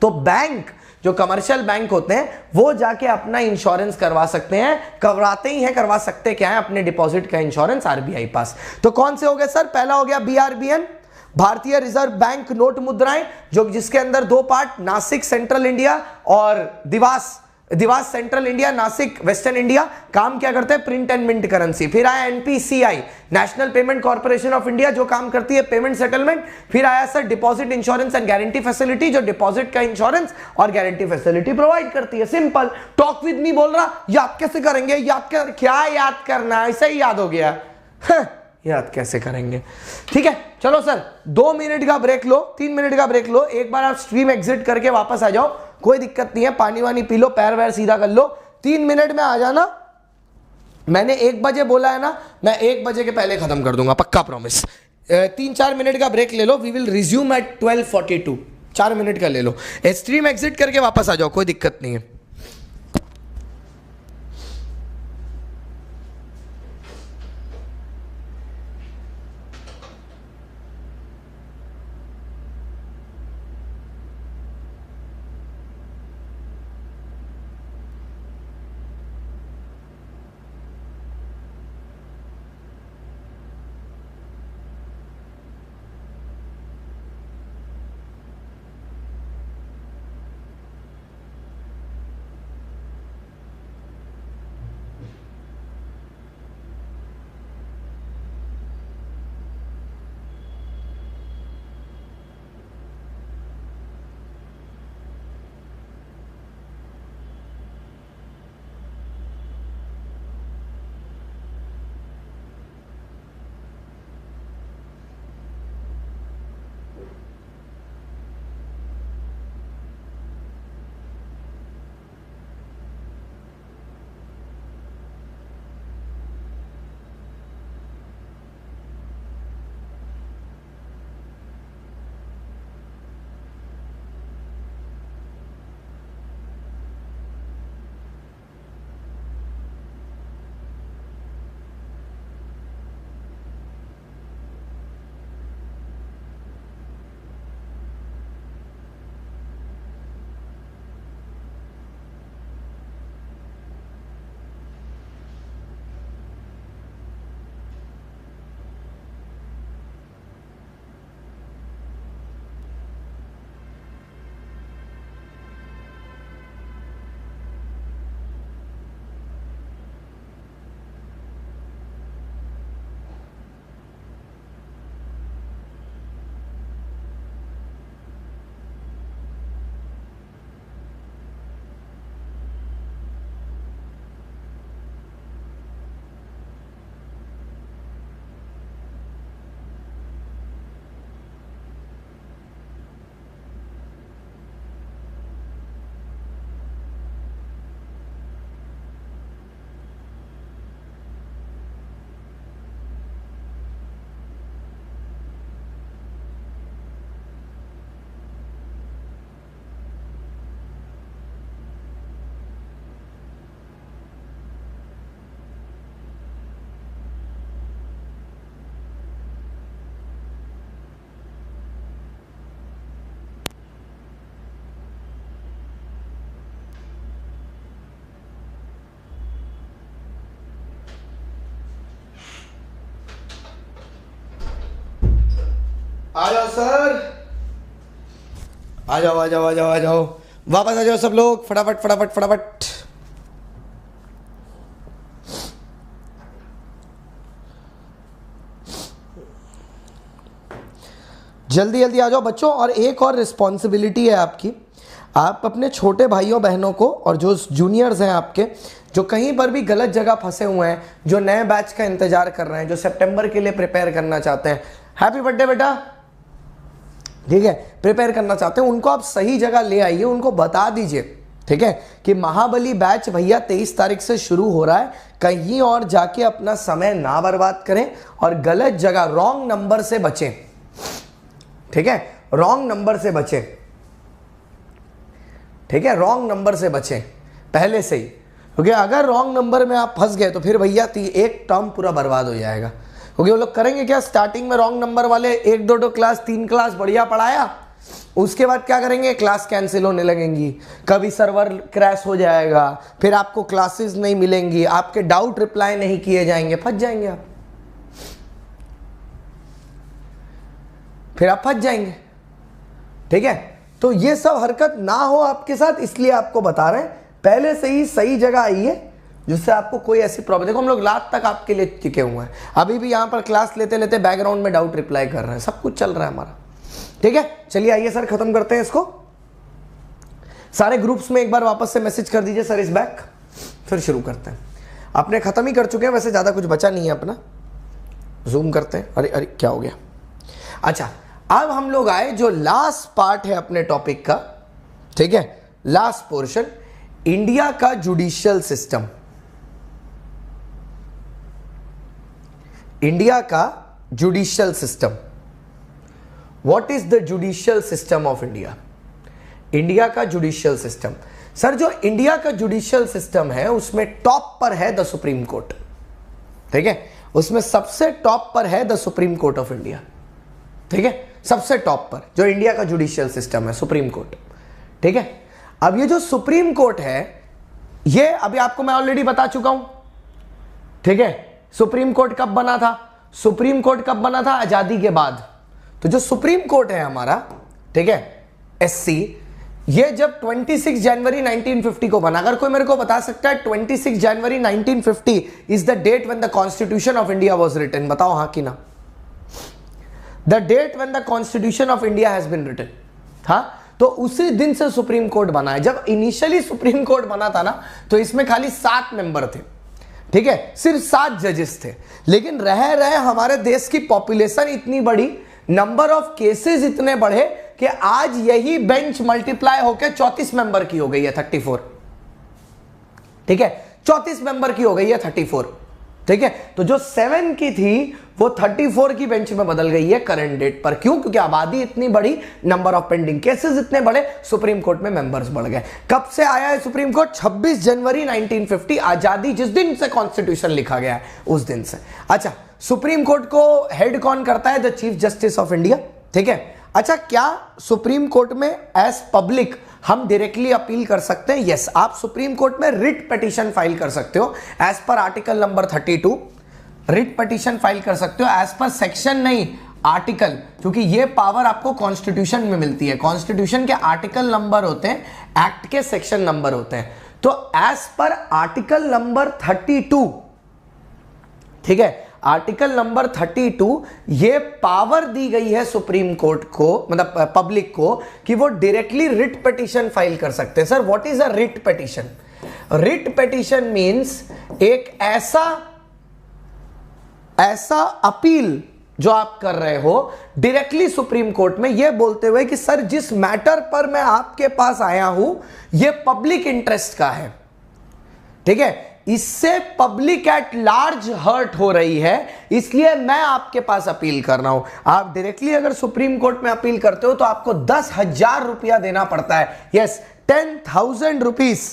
[SPEAKER 1] तो बैंक, जो कमर्शियल बैंक होते हैं, वो जाके अपना इंश्योरेंस करवा सकते हैं, करवाते ही हैं, करवा सकते क्या है, अपने डिपॉजिट का इंश्योरेंस आरबीआई पास। तो कौन से हो गए सर? पहला हो गया बीआरबीएन, भारतीय रिजर्व बैंक नोट मुद्राएं, जो जिसके अंदर दो पार्ट, नासिक सेंट्रल इंडिया और Dewas central India, Nashik western India. काम क्या करते हैं? Print and mint currency. फिर आया NPCI, national payment corporation of India, जो काम करती है पेमेंट सेटलमेंट। फिर आया sir deposit insurance and guarantee facility, जो डिपॉजिट का इंश्योरेंस और गारंटी फैसिलिटी प्रोवाइड करती है। सिंपल, टॉक विद मी बोल रहा, याद कैसे करेंगे? याद कर, क्या याद करना, ऐसे ही याद हो गया, याद कैसे करेंगे। ठीक है चलो सर 2 मिनट का ब्रेक लो, 3 मिनट का ब्रेक लो, एक बार आप स्ट्रीम एग्जिट करके वापस आ जाओ, कोई दिक्कत नहीं है, पानी वानी पी लो, पैर वैर सीधा कर लो, 3 मिनट में आ जाना। मैंने 1 बजे बोला है ना, मैं 1 बजे के पहले खत्म कर दूंगा, पक्का प्रॉमिस। 3-4 मिनट का ब्रेक ले लो, we will resume at 12:42। 4 minute का ले लो, स्ट्रीम एग्जिट करके वापस आ जाओ, कोई दिक्कत नहीं है। आ जाओ सर, आ जाओ आ जाओ आ जाओ आ जाओ, वापस आ जाओ सब लोग, फटाफट फटाफट फटाफट। जल्दी जल्दी आ जाओ बच्चों। और एक और रिस्पॉन्सिबिलिटी है आपकी, आप अपने छोटे भाइयों बहनों को और जो जूनियर्स हैं आपके, जो कहीं पर भी गलत जगह फंसे हुए हैं, जो नए बैच का इंतजार कर रहे हैं, जो सितंबर के लिए प्रिपेयर करना चाहते हैं, हैप्पी बर्थडे बेटा, ठीक है, प्रिपेयर करना चाहते हैं, उनको आप सही जगह ले आइए, उनको बता दीजिए, ठीक है, कि महाबली बैच भैया 23 तारीख से शुरू हो रहा है, कहीं और जाके अपना समय ना बर्बाद करें और गलत जगह रॉन्ग नंबर से बचें, ठीक है, रॉन्ग नंबर से बचें, ठीक है, रॉन्ग नंबर से बचें पहले से ही, क्योंकि अगर रॉन्ग नंबर में आप फंस गए तो फिर भैया एक टर्म पूरा बर्बाद हो जाएगा। क्योंकि वो लोग करेंगे क्या, स्टार्टिंग में रॉन्ग नंबर वाले 1-2 क्लास 3 क्लास बढ़िया पढ़ाया, उसके बाद क्या करेंगे, क्लास कैंसिल होने लगेंगी, कभी सर्वर क्रैश हो जाएगा, फिर आपको क्लासेस नहीं मिलेंगी, आपके डाउट रिप्लाई नहीं किए जाएंगे, फंस जाएंगे आप, फिर आप फंस जाएंगे, ठीक है। तो ये सब हरकत ना हो आपके साथ, इसलिए आपको बता रहे हैं, पहले से ही सही जगह आइए जिससे आपको कोई ऐसी प्रॉब्लम, देखो हम लोग रात तक आपके लिए टिके हुए हैं, अभी भी यहाँ पर क्लास लेते लेते बैकग्राउंड में डाउट रिप्लाई कर रहे हैं, सब कुछ चल रहा है हमारा, ठीक है। चलिए आइए सर खत्म करते हैं इसको, सारे ग्रुप्स में एक बार वापस से मैसेज कर दीजिए सर इस बैक, फिर शुरू करते हैं। आपने खत्म ही कर चुके हैं, वैसे ज़्यादा कुछ बचा नहीं है अपना, जूम करते हैं। अरे अरे क्या हो गया। अच्छा, अब हम लोग आए जो लास्ट पार्ट है अपने टॉपिक का, ठीक है, लास्ट पोर्शन, इंडिया का जुडिशियल सिस्टम। इंडिया का judicial system, what is the judicial system of India? India का जुडिशियल सिस्टम, सर जो इंडिया का जुडिशियल सिस्टम है उसमें टॉप पर है द सुप्रीम कोर्ट, ठीक है, उसमें सबसे टॉप पर है the Supreme court of India, ठीक है, सबसे टॉप पर जो इंडिया का जुडिशियल सिस्टम है सुप्रीम कोर्ट, ठीक है। अब ये जो सुप्रीम कोर्ट है ये अभी आपको मैं ऑलरेडी बता चुका हूं, ठीक है। सुप्रीम कोर्ट कब बना था? सुप्रीम कोर्ट कब बना था? आजादी के बाद। तो जो सुप्रीम कोर्ट है हमारा, ठीक है, एससी, ये जब 26 जनवरी 1950 को बना। अगर कोई मेरे को बता सकता है 26 January 1950 is the date when the constitution of India was written, बताओ हाँ कि ना? The date when the constitution of India has been written, हाँ, तो उसी दिन से सुप्रीम कोर्ट बना है। जब इनिशियली सुप्रीम कोर्ट बना था ना तो इसमें खाली 7 मेंबर थे, ठीक है, सिर्फ 7 जजेस थे। लेकिन रह रहे हमारे देश की पॉपुलेशन इतनी बड़ी, नंबर ऑफ केसेस इतने बढ़े कि आज यही बेंच मल्टीप्लाई होकर 34 मेंबर की हो गई है, 34, ठीक है, 34 मेंबर की हो गई है, 34, ठीक है। तो जो 7 की थी वो 34 की बेंच में बदल गई है करंट डेट पर। क्यों? क्योंकि आबादी इतनी बड़ी, नंबर ऑफ पेंडिंग केसेस इतने बड़े, सुप्रीम कोर्ट में मेंबर्स बढ़ गए। कब से आया है सुप्रीम कोर्ट? 26 जनवरी 1950, आजादी जिस दिन से कॉन्स्टिट्यूशन लिखा गया है उस दिन से। अच्छा, सुप्रीम कोर्ट को हेड कौन करता है? The chief justice of India, ठीक है। अच्छा, क्या सुप्रीम कोर्ट में एज पब्लिक हम डायरेक्टली अपील कर सकते हैं? यस, आप सुप्रीम कोर्ट में रिट पिटीशन फाइल कर सकते हो एज पर article number 32, writ petition file कर सकते हो एज पर सेक्शन नहीं आर्टिकल, क्योंकि ये पावर आपको कॉन्स्टिट्यूशन में मिलती है। कॉन्स्टिट्यूशन के आर्टिकल नंबर होते हैं, एक्ट के सेक्शन नंबर होते हैं। तो एज पर आर्टिकल नंबर 32, ठीक है, आर्टिकल नंबर 32, ये पावर दी गई है सुप्रीम कोर्ट को, मतलब पब्लिक को, कि वो डायरेक्टली रिट पिटीशन फाइल कर सकते हैं। Sir what is a writ petition? Writ petition means एक ऐसा अपील जो आप कर रहे हो डायरेक्टली सुप्रीम कोर्ट में, ये बोलते हुए कि सर जिस मैटर पर मैं आपके पास आया हूं ये पब्लिक इंटरेस्ट का है, ठीक है, इससे पब्लिक एट लार्ज हर्ट हो रही है, इसलिए मैं आपके पास अपील कर रहा हूं। आप डायरेक्टली अगर सुप्रीम कोर्ट में अपील करते हो तो आपको 10,000 रुपया देना पड़ता है। यस, 10,000 रुपीज,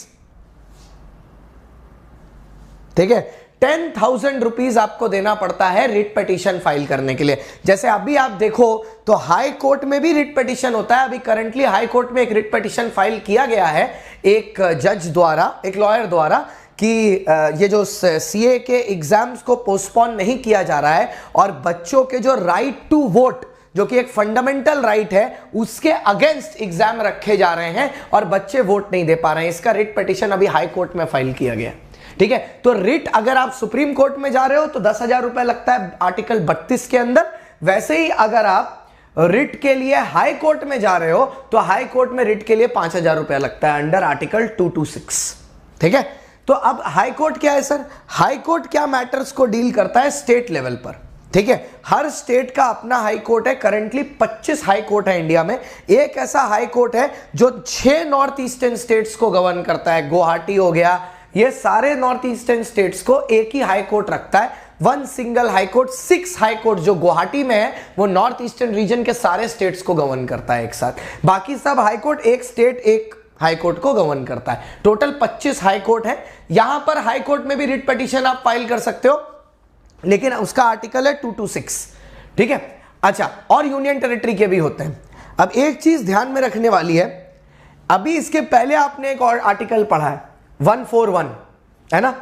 [SPEAKER 1] ठीक है, 10,000 रुपीज आपको देना पड़ता है रिट पिटीशन फाइल करने के लिए। जैसे अभी आप देखो तो हाई कोर्ट में भी रिट पिटीशन होता है। अभी करंटली हाई कोर्ट में एक रिट पिटीशन फाइल किया गया है एक जज द्वारा, एक लॉयर द्वारा, कि ये जो सीए के एग्जाम्स को पोस्टपोन नहीं किया जा रहा है और बच्चों के जो राइट टू वोट, जो कि एक फंडामेंटल राइट है, उसके अगेंस्ट एग्जाम रखे जा रहे हैं और बच्चे वोट नहीं दे पा रहे हैं। इसका रिट पिटीशन अभी हाई कोर्ट में फाइल किया गया, ठीक है। तो रिट अगर आप सुप्रीम कोर्ट में जा रहे हो तो 10,000 रुपए लगता है आर्टिकल 32 के अंदर। वैसे ही अगर आप रिट के लिए हाई कोर्ट में जा रहे हो तो हाई कोर्ट में रिट के लिए 5,000 रुपया लगता है अंडर आर्टिकल 226, ठीक है। तो अब हाई कोर्ट क्या है सर? हाई कोर्ट क्या मैटर्स को डील करता है? स्टेट लेवल पर, ठीक है। हर स्टेट का अपना हाई कोर्ट है। करंटली 25 हाई कोर्ट है इंडिया में। एक ऐसा हाई कोर्ट है जो 6 नॉर्थ ईस्टर्न स्टेट्स को गवर्न करता है। गुवाहाटी हो गया, ये सारे नॉर्थ ईस्टर्न स्टेट्स को एक ही हाई कोर्ट रखता है, one single high court. 6 high court जो गुवाहाटी में है वो नॉर्थ ईस्टर्न रीजन के सारे स्टेट्स को गवर्न करता है एक साथ। बाकी सब हाई कोर्ट एक स्टेट एक हाई कोर्ट को गवर्न करता है। टोटल 25 हाई कोर्ट है। यहां पर हाई कोर्ट में भी रिट पिटीशन आप फाइल कर सकते हो, लेकिन उसका आर्टिकल है 226, ठीक है। अच्छा, और यूनियन टेरिटरी के भी होते हैं। अब एक चीज ध्यान में रखने वाली है, अभी इसके पहले आपने एक और आर्टिकल पढ़ा है 141, है ना,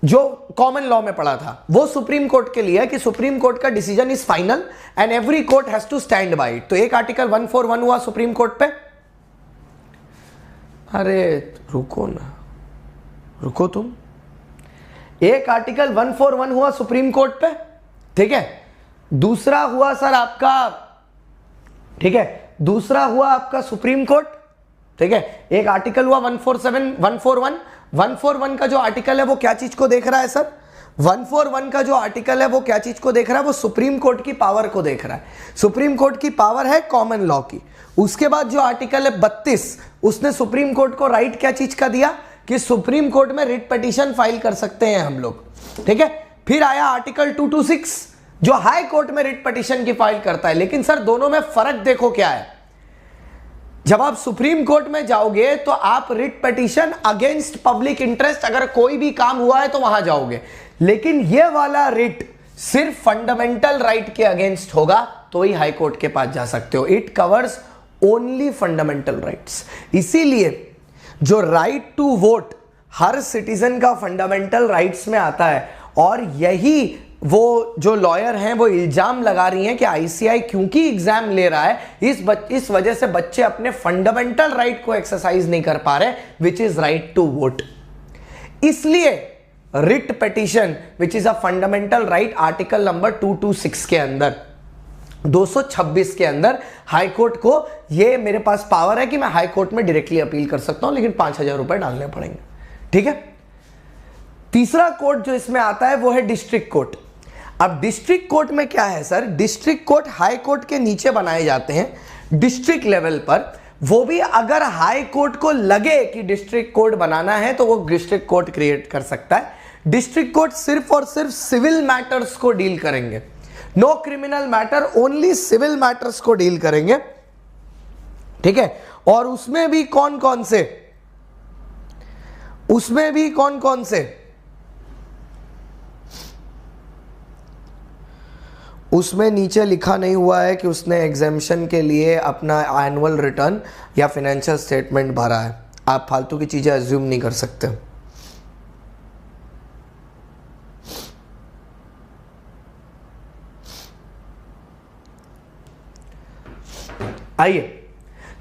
[SPEAKER 1] जो कॉमन लॉ में पढ़ा था। वो सुप्रीम कोर्ट के लिए है कि सुप्रीम कोर्ट का decision is final and every court has to stand by it. तो एक आर्टिकल 141 हुआ सुप्रीम कोर्ट पे। अरे रुको ना, रुको तुम। एक आर्टिकल 141 हुआ सुप्रीम कोर्ट पे, ठीक है। दूसरा हुआ सर आपका, ठीक है, दूसरा हुआ आपका सुप्रीम कोर्ट, ठीक है। एक आर्टिकल हुआ 147, 141 का जो आर्टिकल है वो क्या चीज को देख रहा है सर? 141 का जो आर्टिकल है वो क्या चीज को देख रहा है, वो सुप्रीम कोर्ट की पावर को देख रहा है। सुप्रीम कोर्ट की पावर है कॉमन लॉ की। उसके बाद जो आर्टिकल है 32, उसने सुप्रीम कोर्ट को राइट क्या चीज का दिया कि सुप्रीम कोर्ट में रिट पिटीशन फाइल कर सकते हैं हम लोग, ठीक है। फिर आया आर्टिकल 226 जो हाई कोर्ट में रिट पिटीशन की फाइल करता है। लेकिन सर दोनों में फर्क देखो क्या है, जब आप सुप्रीम कोर्ट में जाओगे तो आप writ petition against public interest, अगर कोई भी काम हुआ है तो वहां जाओगे। लेकिन ये वाला रिट सिर्फ फंडामेंटल राइट के अगेंस्ट होगा तो ही हाई कोर्ट के पास जा सकते हो। It covers only fundamental rights. इसीलिए जो राइट टू वोट हर सिटीजन का फंडामेंटल राइट्स में आता है, और यही वो जो लॉयर हैं वो इल्जाम लगा रही हैं कि आईसीआई क्योंकि एग्जाम ले रहा है इस वजह से बच्चे अपने फंडामेंटल राइट को एक्सरसाइज नहीं कर पा रहे, which is right to vote. इसलिए writ petition which is a fundamental right article number 226 के अंदर 226 के अंदर हाई कोर्ट को ये मेरे पास पावर है कि मैं हाई कोर्ट में डायरेक्टली अपील कर सकता हूं, लेकिन 5,000 रुपए डालने पड़ेंगे, ठीक है। तीसरा कोर्ट जो इसमें आता है वो है डिस्ट्रिक्ट कोर्ट। अब डिस्ट्रिक्ट कोर्ट में क्या है sir, district court high court के नीचे बनाए जाते हैं डिस्ट्रिक्ट लेवल पर। वो भी अगर हाई कोर्ट को लगे कि डिस्ट्रिक्ट कोर्ट बनाना है तो वो डिस्ट्रिक्ट कोर्ट क्रिएट कर सकता है। डिस्ट्रिक्ट कोर्ट सिर्फ और सिर्फ सिविल मैटर्स को डील करेंगे, no criminal matter, only civil matters को डील करेंगे, ठीक है। और उसमें भी कौन कौन से उसमें नीचे लिखा नहीं हुआ है कि उसने एग्जेम्पशन के लिए अपना एनुअल रिटर्न या फाइनेंशियल स्टेटमेंट भरा है। आप फालतू की चीजें अज्यूम नहीं कर सकते। आइए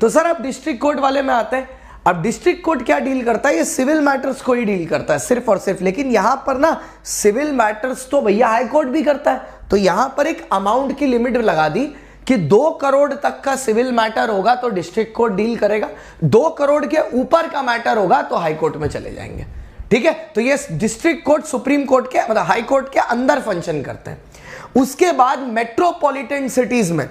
[SPEAKER 1] तो सर अब डिस्ट्रिक्ट कोर्ट वाले में आते हैं। अब डिस्ट्रिक्ट कोर्ट क्या डील करता है, ये सिविल मैटर्स को ही डील करता है सिर्फ और सिर्फ। लेकिन यहां पर ना सिविल मैटर्स तो भैया हाई कोर्ट भी करता है, तो यहां पर एक अमाउंट की लिमिट लगा दी कि 2 करोड़ तक का सिविल मैटर होगा तो डिस्ट्रिक्ट कोर्ट डील करेगा, 2 करोड़ के ऊपर का मैटर होगा तो हाई कोर्ट में चले जाएंगे, ठीक है। तो ये डिस्ट्रिक्ट कोर्ट सुप्रीम कोर्ट के मतलब हाई कोर्ट के अंदर फंक्शन करते हैं। उसके बाद मेट्रोपॉलिटन सिटीज में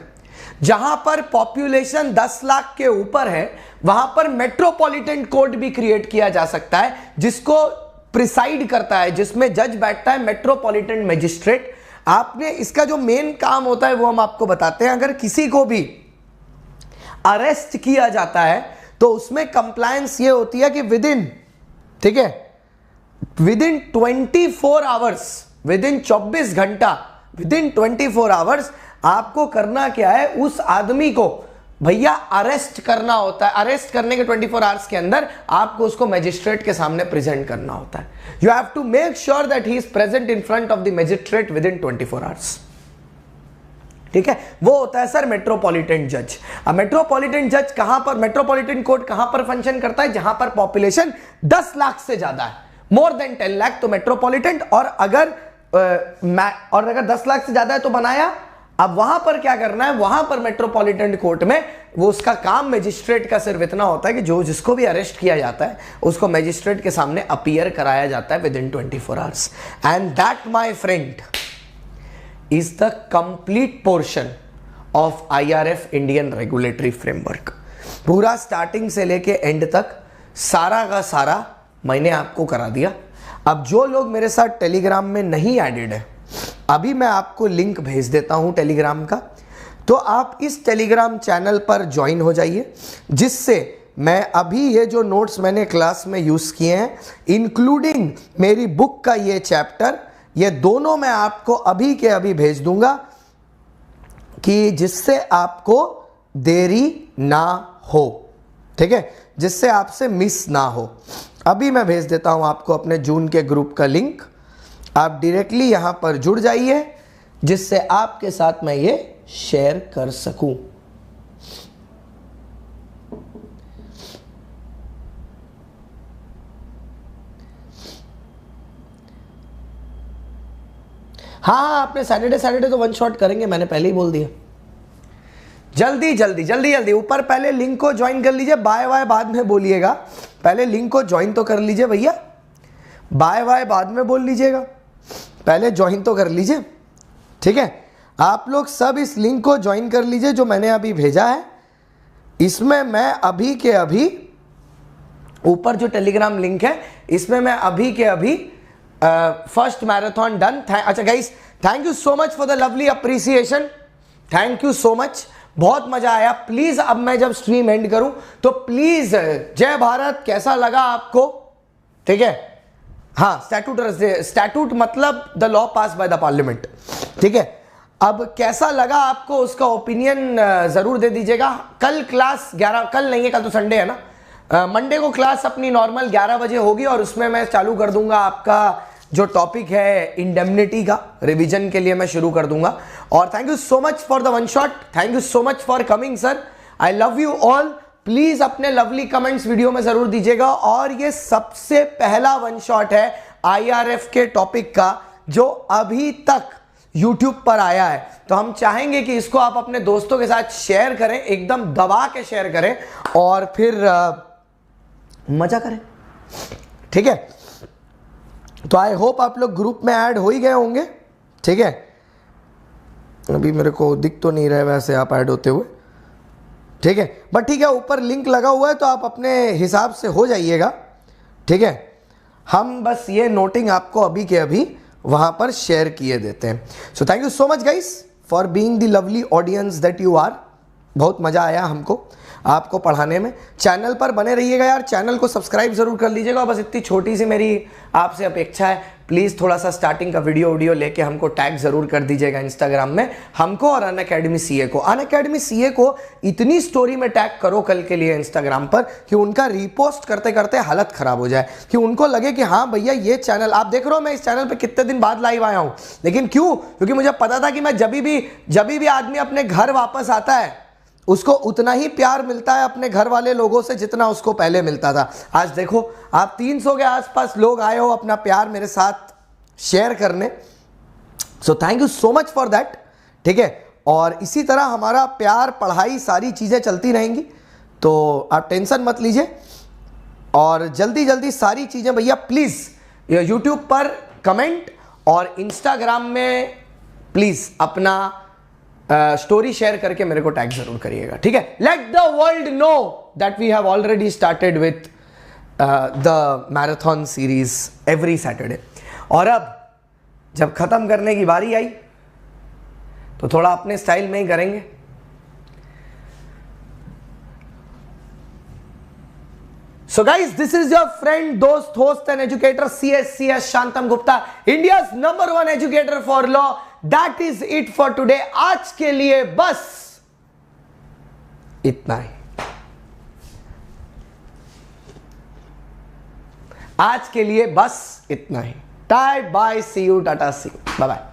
[SPEAKER 1] जहां पर पॉपुलेशन 10 लाख के ऊपर है वहां पर मेट्रोपॉलिटन कोर्ट भी क्रिएट किया जा सकता है, जिसको प्रिसाइड करता है, जिसमें जज बैठता है मेट्रोपॉलिटन मजिस्ट्रेट। आपने इसका जो मेन काम होता है वो हम आपको बताते हैं। अगर किसी को भी अरेस्ट किया जाता है तो उसमें कंप्लायंस ये होती है कि विदिन 24 आवर्स, विदिन 24 घंटा, विदिन 24 आवर्स आपको करना क्या है, उस आदमी को भैया अरेस्ट करना होता है। अरेस्ट करने के 24 आवर्स के अंदर आपको उसको मजिस्ट्रेट के सामने प्रेजेंट करना होता है। You have to make sure that he is present in front of the magistrate within 24 आवर्स, ठीक है। वो होता है सर मेट्रोपॉलिटन जज। अब मेट्रोपॉलिटन जज कहां पर, मेट्रोपॉलिटन कोर्ट कहां पर फंक्शन करता है, जहां पर पॉपुलेशन 10 लाख से ज्यादा है, मोर देन 10 लाख तो मेट्रोपॉलिटन। और अगर 10 लाख से ज्यादा है तो बनाया। अब वहां पर क्या करना है, वहां पर मेट्रोपॉलिटन कोर्ट में वो उसका काम मजिस्ट्रेट का सिर्फ इतना होता है कि जो जिसको भी अरेस्ट किया जाता है उसको मजिस्ट्रेट के सामने अपीयर कराया जाता है with in 24 hours. And that my friend is the complete portion of IRF Indian regulatory framework. पूरा स्टार्टिंग से लेके एंड तक सारा का सारा मैंने आपको करा दिया। अब जो लोग मेरे साथ टेलीग्राम में नहीं एडेड है, अभी मैं आपको लिंक भेज देता हूं टेलीग्राम का, तो आप इस टेलीग्राम चैनल पर ज्वाइन हो जाइए, जिससे मैं अभी ये जो नोट्स मैंने क्लास में यूज़ किए हैं इंक्लूडिंग मेरी बुक का ये चैप्टर, ये दोनों मैं आपको अभी के अभी भेज दूंगा कि जिससे आपको देरी ना हो, ठीक है, जिससे आपसे मिस ना हो। अभी मैं भेज देता हूं आपको अपने जून के ग्रुप का लिंक, आप डायरेक्टली यहां पर जुड़ जाइए जिससे आपके साथ मैं ये शेयर कर सकूं। हाँ, आपने सैटरडे तो वन शॉट करेंगे, मैंने पहले ही बोल दिया। जल्दी जल्दी जल्दी जल्दी ऊपर पहले लिंक को ज्वाइन कर लीजिए, बाय बाय बाद में बोलिएगा, पहले लिंक को ज्वाइन तो कर लीजिए भैया, बाय बाय बाद में बोल लीजिएगा। पहले ज्वाइन तो कर लीजिए, ठीक है। आप लोग सब इस लिंक को ज्वाइन कर लीजिए जो मैंने अभी भेजा है। इसमें मैं अभी के अभी ऊपर जो टेलीग्राम लिंक है इसमें मैं अभी के अभी फर्स्ट मैराथन डन। अच्छा guys, thank you so much for the lovely appreciation, thank you so much, बहुत मजा आया। प्लीज अब मैं जब स्ट्रीम एंड करूं तो प्लीज जय भारत कैसा लगा आपको, ठीक है। हाँ, स्टैट्यूट मतलब the law pass by the parliament, ठीक है। अब कैसा लगा आपको उसका ओपिनियन जरूर दे दीजिएगा। कल क्लास 11, कल नहीं है, कल तो संडे है ना, मंडे को क्लास अपनी नॉर्मल 11 बजे होगी और उसमें मैं चालू कर दूंगा आपका जो टॉपिक है इंडेमनिटी का, रिवीजन के लिए मैं शुरू कर दूंगा। और thank you so much for the one shot, thank you so much for coming sir, I love you all. Please अपने लवली कमेंट्स वीडियो में जरूर दीजिएगा। और ये सबसे पहला वन शॉट है आईआरएफ के टॉपिक का जो अभी तक YouTube पर आया है, तो हम चाहेंगे कि इसको आप अपने दोस्तों के साथ शेयर करें, एकदम दबा के शेयर करें और फिर मजा करें, ठीक है। तो आई होप आप लोग ग्रुप में ऐड हो ही गए होंगे, ठीक है। अभी मेरे को दिख तो नहीं रहा है वैसे आप ऐड होते हुए, ठीक है, बट ठीक है, ऊपर लिंक लगा हुआ है तो आप अपने हिसाब से हो जाइएगा, ठीक है। हम बस ये नोटिंग आपको अभी के अभी वहां पर शेयर किए देते हैं। So thank you so much guys for being the lovely audience that you are. बहुत मजा आया हमको आपको पढ़ाने में। चैनल पर बने रहिएगा यार, चैनल को सब्सक्राइब जरूर कर लीजिएगा। बस इतनी छोटी सी मेरी आपसे अपेक्षा है, प्लीज थोड़ा सा स्टार्टिंग का वीडियो लेके हमको टैग जरूर कर दीजिएगा इंस्टाग्राम में, हमको और अनअकैडमी सीए को। अनअकैडमी सीए को इतनी स्टोरी में टैग करो कल के लिए इंस्टाग्राम पर कि उनका रीपोस्ट करते करते हालत खराब हो जाए, कि उनको लगे कि हाँ भैया ये चैनल आप देख रहे हो, मैं इस चैनल पे कितने दिन बाद लाइव आया हूं, लेकिन क्यों? क्योंकि मुझे पता था कि मैं जब भी आदमी अपने घर वापस आता है उसको उतना ही प्यार मिलता है अपने घर वाले लोगों से जितना उसको पहले मिलता था। आज देखो आप 300 के आसपास लोग आए हो अपना प्यार मेरे साथ शेयर करने, सो thank you so much for that, ठीक है। और इसी तरह हमारा प्यार, पढ़ाई, सारी चीजें चलती रहेंगी, तो आप टेंशन मत लीजिए। और जल्दी जल्दी सारी चीजें भैया प्लीज यूट्यूब पर कमेंट और इंस्टाग्राम में प्लीज अपना स्टोरी शेयर करके मेरे को टैग जरूर करिएगा, ठीक है। Let the world know that we have already started with the marathon series every Saturday. और अब जब खत्म करने की बारी आई तो थोड़ा अपने स्टाइल में ही करेंगे। So guys, this is your friend, दोस्त, host and educator CS शांतम Gupta, India's #1 educator for law. That is it for today. आज के लिए बस इतना ही। आज के लिए बस इतना ही। टाई bye, see you, tata, see you, bye bye.